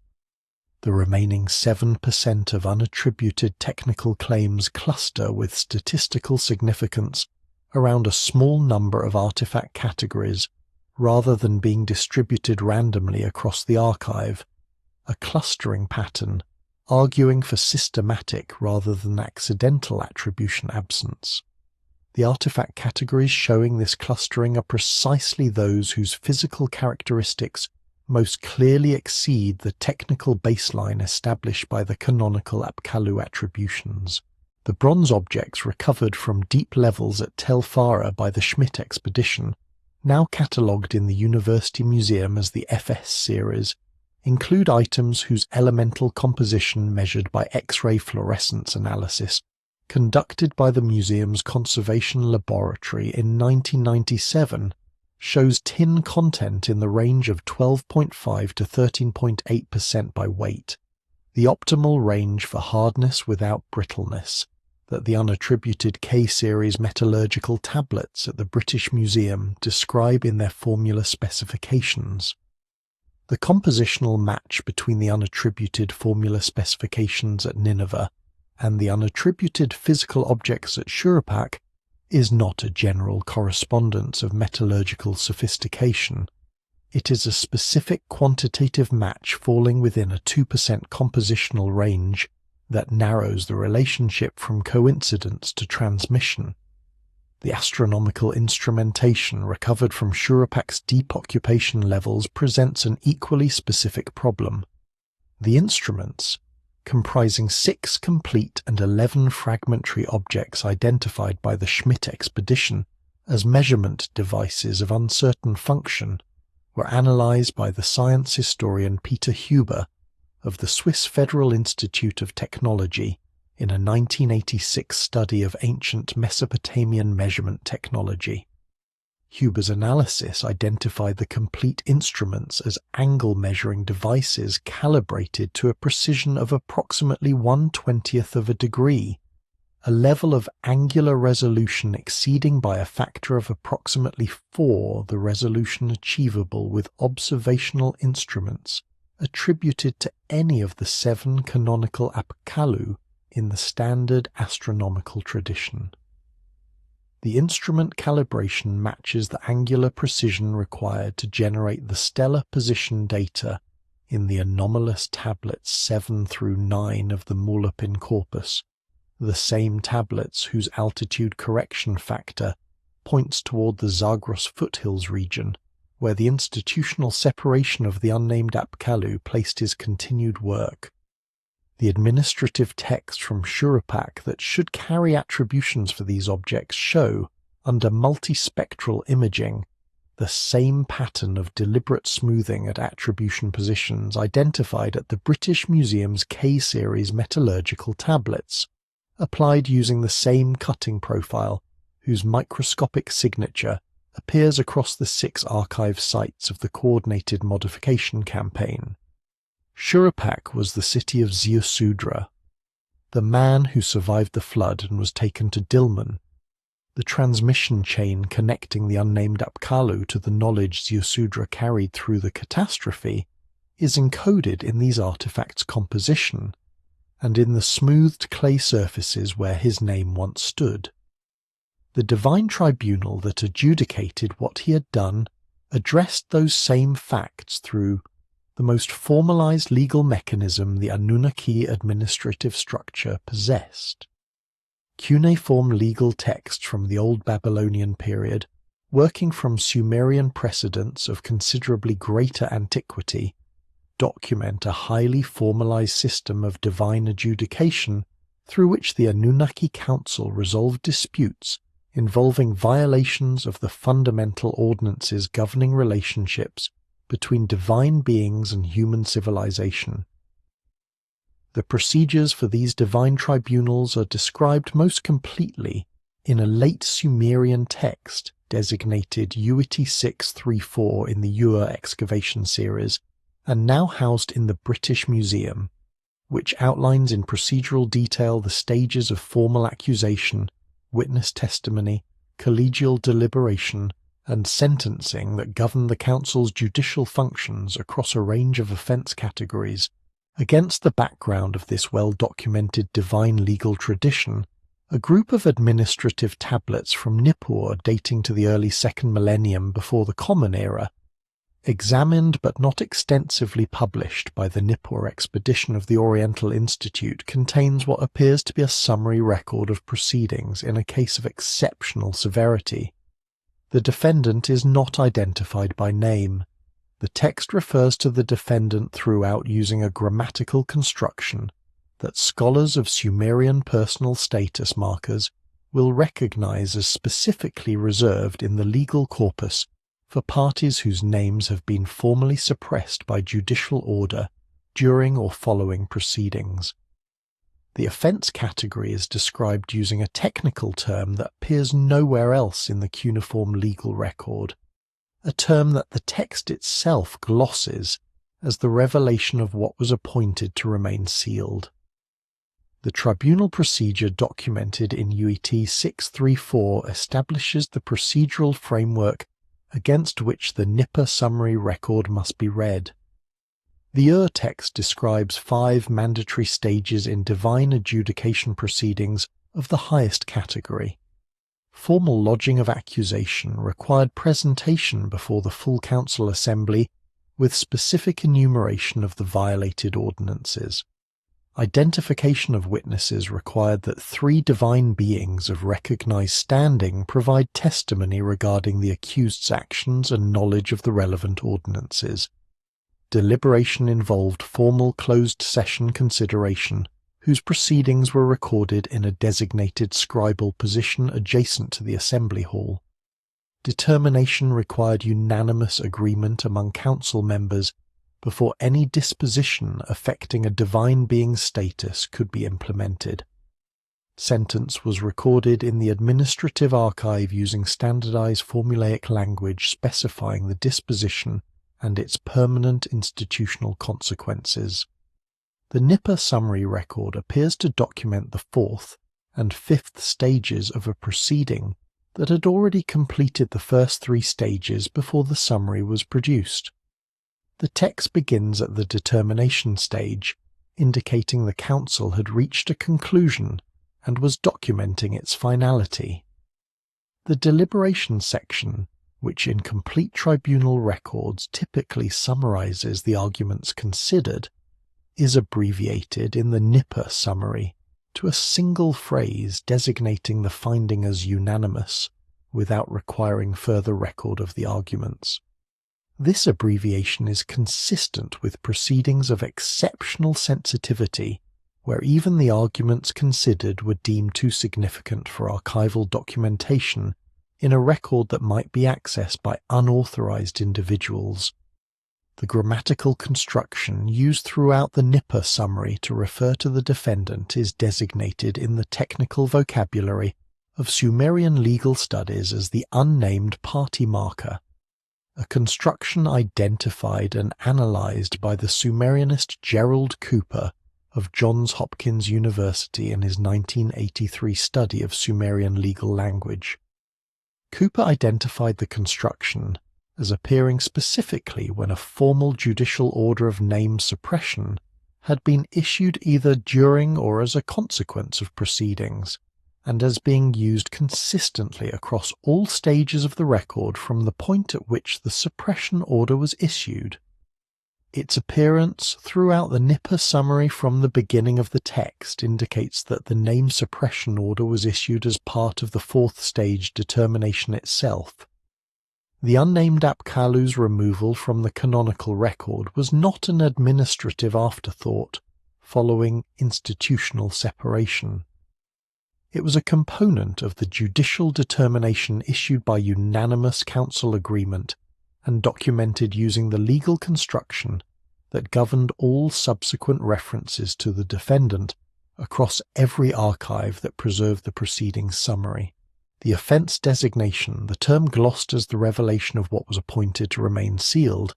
The remaining 7% of unattributed technical claims cluster with statistical significance around a small number of artifact categories rather than being distributed randomly across the archive, a clustering pattern arguing for systematic rather than accidental attribution absence. The artifact categories showing this clustering are precisely those whose physical characteristics most clearly exceed the technical baseline established by the canonical Apkallu attributions. The bronze objects recovered from deep levels at Tel Farah by the Schmidt expedition, now catalogued in the University Museum as the FS series, include items whose elemental composition measured by X-ray fluorescence analysis conducted by the museum's conservation laboratory in 1997 shows tin content in the range of 12.5 to 13.8% by weight, the optimal range for hardness without brittleness that the unattributed K-series metallurgical tablets at the British Museum describe in their formula specifications. The compositional match between the unattributed formula specifications at Nineveh and the unattributed physical objects at Shurupak is not a general correspondence of metallurgical sophistication. It is a specific quantitative match falling within a 2% compositional range that narrows the relationship from coincidence to transmission. The astronomical instrumentation recovered from Shurupak's deep occupation levels presents an equally specific problem. The instruments, comprising 6 complete and 11 fragmentary objects identified by the Schmidt expedition as measurement devices of uncertain function, were analyzed by the science historian Peter Huber of the Swiss Federal Institute of Technology in a 1986 study of ancient Mesopotamian measurement technology. Huber's analysis identified the complete instruments as angle-measuring devices calibrated to a precision of approximately 1/20th of a degree, a level of angular resolution exceeding by a factor of approximately 4 the resolution achievable with observational instruments attributed to any of the 7 canonical Apkallu in the standard astronomical tradition. The instrument calibration matches the angular precision required to generate the stellar position data in the anomalous tablets 7 through 9 of the Mulopin corpus, the same tablets whose altitude correction factor points toward the Zagros foothills region, where the institutional separation of the unnamed Apkallu placed his continued work. The administrative text from Shurupak that should carry attributions for these objects show, under multispectral imaging, the same pattern of deliberate smoothing at attribution positions identified at the British Museum's K-series metallurgical tablets, applied using the same cutting profile, whose microscopic signature appears across the 6 archive sites of the Coordinated Modification Campaign. Shurupak was the city of Ziusudra, the man who survived the flood and was taken to Dilmun. The transmission chain connecting the unnamed Apkallu to the knowledge Ziusudra carried through the catastrophe is encoded in these artifacts' composition, and in the smoothed clay surfaces where his name once stood. The divine tribunal that adjudicated what he had done addressed those same facts through the most formalized legal mechanism the Anunnaki administrative structure possessed. Cuneiform legal texts from the Old Babylonian period, working from Sumerian precedents of considerably greater antiquity, document a highly formalized system of divine adjudication through which the Anunnaki Council resolved disputes involving violations of the fundamental ordinances governing relationships between divine beings and human civilization. The procedures for these divine tribunals are described most completely in a late Sumerian text designated Uity 634 in the Ur excavation series, and now housed in the British Museum, which outlines in procedural detail the stages of formal accusation, witness testimony, collegial deliberation, and sentencing that govern the Council's judicial functions across a range of offence categories. Against the background of this well-documented divine legal tradition, a group of administrative tablets from Nippur dating to the early 2nd millennium before the Common Era, examined but not extensively published by the Nippur expedition of the Oriental Institute, contains what appears to be a summary record of proceedings in a case of exceptional severity. The defendant is not identified by name. The text refers to the defendant throughout using a grammatical construction that scholars of Sumerian personal status markers will recognize as specifically reserved in the legal corpus for parties whose names have been formally suppressed by judicial order during or following proceedings. The offence category is described using a technical term that appears nowhere else in the cuneiform legal record, a term that the text itself glosses as the revelation of what was appointed to remain sealed. The tribunal procedure documented in UET 634 establishes the procedural framework against which the Nippur summary record must be read. The Ur text describes 5 mandatory stages in divine adjudication proceedings of the highest category. Formal lodging of accusation required presentation before the full council assembly with specific enumeration of the violated ordinances. Identification of witnesses required that 3 divine beings of recognized standing provide testimony regarding the accused's actions and knowledge of the relevant ordinances. Deliberation involved formal closed session consideration, whose proceedings were recorded in a designated scribal position adjacent to the assembly hall. Determination required unanimous agreement among council members before any disposition affecting a divine being's status could be implemented. Sentence was recorded in the administrative archive using standardized formulaic language specifying the disposition and its permanent institutional consequences. The Nippur summary record appears to document the 4th and 5th stages of a proceeding that had already completed the first 3 stages before the summary was produced. The text begins at the determination stage, indicating the council had reached a conclusion and was documenting its finality. The deliberation section, which in complete tribunal records typically summarizes the arguments considered, is abbreviated in the Nipper summary to a single phrase designating the finding as unanimous, without requiring further record of the arguments. This abbreviation is consistent with proceedings of exceptional sensitivity, where even the arguments considered were deemed too significant for archival documentation in a record that might be accessed by unauthorized individuals. The grammatical construction used throughout the Nipper summary to refer to the defendant is designated in the technical vocabulary of Sumerian legal studies as the unnamed party marker, a construction identified and analyzed by the Sumerianist Gerald Cooper of Johns Hopkins University in his 1983 study of Sumerian legal language. Cooper identified the construction as appearing specifically when a formal judicial order of name suppression had been issued either during or as a consequence of proceedings, and as being used consistently across all stages of the record from the point at which the suppression order was issued. Its appearance throughout the Nipper summary from the beginning of the text indicates that the name suppression order was issued as part of the fourth stage determination itself. The unnamed Apkallu's removal from the canonical record was not an administrative afterthought following institutional separation. It was a component of the judicial determination issued by unanimous council agreement and documented using the legal construction that governed all subsequent references to the defendant across every archive that preserved the proceedings summary. The offence designation, the term glossed as the revelation of what was appointed to remain sealed,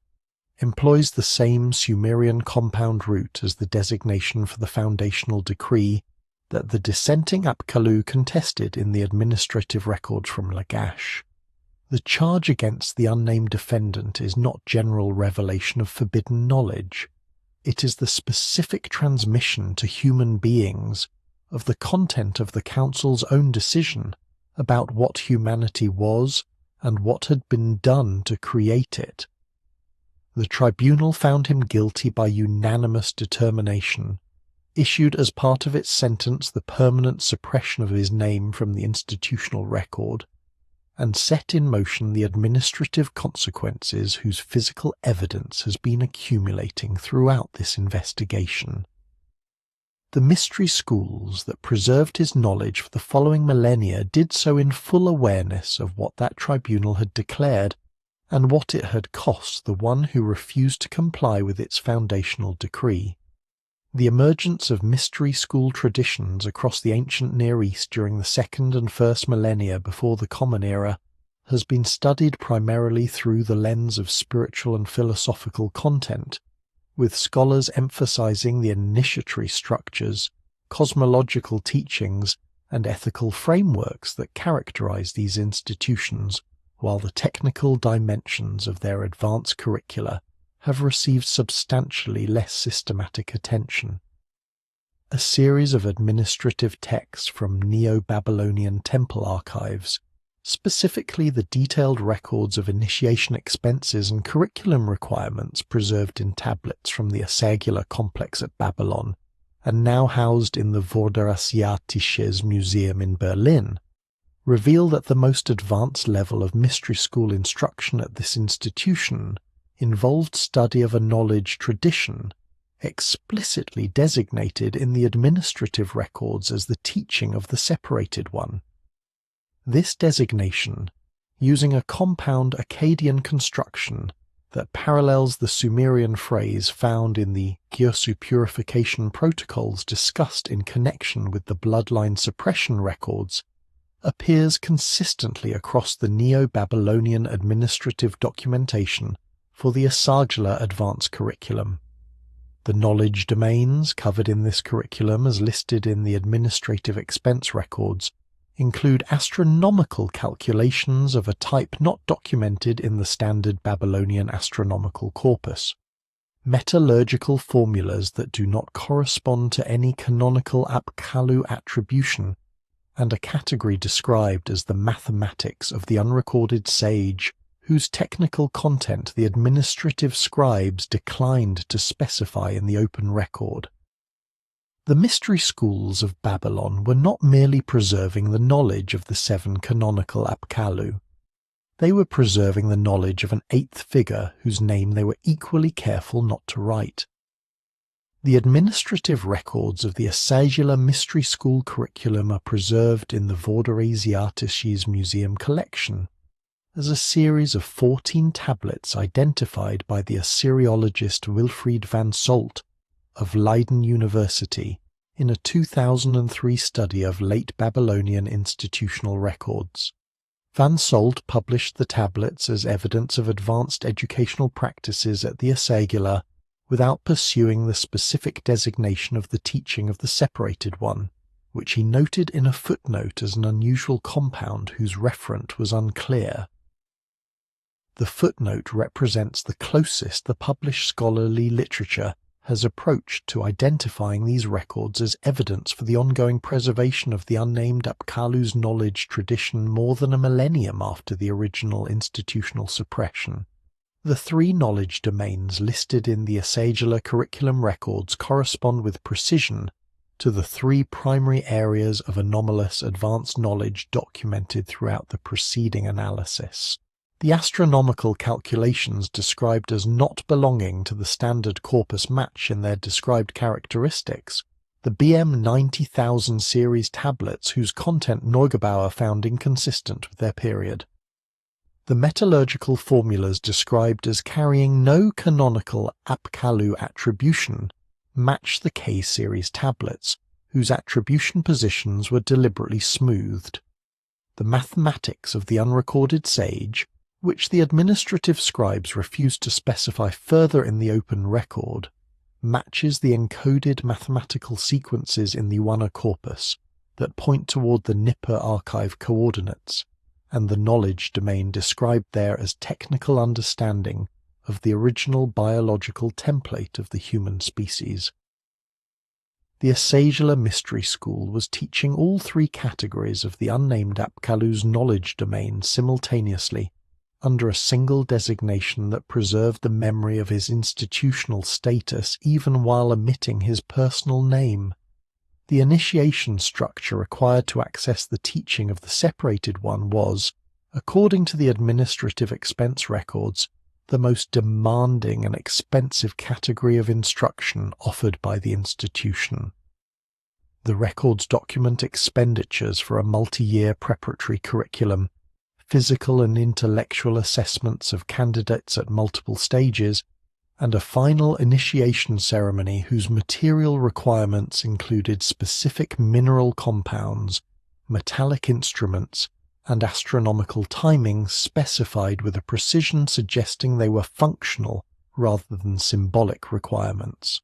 employs the same Sumerian compound root as the designation for the foundational decree that the dissenting Apkallu contested in the administrative record from Lagash. The charge against the unnamed defendant is not general revelation of forbidden knowledge. It is the specific transmission to human beings of the content of the council's own decision about what humanity was and what had been done to create it. The tribunal found him guilty by unanimous determination, issued as part of its sentence the permanent suppression of his name from the institutional record, and set in motion the administrative consequences whose physical evidence has been accumulating throughout this investigation. The mystery schools that preserved his knowledge for the following millennia did so in full awareness of what that tribunal had declared and what it had cost the one who refused to comply with its foundational decree. The emergence of mystery school traditions across the ancient Near East during the second and first millennia before the Common Era has been studied primarily through the lens of spiritual and philosophical content, with scholars emphasizing the initiatory structures, cosmological teachings, and ethical frameworks that characterize these institutions, while the technical dimensions of their advanced curricula have received substantially less systematic attention. A series of administrative texts from Neo-Babylonian temple archives, specifically the detailed records of initiation expenses and curriculum requirements preserved in tablets from the Asagila complex at Babylon, and now housed in the Vorderasiatisches Museum in Berlin, reveal that the most advanced level of mystery school instruction at this institution involved study of a knowledge tradition explicitly designated in the administrative records as the teaching of the separated one. This designation, using a compound Akkadian construction that parallels the Sumerian phrase found in the Gyosu purification protocols discussed in connection with the bloodline suppression records, appears consistently across the Neo-Babylonian administrative documentation for the Asagila advanced curriculum. The knowledge domains covered in this curriculum as listed in the administrative expense records include astronomical calculations of a type not documented in the standard Babylonian astronomical corpus. metallurgical formulas that do not correspond to any canonical Apkallu attribution, and a category described as the mathematics of the unrecorded sage, whose technical content the administrative scribes declined to specify in the open record. The mystery schools of Babylon were not merely preserving the knowledge of the 7 canonical Apkallu. They were preserving the knowledge of an 8th figure whose name they were equally careful not to write. The administrative records of the Asagila Mystery School curriculum are preserved in the Vorderasiatisches Museum collection as a series of 14 tablets identified by the Assyriologist Wilfried van Solt of Leiden University in a 2003 study of late Babylonian institutional records. Van Solt published the tablets as evidence of advanced educational practices at the Asagila without pursuing the specific designation of the teaching of the separated one, which he noted in a footnote as an unusual compound whose referent was unclear. The footnote represents the closest the published scholarly literature has approached to identifying these records as evidence for the ongoing preservation of the unnamed Apkallu's knowledge tradition more than a millennium after the original institutional suppression. The 3 knowledge domains listed in the Asagila curriculum records correspond with precision to the 3 primary areas of anomalous advanced knowledge documented throughout the preceding analysis. The astronomical calculations described as not belonging to the standard corpus match in their described characteristics. The BM 90,000 series tablets whose content Neugebauer found inconsistent with their period. The metallurgical formulas described as carrying no canonical Apkallu attribution match the K-series tablets, whose attribution positions were deliberately smoothed. The mathematics of the unrecorded sage, which the administrative scribes refused to specify further in the open record, matches the encoded mathematical sequences in the Wana corpus that point toward the Nippur archive coordinates, and the knowledge domain described there as technical understanding of the original biological template of the human species. The Asagila Mystery School was teaching all 3 categories of the unnamed Apkallu's knowledge domain simultaneously, under a single designation that preserved the memory of his institutional status even while omitting his personal name. The initiation structure required to access the teaching of the separated one was, according to the administrative expense records, the most demanding and expensive category of instruction offered by the institution. The records document expenditures for a multi-year preparatory curriculum, physical and intellectual assessments of candidates at multiple stages, and a final initiation ceremony whose material requirements included specific mineral compounds, metallic instruments, and astronomical timings specified with a precision suggesting they were functional rather than symbolic requirements.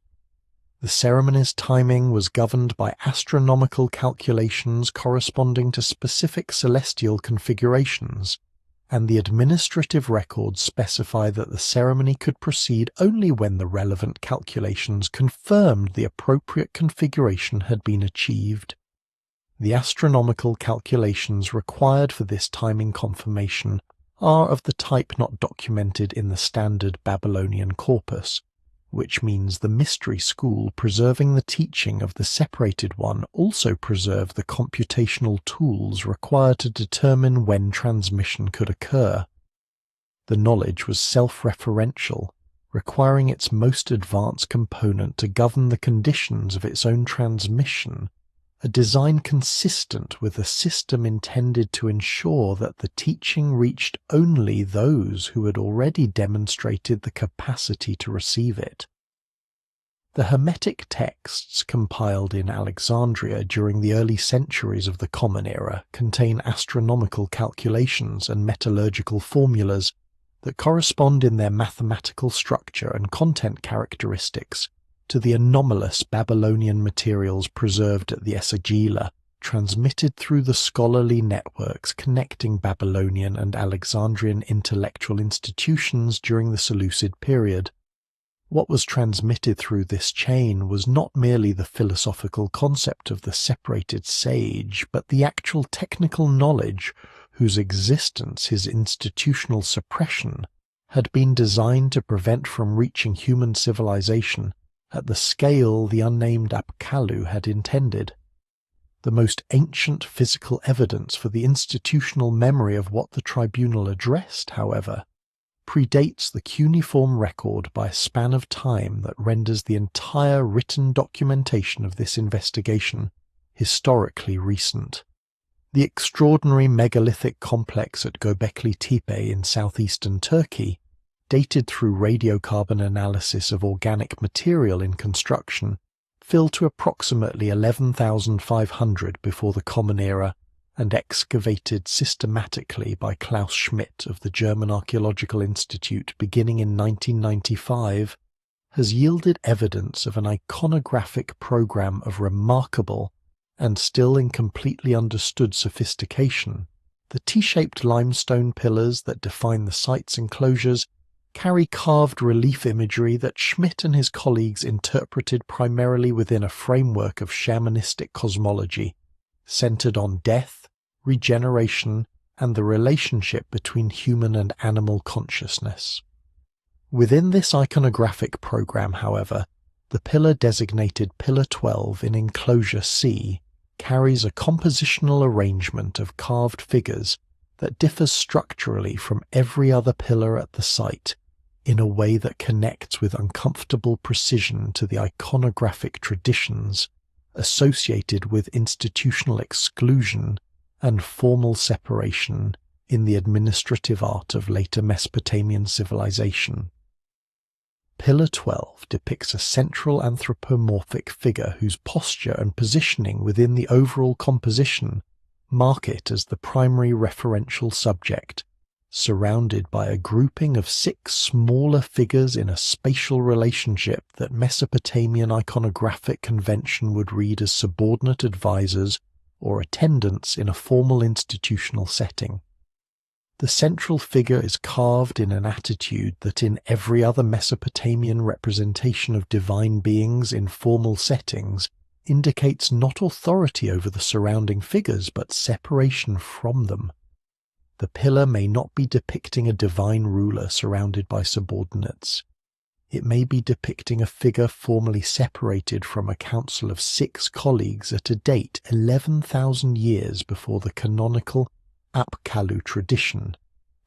The ceremony's timing was governed by astronomical calculations corresponding to specific celestial configurations, and the administrative records specify that the ceremony could proceed only when the relevant calculations confirmed the appropriate configuration had been achieved. The astronomical calculations required for this timing confirmation are of the type not documented in the standard Babylonian corpus, which means the mystery school preserving the teaching of the separated one also preserved the computational tools required to determine when transmission could occur. The knowledge was self-referential, requiring its most advanced component to govern the conditions of its own transmission, a design consistent with a system intended to ensure that the teaching reached only those who had already demonstrated the capacity to receive it. The Hermetic texts compiled in Alexandria during the early centuries of the Common Era contain astronomical calculations and metallurgical formulas that correspond in their mathematical structure and content characteristics to the anomalous Babylonian materials preserved at the Esagila, transmitted through the scholarly networks connecting Babylonian and Alexandrian intellectual institutions during the Seleucid period. What was transmitted through this chain was not merely the philosophical concept of the separated sage, but the actual technical knowledge whose existence his institutional suppression had been designed to prevent from reaching human civilization at the scale the unnamed Apkallu had intended. The most ancient physical evidence for the institutional memory of what the tribunal addressed, however, predates the cuneiform record by a span of time that renders the entire written documentation of this investigation historically recent. The extraordinary megalithic complex at Göbekli Tepe in southeastern Turkey, dated through radiocarbon analysis of organic material in construction, fell to approximately 11,500 before the Common Era and excavated systematically by Klaus Schmidt of the German Archaeological Institute beginning in 1995, has yielded evidence of an iconographic program of remarkable and still incompletely understood sophistication. The T-shaped limestone pillars that define the site's enclosures carry carved relief imagery that Schmidt and his colleagues interpreted primarily within a framework of shamanistic cosmology, centered on death, regeneration, and the relationship between human and animal consciousness. Within this iconographic program, however, the pillar designated Pillar 12 in Enclosure C carries a compositional arrangement of carved figures that differs structurally from every other pillar at the site in a way that connects with uncomfortable precision to the iconographic traditions associated with institutional exclusion and formal separation in the administrative art of later Mesopotamian civilization. Pillar 12 depicts a central anthropomorphic figure whose posture and positioning within the overall composition mark it as the primary referential subject, surrounded by a grouping of 6 smaller figures in a spatial relationship that Mesopotamian iconographic convention would read as subordinate advisors or attendants in a formal institutional setting. The central figure is carved in an attitude that in every other Mesopotamian representation of divine beings in formal settings indicates not authority over the surrounding figures but separation from them. The pillar may not be depicting a divine ruler surrounded by subordinates. It may be depicting a figure formally separated from a council of 6 colleagues at a date 11,000 years before the canonical Apkallu tradition,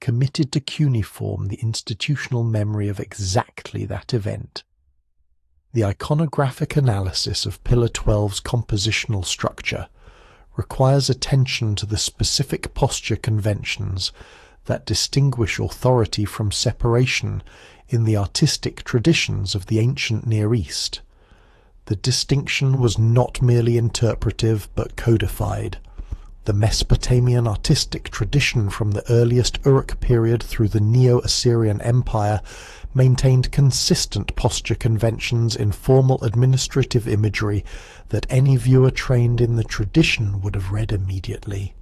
committed to cuneiform the institutional memory of exactly that event. The iconographic analysis of Pillar 12's compositional structure requires attention to the specific posture conventions that distinguish authority from separation in the artistic traditions of the ancient Near East. The distinction was not merely interpretive but codified. The Mesopotamian artistic tradition from the earliest Uruk period through the Neo-Assyrian Empire maintained consistent posture conventions in formal administrative imagery that any viewer trained in the tradition would have read immediately.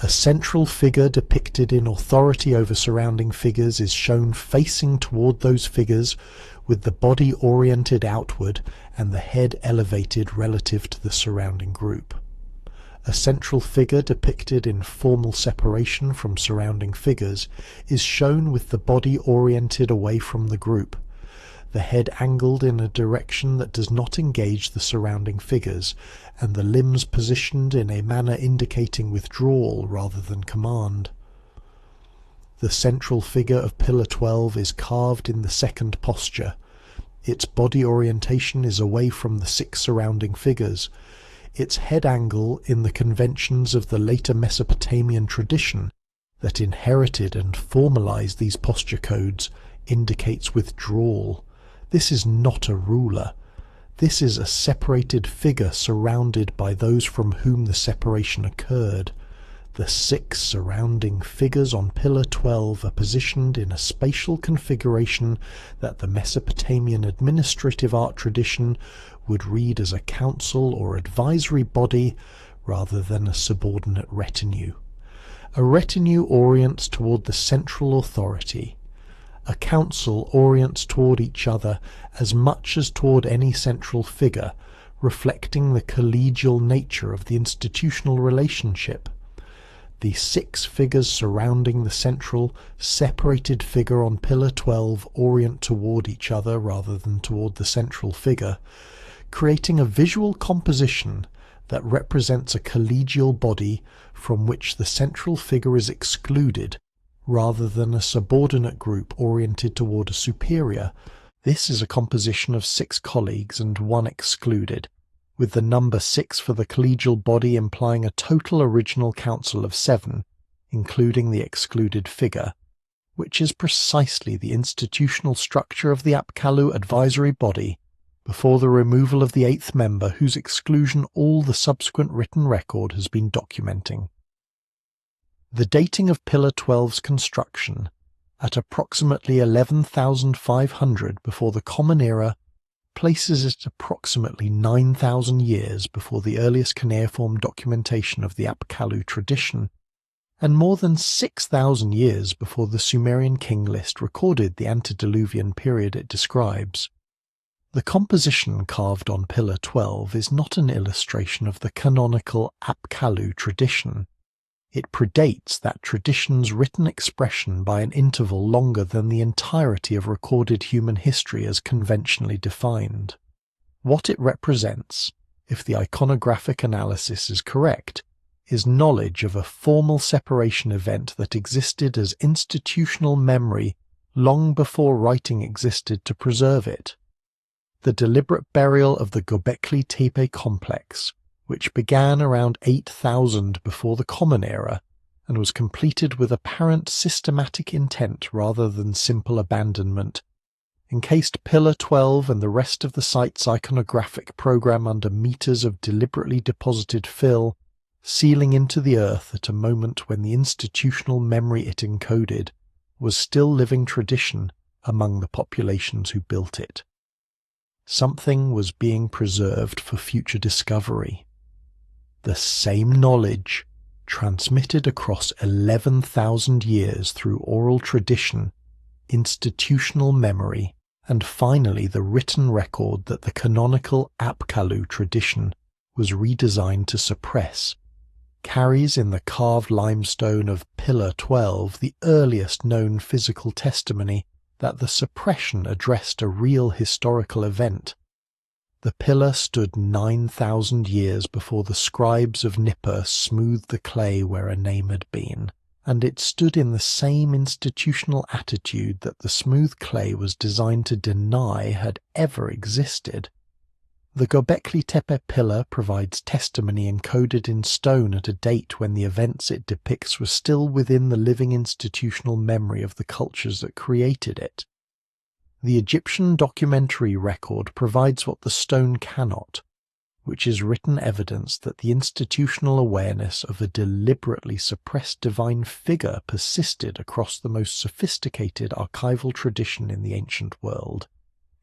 A central figure depicted in authority over surrounding figures is shown facing toward those figures with the body oriented outward and the head elevated relative to the surrounding group. A central figure depicted in formal separation from surrounding figures is shown with the body oriented away from the group, the head angled in a direction that does not engage the surrounding figures, and the limbs positioned in a manner indicating withdrawal rather than command. The central figure of Pillar 12 is carved in the second posture. Its body orientation is away from the 6 surrounding figures. Its head angle in the conventions of the later Mesopotamian tradition that inherited and formalized these posture codes indicates withdrawal. This is not a ruler. This is a separated figure surrounded by those from whom the separation occurred. The 6 surrounding figures on Pillar 12 are positioned in a spatial configuration that the Mesopotamian administrative art tradition would read as a council or advisory body rather than a subordinate retinue. A retinue orients toward the central authority. A council orients toward each other as much as toward any central figure, reflecting the collegial nature of the institutional relationship. The 6 figures surrounding the central, separated figure on Pillar 12 orient toward each other rather than toward the central figure, creating a visual composition that represents a collegial body from which the central figure is excluded, rather than a subordinate group oriented toward a superior. This is a composition of 6 colleagues and 1 excluded, with the number 6 for the collegial body implying a total original council of 7, including the excluded figure, which is precisely the institutional structure of the Apkallu advisory body, before the removal of the 8th member whose exclusion all the subsequent written record has been documenting. The dating of Pillar 12's construction, at approximately 11,500 before the Common Era, places it approximately 9,000 years before the earliest cuneiform documentation of the Apkallu tradition, and more than 6,000 years before the Sumerian king list recorded the antediluvian period it describes. The composition carved on Pillar 12 is not an illustration of the canonical Apkallu tradition. It predates that tradition's written expression by an interval longer than the entirety of recorded human history as conventionally defined. What it represents, if the iconographic analysis is correct, is knowledge of a formal separation event that existed as institutional memory long before writing existed to preserve it. The deliberate burial of the Göbekli Tepe complex, which began around 8,000 before the Common Era and was completed with apparent systematic intent rather than simple abandonment, encased Pillar 12 and the rest of the site's iconographic program under meters of deliberately deposited fill, sealing into the earth at a moment when the institutional memory it encoded was still living tradition among the populations who built it. Something was being preserved for future discovery. The same knowledge, transmitted across 11,000 years through oral tradition, institutional memory, and finally the written record that the canonical Apkallu tradition was redesigned to suppress, carries in the carved limestone of Pillar 12 the earliest known physical testimony that the suppression addressed a real historical event. The pillar stood 9,000 years before the scribes of Nippur smoothed the clay where a name had been, and it stood in the same institutional attitude that the smooth clay was designed to deny had ever existed. The Göbekli Tepe pillar provides testimony encoded in stone at a date when the events it depicts were still within the living institutional memory of the cultures that created it. The Egyptian documentary record provides what the stone cannot, which is written evidence that the institutional awareness of a deliberately suppressed divine figure persisted across the most sophisticated archival tradition in the ancient world,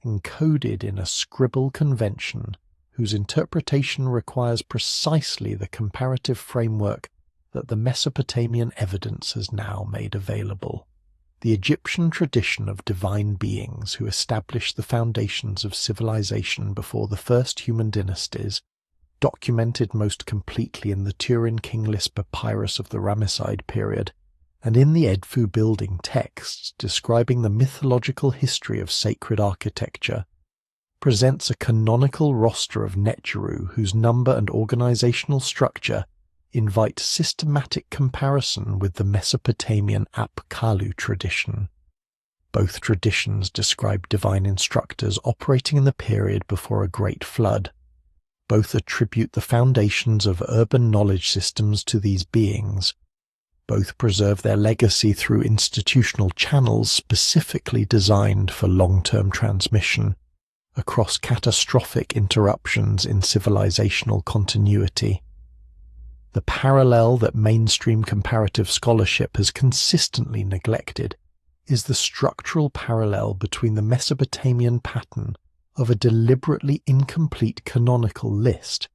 encoded in a scribal convention whose interpretation requires precisely the comparative framework that the Mesopotamian evidence has now made available. The Egyptian tradition of divine beings who established the foundations of civilization before the first human dynasties, documented most completely in the Turin Kingless papyrus of the Ramesside period, and in the Edfu building texts describing the mythological history of sacred architecture, presents a canonical roster of Netjeru whose number and organizational structure invite systematic comparison with the Mesopotamian Apkallu tradition. Both traditions describe divine instructors operating in the period before a great flood. Both attribute the foundations of urban knowledge systems to these beings. Both preserve their legacy through institutional channels specifically designed for long-term transmission, across catastrophic interruptions in civilizational continuity. The parallel that mainstream comparative scholarship has consistently neglected is the structural parallel between the Mesopotamian pattern of a deliberately incomplete canonical list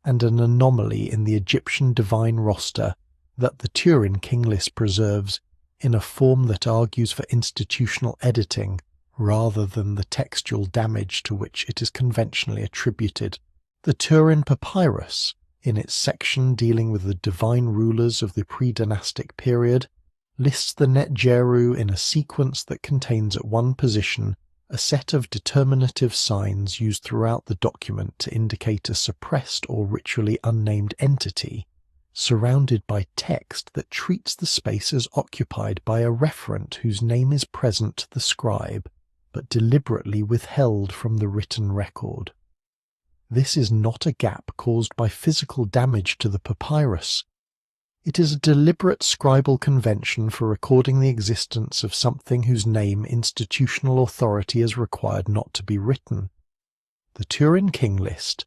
and an anomaly in the Egyptian divine roster that the Turin King list preserves in a form that argues for institutional editing rather than the textual damage to which it is conventionally attributed. The Turin Papyrus, in its section dealing with the divine rulers of the pre-dynastic period, lists the Netjeru in a sequence that contains at one position a set of determinative signs used throughout the document to indicate a suppressed or ritually unnamed entity, surrounded by text that treats the space as occupied by a referent whose name is present to the scribe, but deliberately withheld from the written record. This is not a gap caused by physical damage to the papyrus. It is a deliberate scribal convention for recording the existence of something whose name institutional authority has required not to be written. The Turin King List,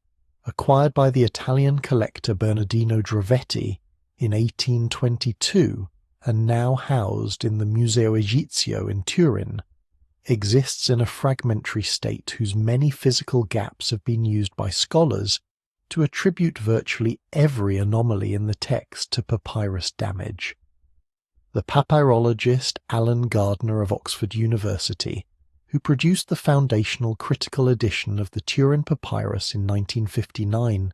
acquired by the Italian collector Bernardino Drovetti in 1822 and now housed in the Museo Egizio in Turin, exists in a fragmentary state whose many physical gaps have been used by scholars to attribute virtually every anomaly in the text to papyrus damage. The papyrologist Alan Gardner of Oxford University, who produced the foundational critical edition of the Turin Papyrus in 1959,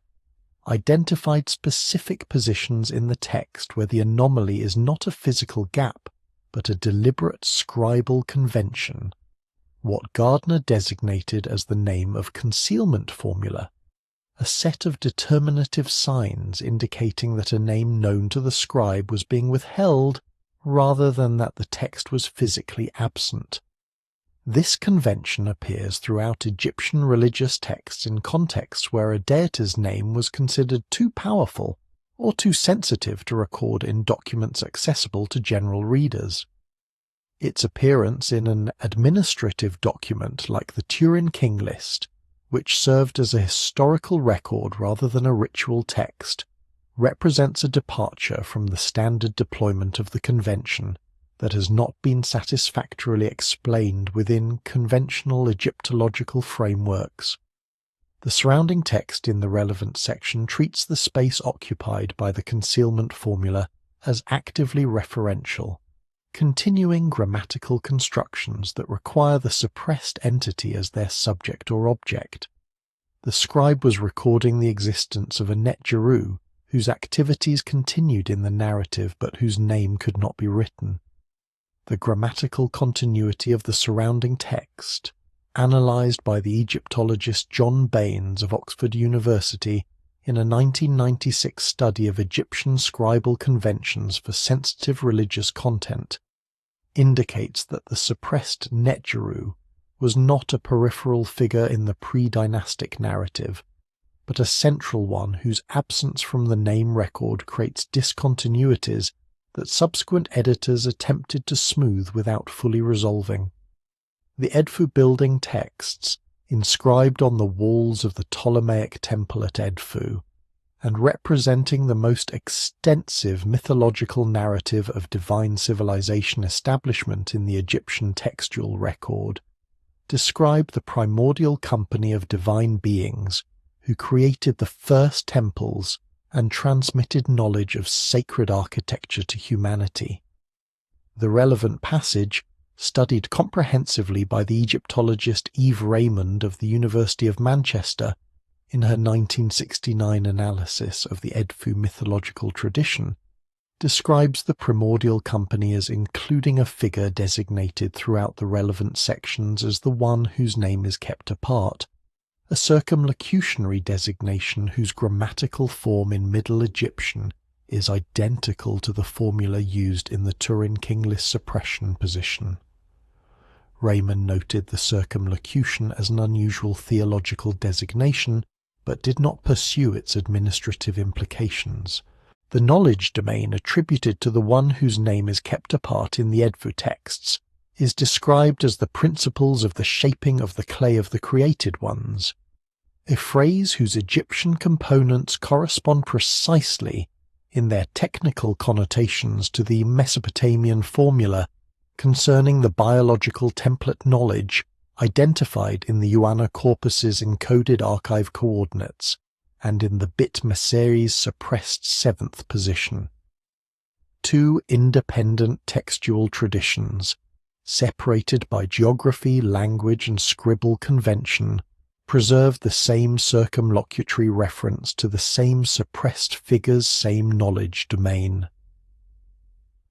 identified specific positions in the text where the anomaly is not a physical gap, but a deliberate scribal convention, what Gardner designated as the name of concealment formula, a set of determinative signs indicating that a name known to the scribe was being withheld rather than that the text was physically absent. This convention appears throughout Egyptian religious texts in contexts where a deity's name was considered too powerful or too sensitive to record in documents accessible to general readers. Its appearance in an administrative document like the Turin King List, which served as a historical record rather than a ritual text, represents a departure from the standard deployment of the convention that has not been satisfactorily explained within conventional Egyptological frameworks. The surrounding text in the relevant section treats the space occupied by the concealment formula as actively referential, continuing grammatical constructions that require the suppressed entity as their subject or object. The scribe was recording the existence of a Netjeru whose activities continued in the narrative but whose name could not be written. The grammatical continuity of the surrounding text, analysed by the Egyptologist John Baines of Oxford University in a 1996 study of Egyptian scribal conventions for sensitive religious content, indicates that the suppressed Netjeru was not a peripheral figure in the pre-dynastic narrative, but a central one whose absence from the name record creates discontinuities that subsequent editors attempted to smooth without fully resolving. The Edfu building texts, inscribed on the walls of the Ptolemaic temple at Edfu, and representing the most extensive mythological narrative of divine civilization establishment in the Egyptian textual record, describe the primordial company of divine beings who created the first temples and transmitted knowledge of sacred architecture to humanity. The relevant passage, studied comprehensively by the Egyptologist Eve Raymond of the University of Manchester in her 1969 analysis of the Edfu mythological tradition, describes the primordial company as including a figure designated throughout the relevant sections as the one whose name is kept apart, a circumlocutionary designation whose grammatical form in Middle Egyptian is identical to the formula used in the Turin King List suppression position. Raymond noted the circumlocution as an unusual theological designation, but did not pursue its administrative implications. The knowledge domain attributed to the one whose name is kept apart in the Edfu texts is described as the principles of the shaping of the clay of the created ones, a phrase whose Egyptian components correspond precisely in their technical connotations to the Mesopotamian formula concerning the biological template knowledge identified in the Ioana corpus's encoded archive coordinates and in the bit Messeri's suppressed seventh position. two independent textual traditions, separated by geography, language, and scribal convention, preserve the same circumlocutory reference to the same suppressed figure's same knowledge domain.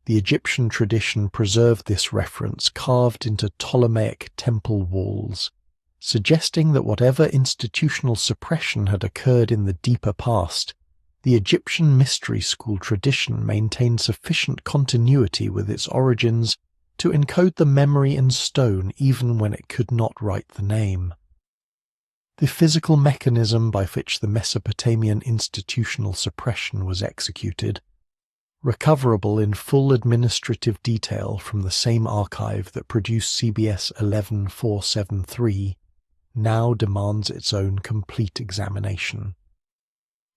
The Egyptian tradition preserved this reference carved into Ptolemaic temple walls, suggesting that whatever institutional suppression had occurred in the deeper past, the Egyptian mystery school tradition maintained sufficient continuity with its origins to encode the memory in stone even when it could not write the name. The physical mechanism by which the Mesopotamian institutional suppression was executed, recoverable in full administrative detail from the same archive that produced CBS 11473, now demands its own complete examination.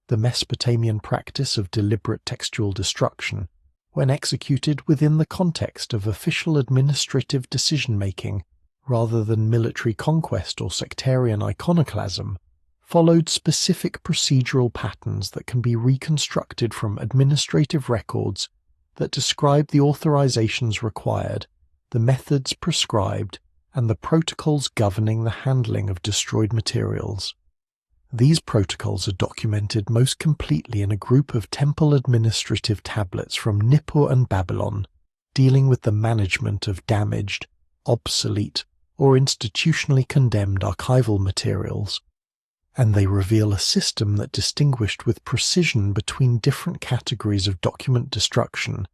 The Mesopotamian practice of deliberate textual destruction, when executed within the context of official administrative decision-making rather than military conquest or sectarian iconoclasm, followed specific procedural patterns that can be reconstructed from administrative records that describe the authorizations required, the methods prescribed, and the protocols governing the handling of destroyed materials. These protocols are documented most completely in a group of temple administrative tablets from Nippur and Babylon, dealing with the management of damaged, obsolete, or institutionally condemned archival materials, and they reveal a system that distinguished with precision between different categories of document destruction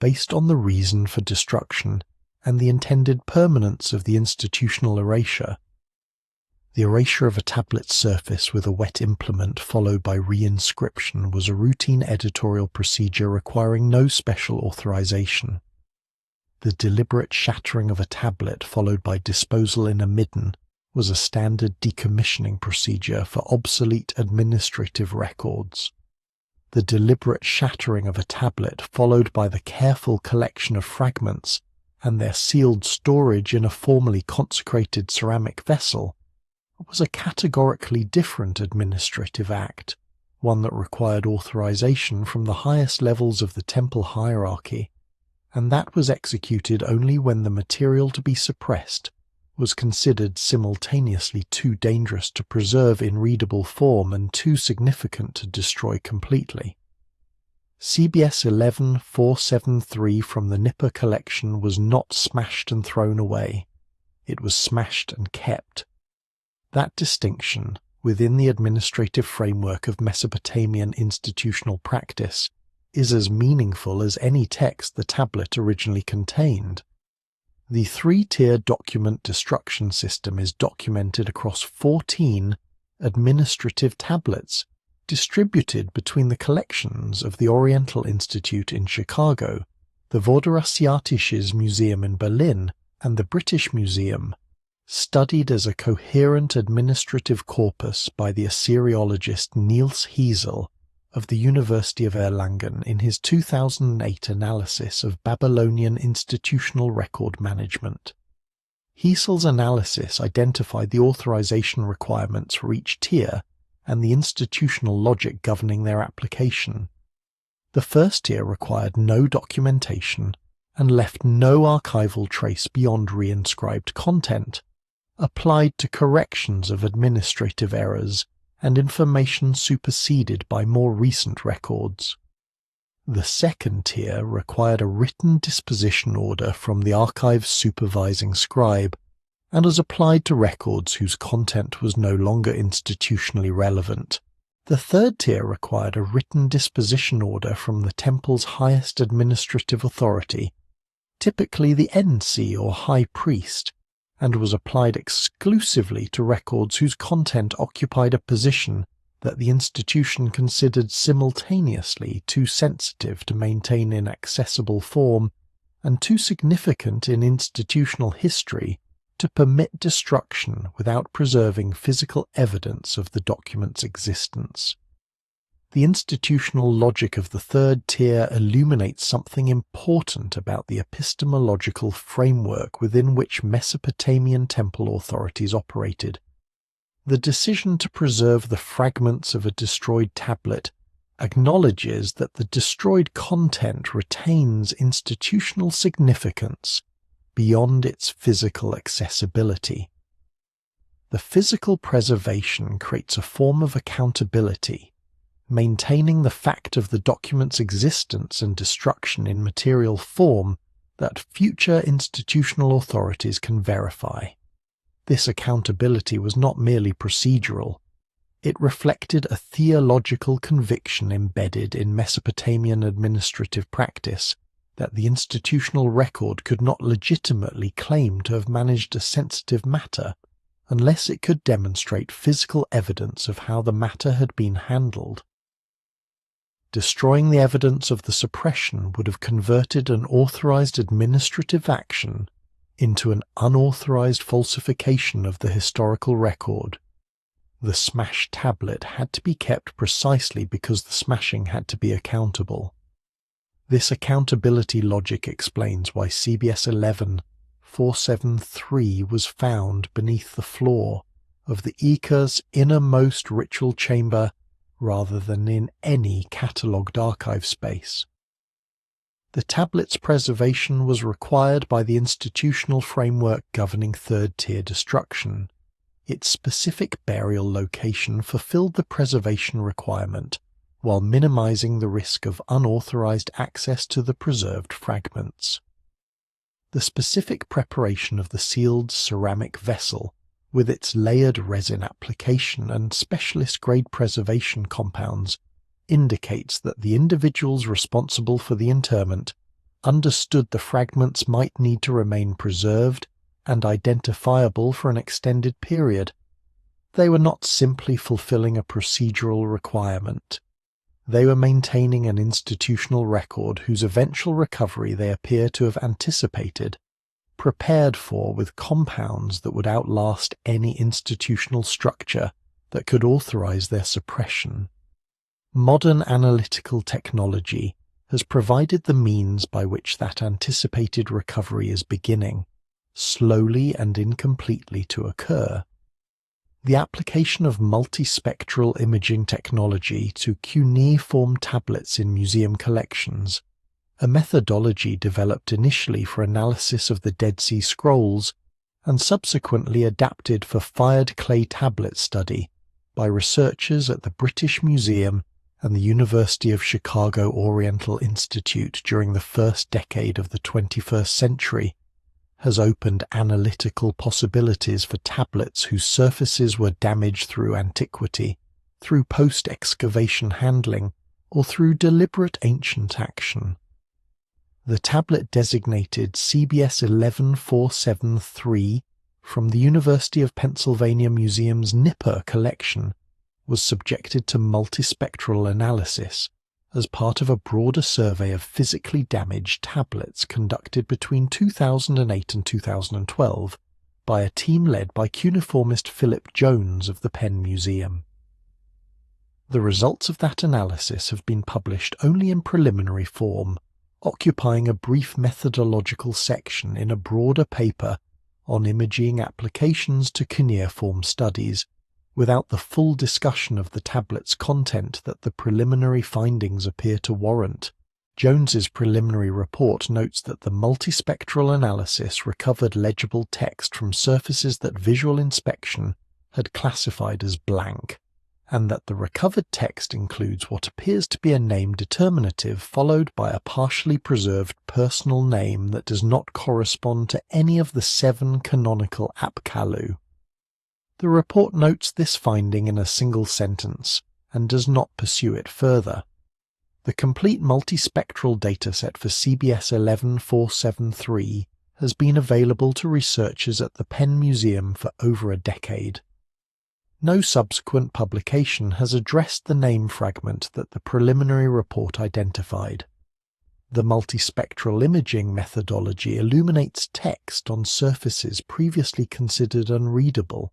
based on the reason for destruction and the intended permanence of the institutional erasure. The erasure of a tablet's surface with a wet implement followed by reinscription was a routine editorial procedure requiring no special authorization. The deliberate shattering of a tablet followed by disposal in a midden was a standard decommissioning procedure for obsolete administrative records. The deliberate shattering of a tablet followed by the careful collection of fragments and their sealed storage in a formally consecrated ceramic vessel was a categorically different administrative act, one that required authorization from the highest levels of the temple hierarchy, and that was executed only when the material to be suppressed was considered simultaneously too dangerous to preserve in readable form and too significant to destroy completely. CBS 11473 from the Nippur collection was not smashed and thrown away. It was smashed and kept. That distinction, within the administrative framework of Mesopotamian institutional practice, is as meaningful as any text the tablet originally contained. The three-tier document destruction system is documented across 14 administrative tablets distributed between the collections of the Oriental Institute in Chicago, the Vorderasiatisches Museum in Berlin, and the British Museum, studied as a coherent administrative corpus by the Assyriologist Niels Hiesel of the University of Erlangen in his 2008 analysis of Babylonian institutional record management. Hiesel's analysis identified the authorization requirements for each tier and the institutional logic governing their application. The first tier required no documentation and left no archival trace beyond reinscribed content, applied to corrections of administrative errors and information superseded by more recent records. The second tier required a written disposition order from the archive's supervising scribe and was applied to records whose content was no longer institutionally relevant. The third tier required a written disposition order from the temple's highest administrative authority, typically the NC or high priest, and was applied exclusively to records whose content occupied a position that the institution considered simultaneously too sensitive to maintain in accessible form and too significant in institutional history to permit destruction without preserving physical evidence of the document's existence. The institutional logic of the third tier illuminates something important about the epistemological framework within which Mesopotamian temple authorities operated. The decision to preserve the fragments of a destroyed tablet acknowledges that the destroyed content retains institutional significance beyond its physical accessibility. The physical preservation creates a form of accountability, maintaining the fact of the document's existence and destruction in material form that future institutional authorities can verify. This accountability was not merely procedural. It reflected a theological conviction embedded in Mesopotamian administrative practice that the institutional record could not legitimately claim to have managed a sensitive matter unless it could demonstrate physical evidence of how the matter had been handled. Destroying the evidence of the suppression would have converted an authorized administrative action into an unauthorized falsification of the historical record. The smashed tablet had to be kept precisely because the smashing had to be accountable. This accountability logic explains why CBS 11-473 was found beneath the floor of the Ika's innermost ritual chamber rather than in any catalogued archive space. The tablet's preservation was required by the institutional framework governing third-tier destruction. Its specific burial location fulfilled the preservation requirement while minimizing the risk of unauthorized access to the preserved fragments. The specific preparation of the sealed ceramic vessel, with its layered resin application and specialist-grade preservation compounds, indicates that the individuals responsible for the interment understood the fragments might need to remain preserved and identifiable for an extended period. They were not simply fulfilling a procedural requirement. They were maintaining an institutional record whose eventual recovery they appear to have anticipated, prepared for with compounds that would outlast any institutional structure that could authorize their suppression. Modern analytical technology has provided the means by which that anticipated recovery is beginning, slowly and incompletely to occur. The application of multispectral imaging technology to cuneiform tablets in museum collections, a methodology developed initially for analysis of the Dead Sea Scrolls and subsequently adapted for fired clay tablet study by researchers at the British Museum and the University of Chicago Oriental Institute during the first decade of the 21st century, has opened analytical possibilities for tablets whose surfaces were damaged through antiquity, through post-excavation handling, or through deliberate ancient action. The tablet designated CBS 11473 from the University of Pennsylvania Museum's Nipper collection was subjected to multispectral analysis as part of a broader survey of physically damaged tablets conducted between 2008 and 2012 by a team led by cuneiformist Philip Jones of the Penn Museum. The results of that analysis have been published only in preliminary form, occupying a brief methodological section in a broader paper on imaging applications to cuneiform studies, without the full discussion of the tablet's content that the preliminary findings appear to warrant. Jones's preliminary report notes that the multispectral analysis recovered legible text from surfaces that visual inspection had classified as blank, and that the recovered text includes what appears to be a name determinative followed by a partially preserved personal name that does not correspond to any of the 7 canonical Apkallu. The report notes this finding in a single sentence and does not pursue it further. The complete multispectral dataset for CBS 11473 has been available to researchers at the Penn Museum for over a decade. No subsequent publication has addressed the name fragment that the preliminary report identified. The multispectral imaging methodology illuminates text on surfaces previously considered unreadable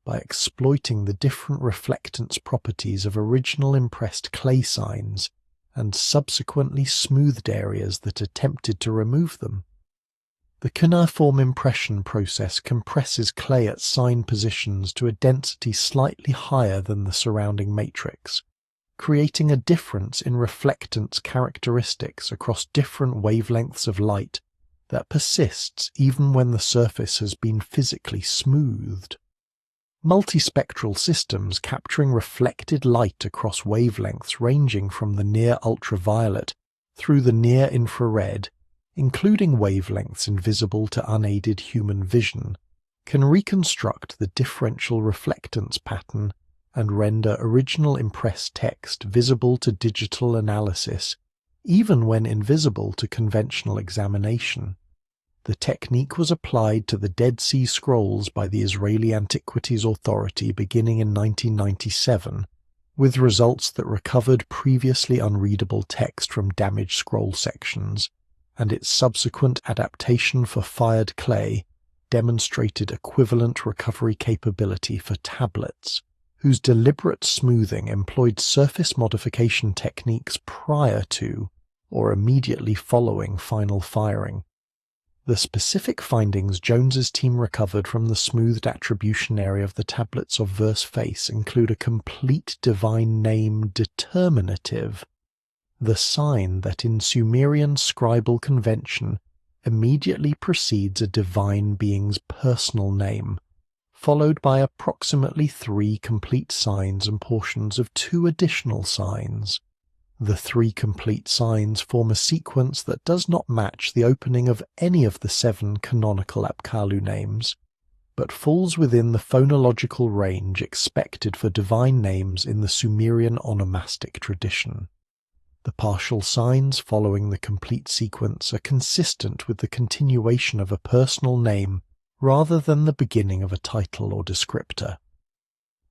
by exploiting the different reflectance properties of original impressed clay signs and subsequently smoothed areas that attempted to remove them. The cuneiform impression process compresses clay at sign positions to a density slightly higher than the surrounding matrix, creating a difference in reflectance characteristics across different wavelengths of light that persists even when the surface has been physically smoothed. Multispectral systems capturing reflected light across wavelengths ranging from the near ultraviolet through the near infrared, including wavelengths invisible to unaided human vision, can reconstruct the differential reflectance pattern and render original impressed text visible to digital analysis, even when invisible to conventional examination. The technique was applied to the Dead Sea Scrolls by the Israeli Antiquities Authority beginning in 1997, with results that recovered previously unreadable text from damaged scroll sections, and its subsequent adaptation for fired clay demonstrated equivalent recovery capability for tablets, whose deliberate smoothing employed surface modification techniques prior to or immediately following final firing. The specific findings Jones's team recovered from the smoothed attribution area of the tablets of verse face include a complete divine name determinative, the sign that in Sumerian scribal convention immediately precedes a divine being's personal name, followed by approximately 3 complete signs and portions of 2 additional signs. The 3 complete signs form a sequence that does not match the opening of any of the 7 canonical Apkallu names, but falls within the phonological range expected for divine names in the Sumerian onomastic tradition. The partial signs following the complete sequence are consistent with the continuation of a personal name rather than the beginning of a title or descriptor.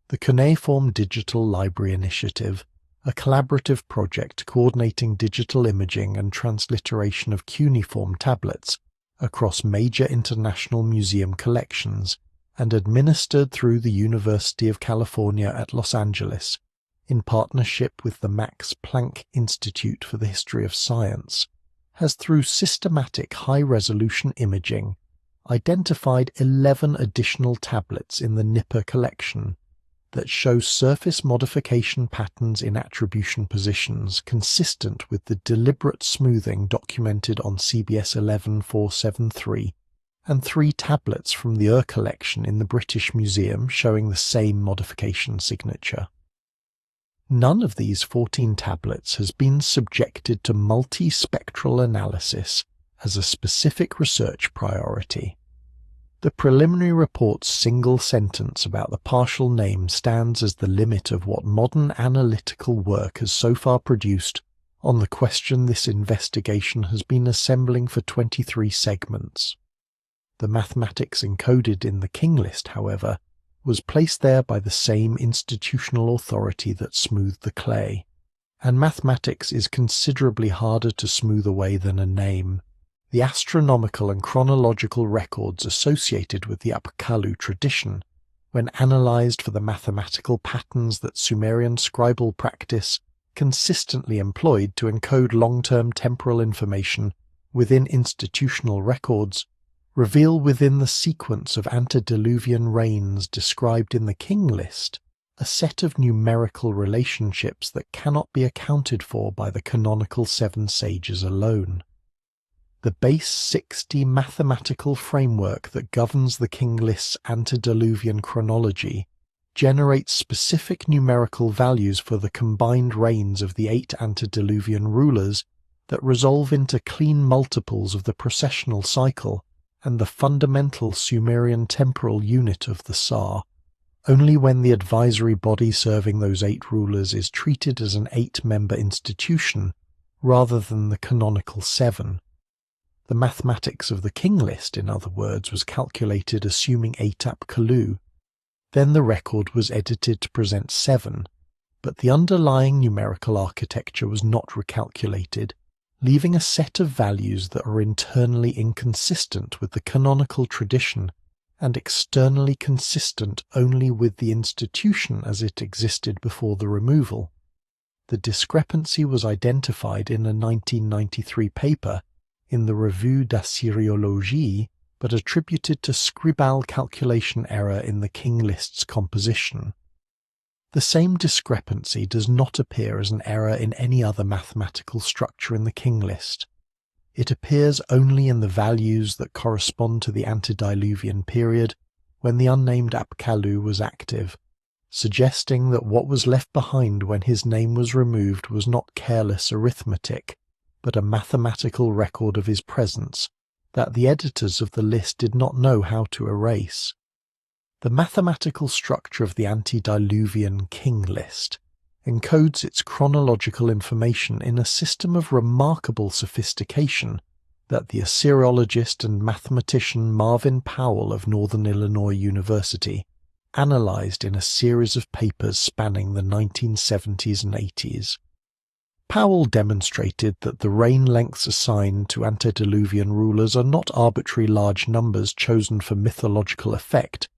The Cuneiform Digital Library Initiative, a collaborative project coordinating digital imaging and transliteration of cuneiform tablets across major international museum collections and administered through the University of California at Los Angeles, in partnership with the Max Planck Institute for the History of Science, has through systematic high-resolution imaging identified 11 additional tablets in the Nippur collection that show surface modification patterns in attribution positions consistent with the deliberate smoothing documented on CBS 11473, and 3 tablets from the collection in the British Museum showing the same modification signature. None of these 14 tablets has been subjected to multispectral analysis as a specific research priority. The preliminary report's single sentence about the partial name stands as the limit of what modern analytical work has so far produced on the question this investigation has been assembling for 23 segments. The mathematics encoded in the King list, however, was placed there by the same institutional authority that smoothed the clay, and mathematics is considerably harder to smooth away than a name. The astronomical and chronological records associated with the Apkallu tradition, when analyzed for the mathematical patterns that Sumerian scribal practice consistently employed to encode long-term temporal information within institutional records, reveal within the sequence of antediluvian reigns described in the King list a set of numerical relationships that cannot be accounted for by the canonical 7 sages alone. The base 60 mathematical framework that governs the King list's antediluvian chronology generates specific numerical values for the combined reigns of the 8 antediluvian rulers that resolve into clean multiples of the processional cycle and the fundamental Sumerian temporal unit of the Sar, only when the advisory body serving those 8 rulers is treated as an 8-member institution rather than the canonical 7. The mathematics of the King list, in other words, was calculated assuming 8 Apkallu. Then the record was edited to present 7, but the underlying numerical architecture was not recalculated, leaving a set of values that are internally inconsistent with the canonical tradition and externally consistent only with the institution as it existed before the removal. The discrepancy was identified in a 1993 paper in the Revue d'Assyriologie, but attributed to scribal calculation error in the King list's composition. The same discrepancy does not appear as an error in any other mathematical structure in the king list. It appears only in the values that correspond to the antediluvian period when the unnamed Apkallu was active, suggesting that what was left behind when his name was removed was not careless arithmetic, but a mathematical record of his presence that the editors of the list did not know how to erase. The mathematical structure of the antediluvian king list encodes its chronological information in a system of remarkable sophistication that the Assyriologist and mathematician Marvin Powell of Northern Illinois University analyzed in a series of papers spanning the 1970s and 80s. Powell demonstrated that the reign lengths assigned to antediluvian rulers are not arbitrary large numbers chosen for mythological effect,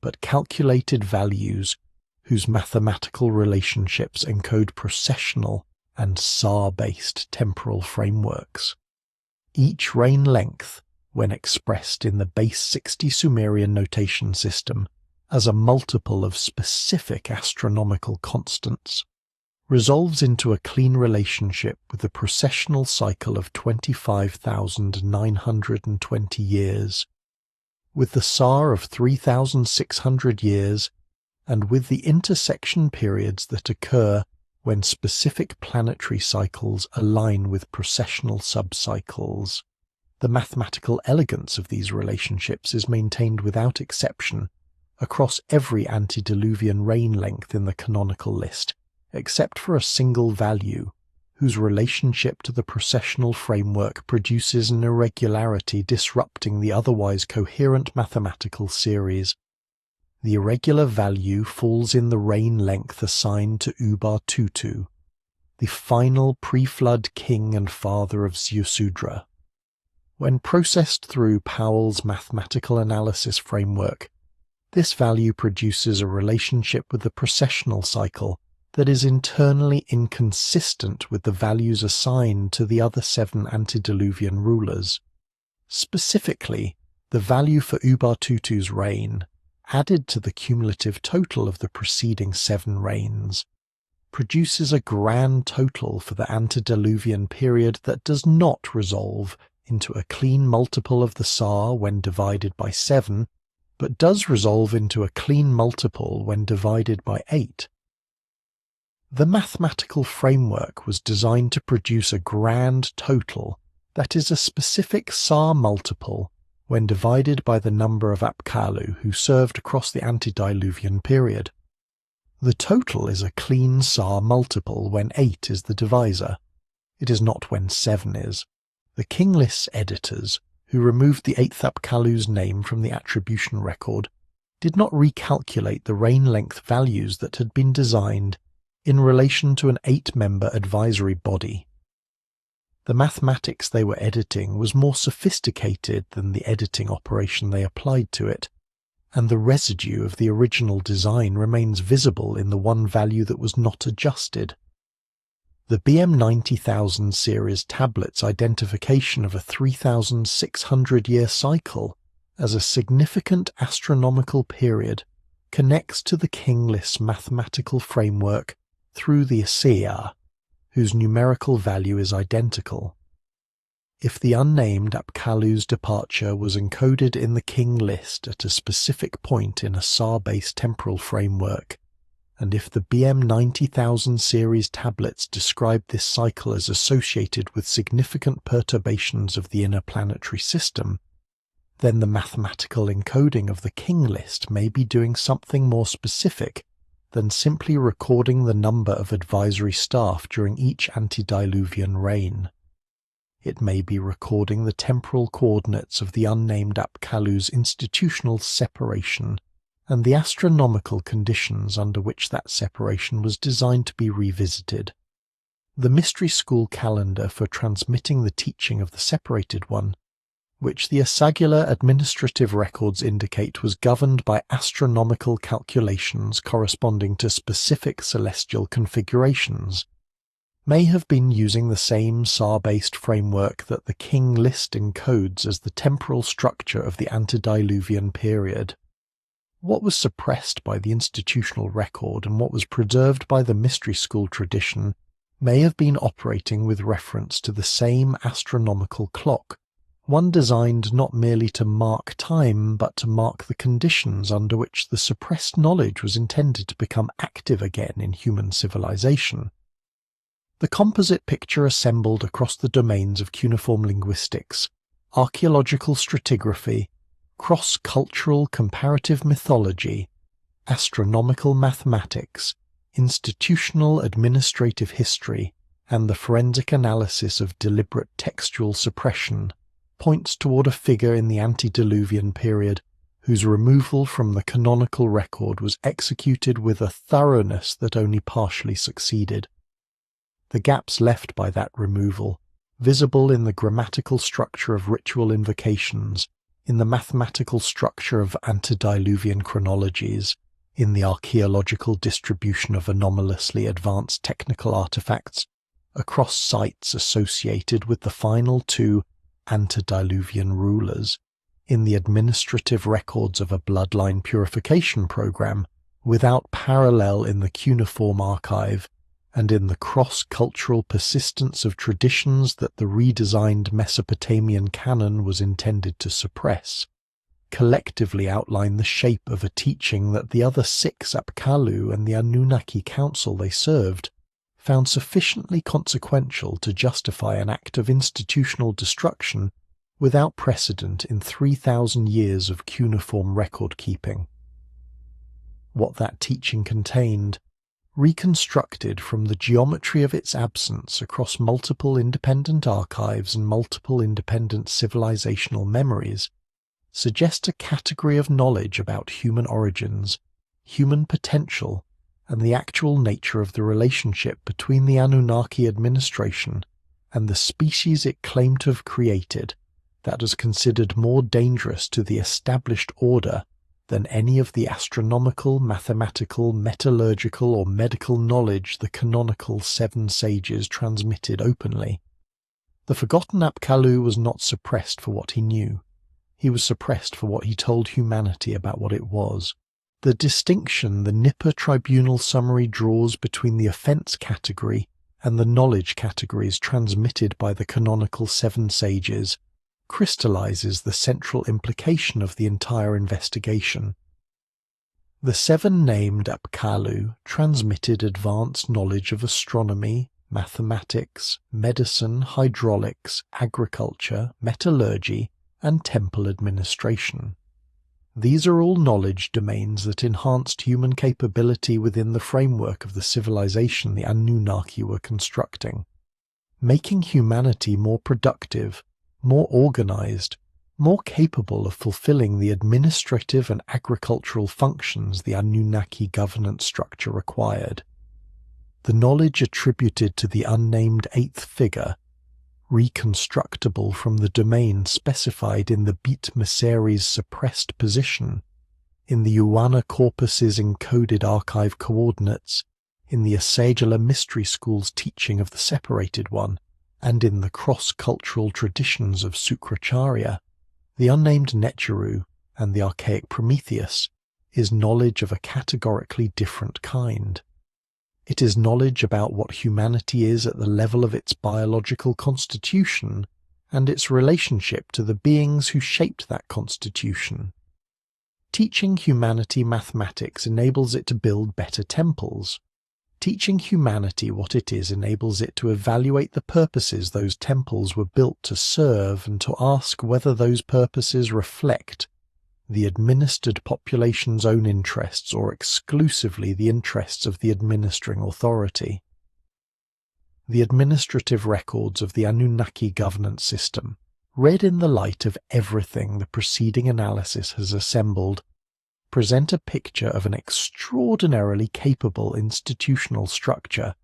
but calculated values whose mathematical relationships encode processional and SAR-based temporal frameworks. Each reign length, when expressed in the base 60 Sumerian notation system as a multiple of specific astronomical constants, resolves into a clean relationship with the processional cycle of 25,920 years, with the SAR of 3,600 years, and with the intersection periods that occur when specific planetary cycles align with processional subcycles. The mathematical elegance of these relationships is maintained without exception across every antediluvian reign length in the canonical list, except for a single value, whose relationship to the processional framework produces an irregularity disrupting the otherwise coherent mathematical series. The irregular value falls in the reign length assigned to Ubar-Tutu, the final pre-flood king and father of Ziusudra. When processed through Powell's mathematical analysis framework, this value produces a relationship with the processional cycle that is internally inconsistent with the values assigned to the other 7 antediluvian rulers. Specifically, the value for Ubar-Tutu's reign, added to the cumulative total of the preceding 7 reigns, produces a grand total for the antediluvian period that does not resolve into a clean multiple of the SAR when divided by 7, but does resolve into a clean multiple when divided by 8. The mathematical framework was designed to produce a grand total that is a specific SAR multiple when divided by the number of Apkallu who served across the antediluvian period. The total is a clean SAR multiple when 8 is the divisor. It is not when 7 is. The king list's editors, who removed the 8th Apkallu's name from the attribution record, did not recalculate the reign length values that had been designed in relation to an 8-member advisory body. The mathematics they were editing was more sophisticated than the editing operation they applied to it, and the residue of the original design remains visible in the one value that was not adjusted. The BM 90,000 series tablet's identification of a 3,600-year cycle as a significant astronomical period connects to the king list's mathematical framework through the Assyria, whose numerical value is identical. If the unnamed Apkallu's departure was encoded in the king list at a specific point in a SAR-based temporal framework, and if the BM 90,000 series tablets describe this cycle as associated with significant perturbations of the inner planetary system, then the mathematical encoding of the king list may be doing something more specific than simply recording the number of advisory staff during each antediluvian reign. It may be recording the temporal coordinates of the unnamed Apkallu's institutional separation and the astronomical conditions under which that separation was designed to be revisited. The mystery school calendar for transmitting the teaching of the separated one, which the Asagula administrative records indicate was governed by astronomical calculations corresponding to specific celestial configurations, may have been using the same SAR-based framework that the king list encodes as the temporal structure of the antediluvian period. What was suppressed by the institutional record and what was preserved by the mystery school tradition may have been operating with reference to the same astronomical clock, one designed not merely to mark time but to mark the conditions under which the suppressed knowledge was intended to become active again in human civilization. The composite picture assembled across the domains of cuneiform linguistics, archaeological stratigraphy, cross-cultural comparative mythology, astronomical mathematics, institutional administrative history, and the forensic analysis of deliberate textual suppression points toward a figure in the antediluvian period whose removal from the canonical record was executed with a thoroughness that only partially succeeded. The gaps left by that removal, visible in the grammatical structure of ritual invocations, in the mathematical structure of antediluvian chronologies, in the archaeological distribution of anomalously advanced technical artifacts across sites associated with the final two antediluvian rulers, in the administrative records of a bloodline purification program without parallel in the cuneiform archive, and in the cross-cultural persistence of traditions that the redesigned Mesopotamian canon was intended to suppress, collectively outline the shape of a teaching that the other six Apkallu and the Anunnaki council they served found sufficiently consequential to justify an act of institutional destruction without precedent in 3,000 years of cuneiform record-keeping. What that teaching contained, reconstructed from the geometry of its absence across multiple independent archives and multiple independent civilizational memories, suggests a category of knowledge about human origins, human potential, and the actual nature of the relationship between the Anunnaki administration and the species it claimed to have created that was considered more dangerous to the established order than any of the astronomical, mathematical, metallurgical, or medical knowledge the canonical seven sages transmitted openly. The forgotten Apkallu was not suppressed for what he knew. He was suppressed for what he told humanity about what it was. The distinction the Nippur Tribunal summary draws between the offense category and the knowledge categories transmitted by the canonical seven sages crystallizes the central implication of the entire investigation. The seven named Apkallu transmitted advanced knowledge of astronomy, mathematics, medicine, hydraulics, agriculture, metallurgy, and temple administration. These are all knowledge domains that enhanced human capability within the framework of the civilization the Anunnaki were constructing, making humanity more productive, more organized, more capable of fulfilling the administrative and agricultural functions the Anunnaki governance structure required. The knowledge attributed to the unnamed eighth figure, reconstructible from the domain specified in the Beit Meseri's suppressed position, in the Uwana corpus's encoded archive coordinates, in the Asagela Mystery School's teaching of the separated one, and in the cross-cultural traditions of Sukracharya, the unnamed Neteru and the archaic Prometheus, is knowledge of a categorically different kind. It is knowledge about what humanity is at the level of its biological constitution and its relationship to the beings who shaped that constitution. Teaching humanity mathematics enables it to build better temples. Teaching humanity what it is enables it to evaluate the purposes those temples were built to serve and to ask whether those purposes reflect the administered population's own interests or exclusively the interests of the administering authority. The administrative records of the Anunnaki governance system, read in the light of everything the preceding analysis has assembled, present a picture of an extraordinarily capable institutional structure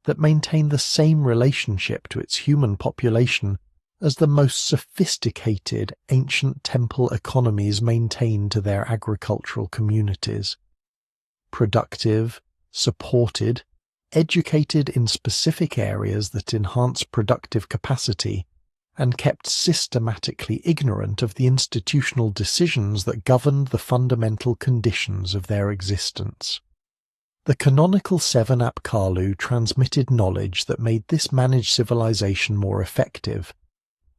that maintained the same relationship to its human population as the most sophisticated ancient temple economies maintained to their agricultural communities. Productive, supported, educated in specific areas that enhance productive capacity, and kept systematically ignorant of the institutional decisions that governed the fundamental conditions of their existence. The canonical seven Apkallu transmitted knowledge that made this managed civilization more effective.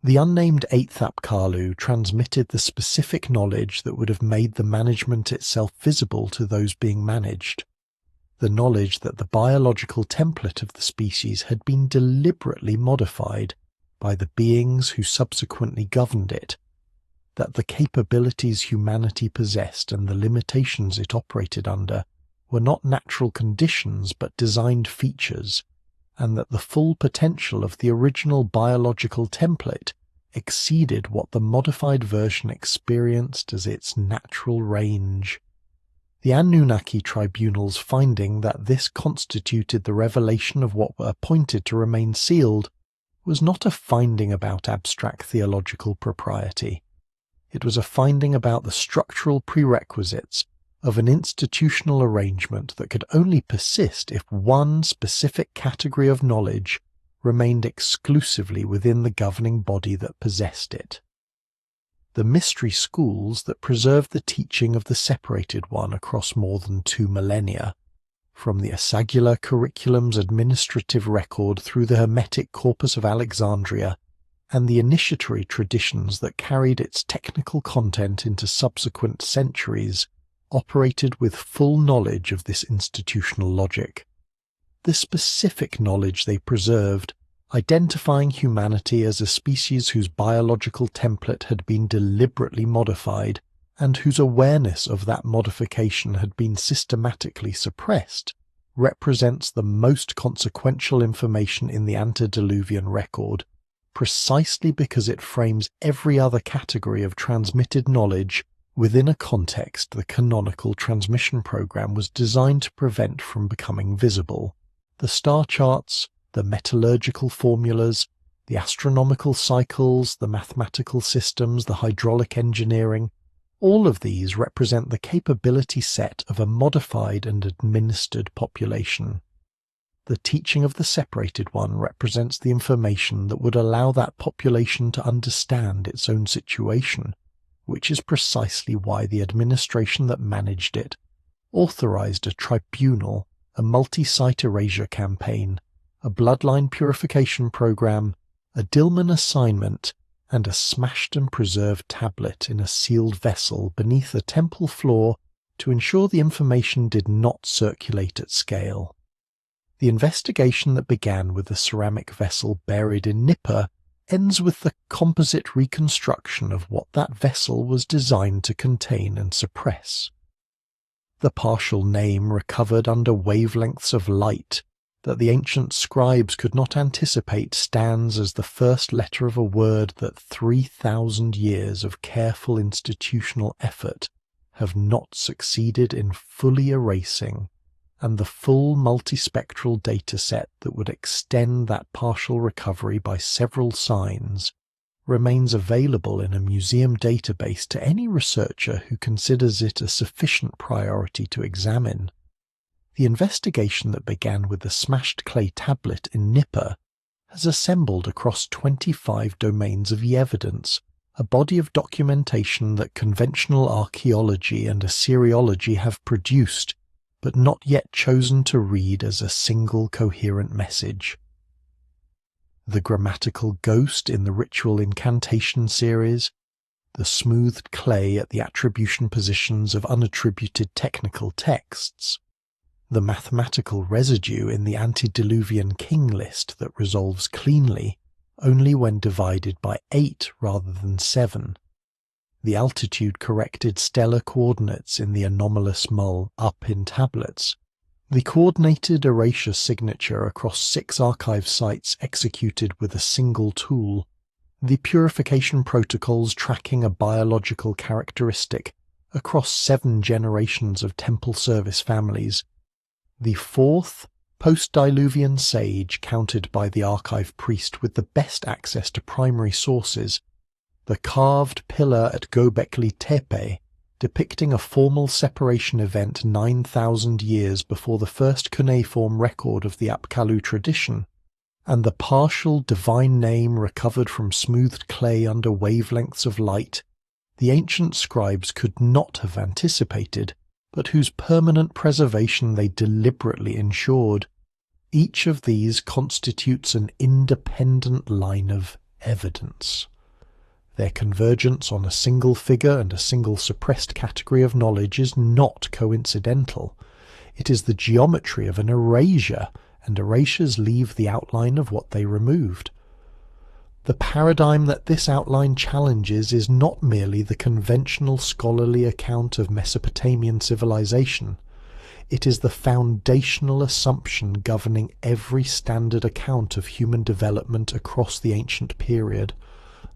The unnamed eighth Apkallu transmitted the specific knowledge that would have made the management itself visible to those being managed. The knowledge that the biological template of the species had been deliberately modified by the beings who subsequently governed it, that the capabilities humanity possessed and the limitations it operated under were not natural conditions but designed features, and that the full potential of the original biological template exceeded what the modified version experienced as its natural range. The Anunnaki tribunal's finding that this constituted the revelation of what were appointed to remain sealed was not a finding about abstract theological propriety. It was a finding about the structural prerequisites of an institutional arrangement that could only persist if one specific category of knowledge remained exclusively within the governing body that possessed it. The mystery schools that preserved the teaching of the separated one across more than 2 millennia, from the Asagula curriculum's administrative record through the Hermetic corpus of Alexandria, and the initiatory traditions that carried its technical content into subsequent centuries, operated with full knowledge of this institutional logic. The specific knowledge they preserved, identifying humanity as a species whose biological template had been deliberately modified, and whose awareness of that modification had been systematically suppressed, represents the most consequential information in the antediluvian record, precisely because it frames every other category of transmitted knowledge within a context the canonical transmission program was designed to prevent from becoming visible. The star charts, the metallurgical formulas, the astronomical cycles, the mathematical systems, the hydraulic engineering, all of these represent the capability set of a modified and administered population. The teaching of the separated one represents the information that would allow that population to understand its own situation, which is precisely why the administration that managed it authorized a tribunal, a multi-site erasure campaign, a bloodline purification program, a Dillman assignment, and a smashed and preserved tablet in a sealed vessel beneath a temple floor to ensure the information did not circulate at scale. The investigation that began with the ceramic vessel buried in Nippur ends with the composite reconstruction of what that vessel was designed to contain and suppress. The partial name recovered under wavelengths of light that the ancient scribes could not anticipate stands as the first letter of a word that 3,000 years of careful institutional effort have not succeeded in fully erasing, and the full multispectral data set that would extend that partial recovery by several signs remains available in a museum database to any researcher who considers it a sufficient priority to examine. The investigation that began with the smashed clay tablet in Nippur has assembled across 25 domains of evidence, a body of documentation that conventional archaeology and Assyriology have produced, but not yet chosen to read as a single coherent message. The grammatical ghost in the ritual incantation series, the smoothed clay at the attribution positions of unattributed technical texts, the mathematical residue in the antediluvian king list that resolves cleanly only when divided by 8 rather than 7, the altitude-corrected stellar coordinates in the anomalous mul up in tablets, the coordinated erasure signature across 6 archive sites executed with a single tool, the purification protocols tracking a biological characteristic across 7 generations of temple service families, the 4th post-diluvian sage counted by the archive priest with the best access to primary sources, the carved pillar at Göbekli Tepe depicting a formal separation event 9,000 years before the first cuneiform record of the Apkallu tradition, and the partial divine name recovered from smoothed clay under wavelengths of light, the ancient scribes could not have anticipated, but whose permanent preservation they deliberately ensured. Each of these constitutes an independent line of evidence. Their convergence on a single figure and a single suppressed category of knowledge is not coincidental. It is the geometry of an erasure, and erasures leave the outline of what they removed. The paradigm that this outline challenges is not merely the conventional scholarly account of Mesopotamian civilization. It is the foundational assumption governing every standard account of human development across the ancient period,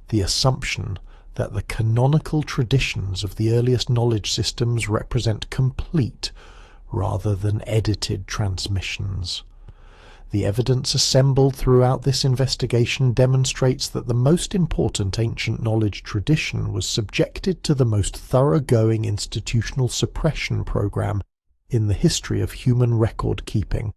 the assumption that the canonical traditions of the earliest knowledge systems represent complete rather than edited transmissions. The evidence assembled throughout this investigation demonstrates that the most important ancient knowledge tradition was subjected to the most thoroughgoing institutional suppression program in the history of human record-keeping,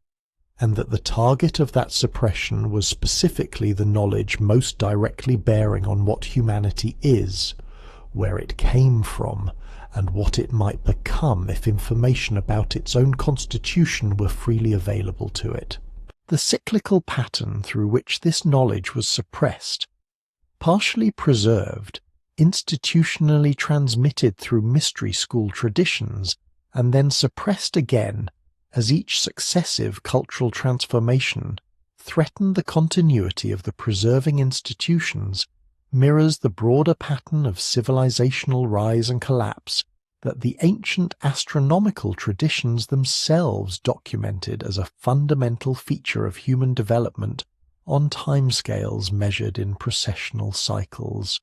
and that the target of that suppression was specifically the knowledge most directly bearing on what humanity is, where it came from, and what it might become if information about its own constitution were freely available to it. The cyclical pattern through which this knowledge was suppressed, partially preserved, institutionally transmitted through mystery school traditions, and then suppressed again as each successive cultural transformation threatened the continuity of the preserving institutions, mirrors the broader pattern of civilizational rise and collapse that the ancient astronomical traditions themselves documented as a fundamental feature of human development on timescales measured in precessional cycles.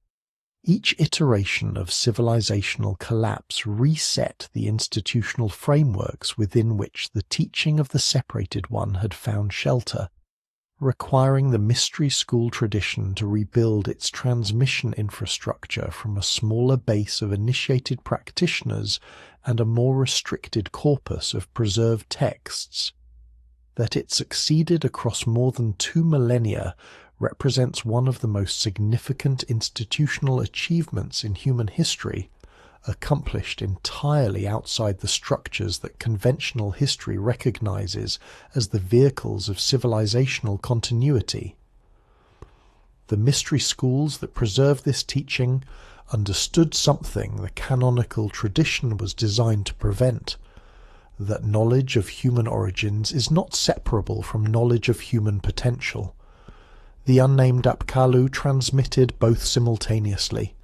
Each iteration of civilizational collapse reset the institutional frameworks within which the teaching of the separated one had found shelter, requiring the mystery school tradition to rebuild its transmission infrastructure from a smaller base of initiated practitioners and a more restricted corpus of preserved texts. That it succeeded across more than 2 millennia represents one of the most significant institutional achievements in human history, accomplished entirely outside the structures that conventional history recognizes as the vehicles of civilizational continuity. The mystery schools that preserve this teaching understood something the canonical tradition was designed to prevent, that knowledge of human origins is not separable from knowledge of human potential. The unnamed Apkallu transmitted both simultaneously,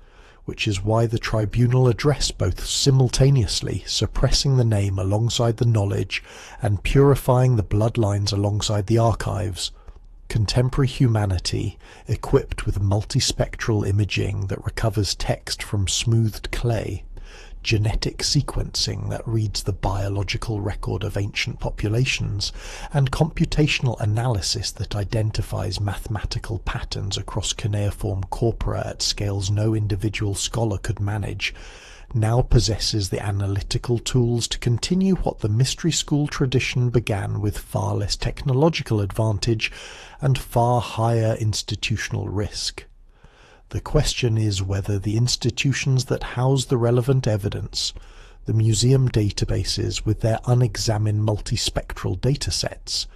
which is why the tribunal addressed both simultaneously, suppressing the name alongside the knowledge and purifying the bloodlines alongside the archives. Contemporary humanity, equipped with multispectral imaging that recovers text from smoothed clay, genetic sequencing that reads the biological record of ancient populations, and computational analysis that identifies mathematical patterns across cuneiform corpora at scales no individual scholar could manage, now possesses the analytical tools to continue what the mystery school tradition began with far less technological advantage and far higher institutional risk. The question is whether the institutions that house the relevant evidence, the museum databases with their unexamined multispectral datasets,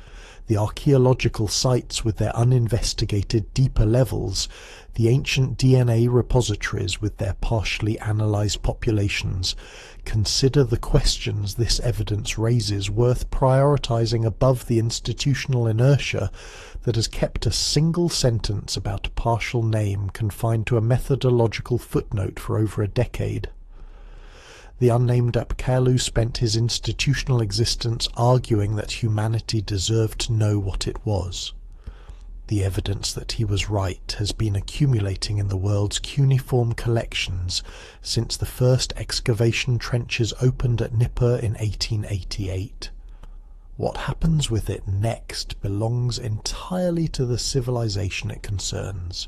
the archaeological sites with their uninvestigated deeper levels, the ancient DNA repositories with their partially analyzed populations, consider the questions this evidence raises worth prioritizing above the institutional inertia that has kept a single sentence about a partial name confined to a methodological footnote for over a decade. The unnamed Apkallu spent his institutional existence arguing that humanity deserved to know what it was. The evidence that he was right has been accumulating in the world's cuneiform collections since the first excavation trenches opened at Nippur in 1888. What happens with it next belongs entirely to the civilization it concerns.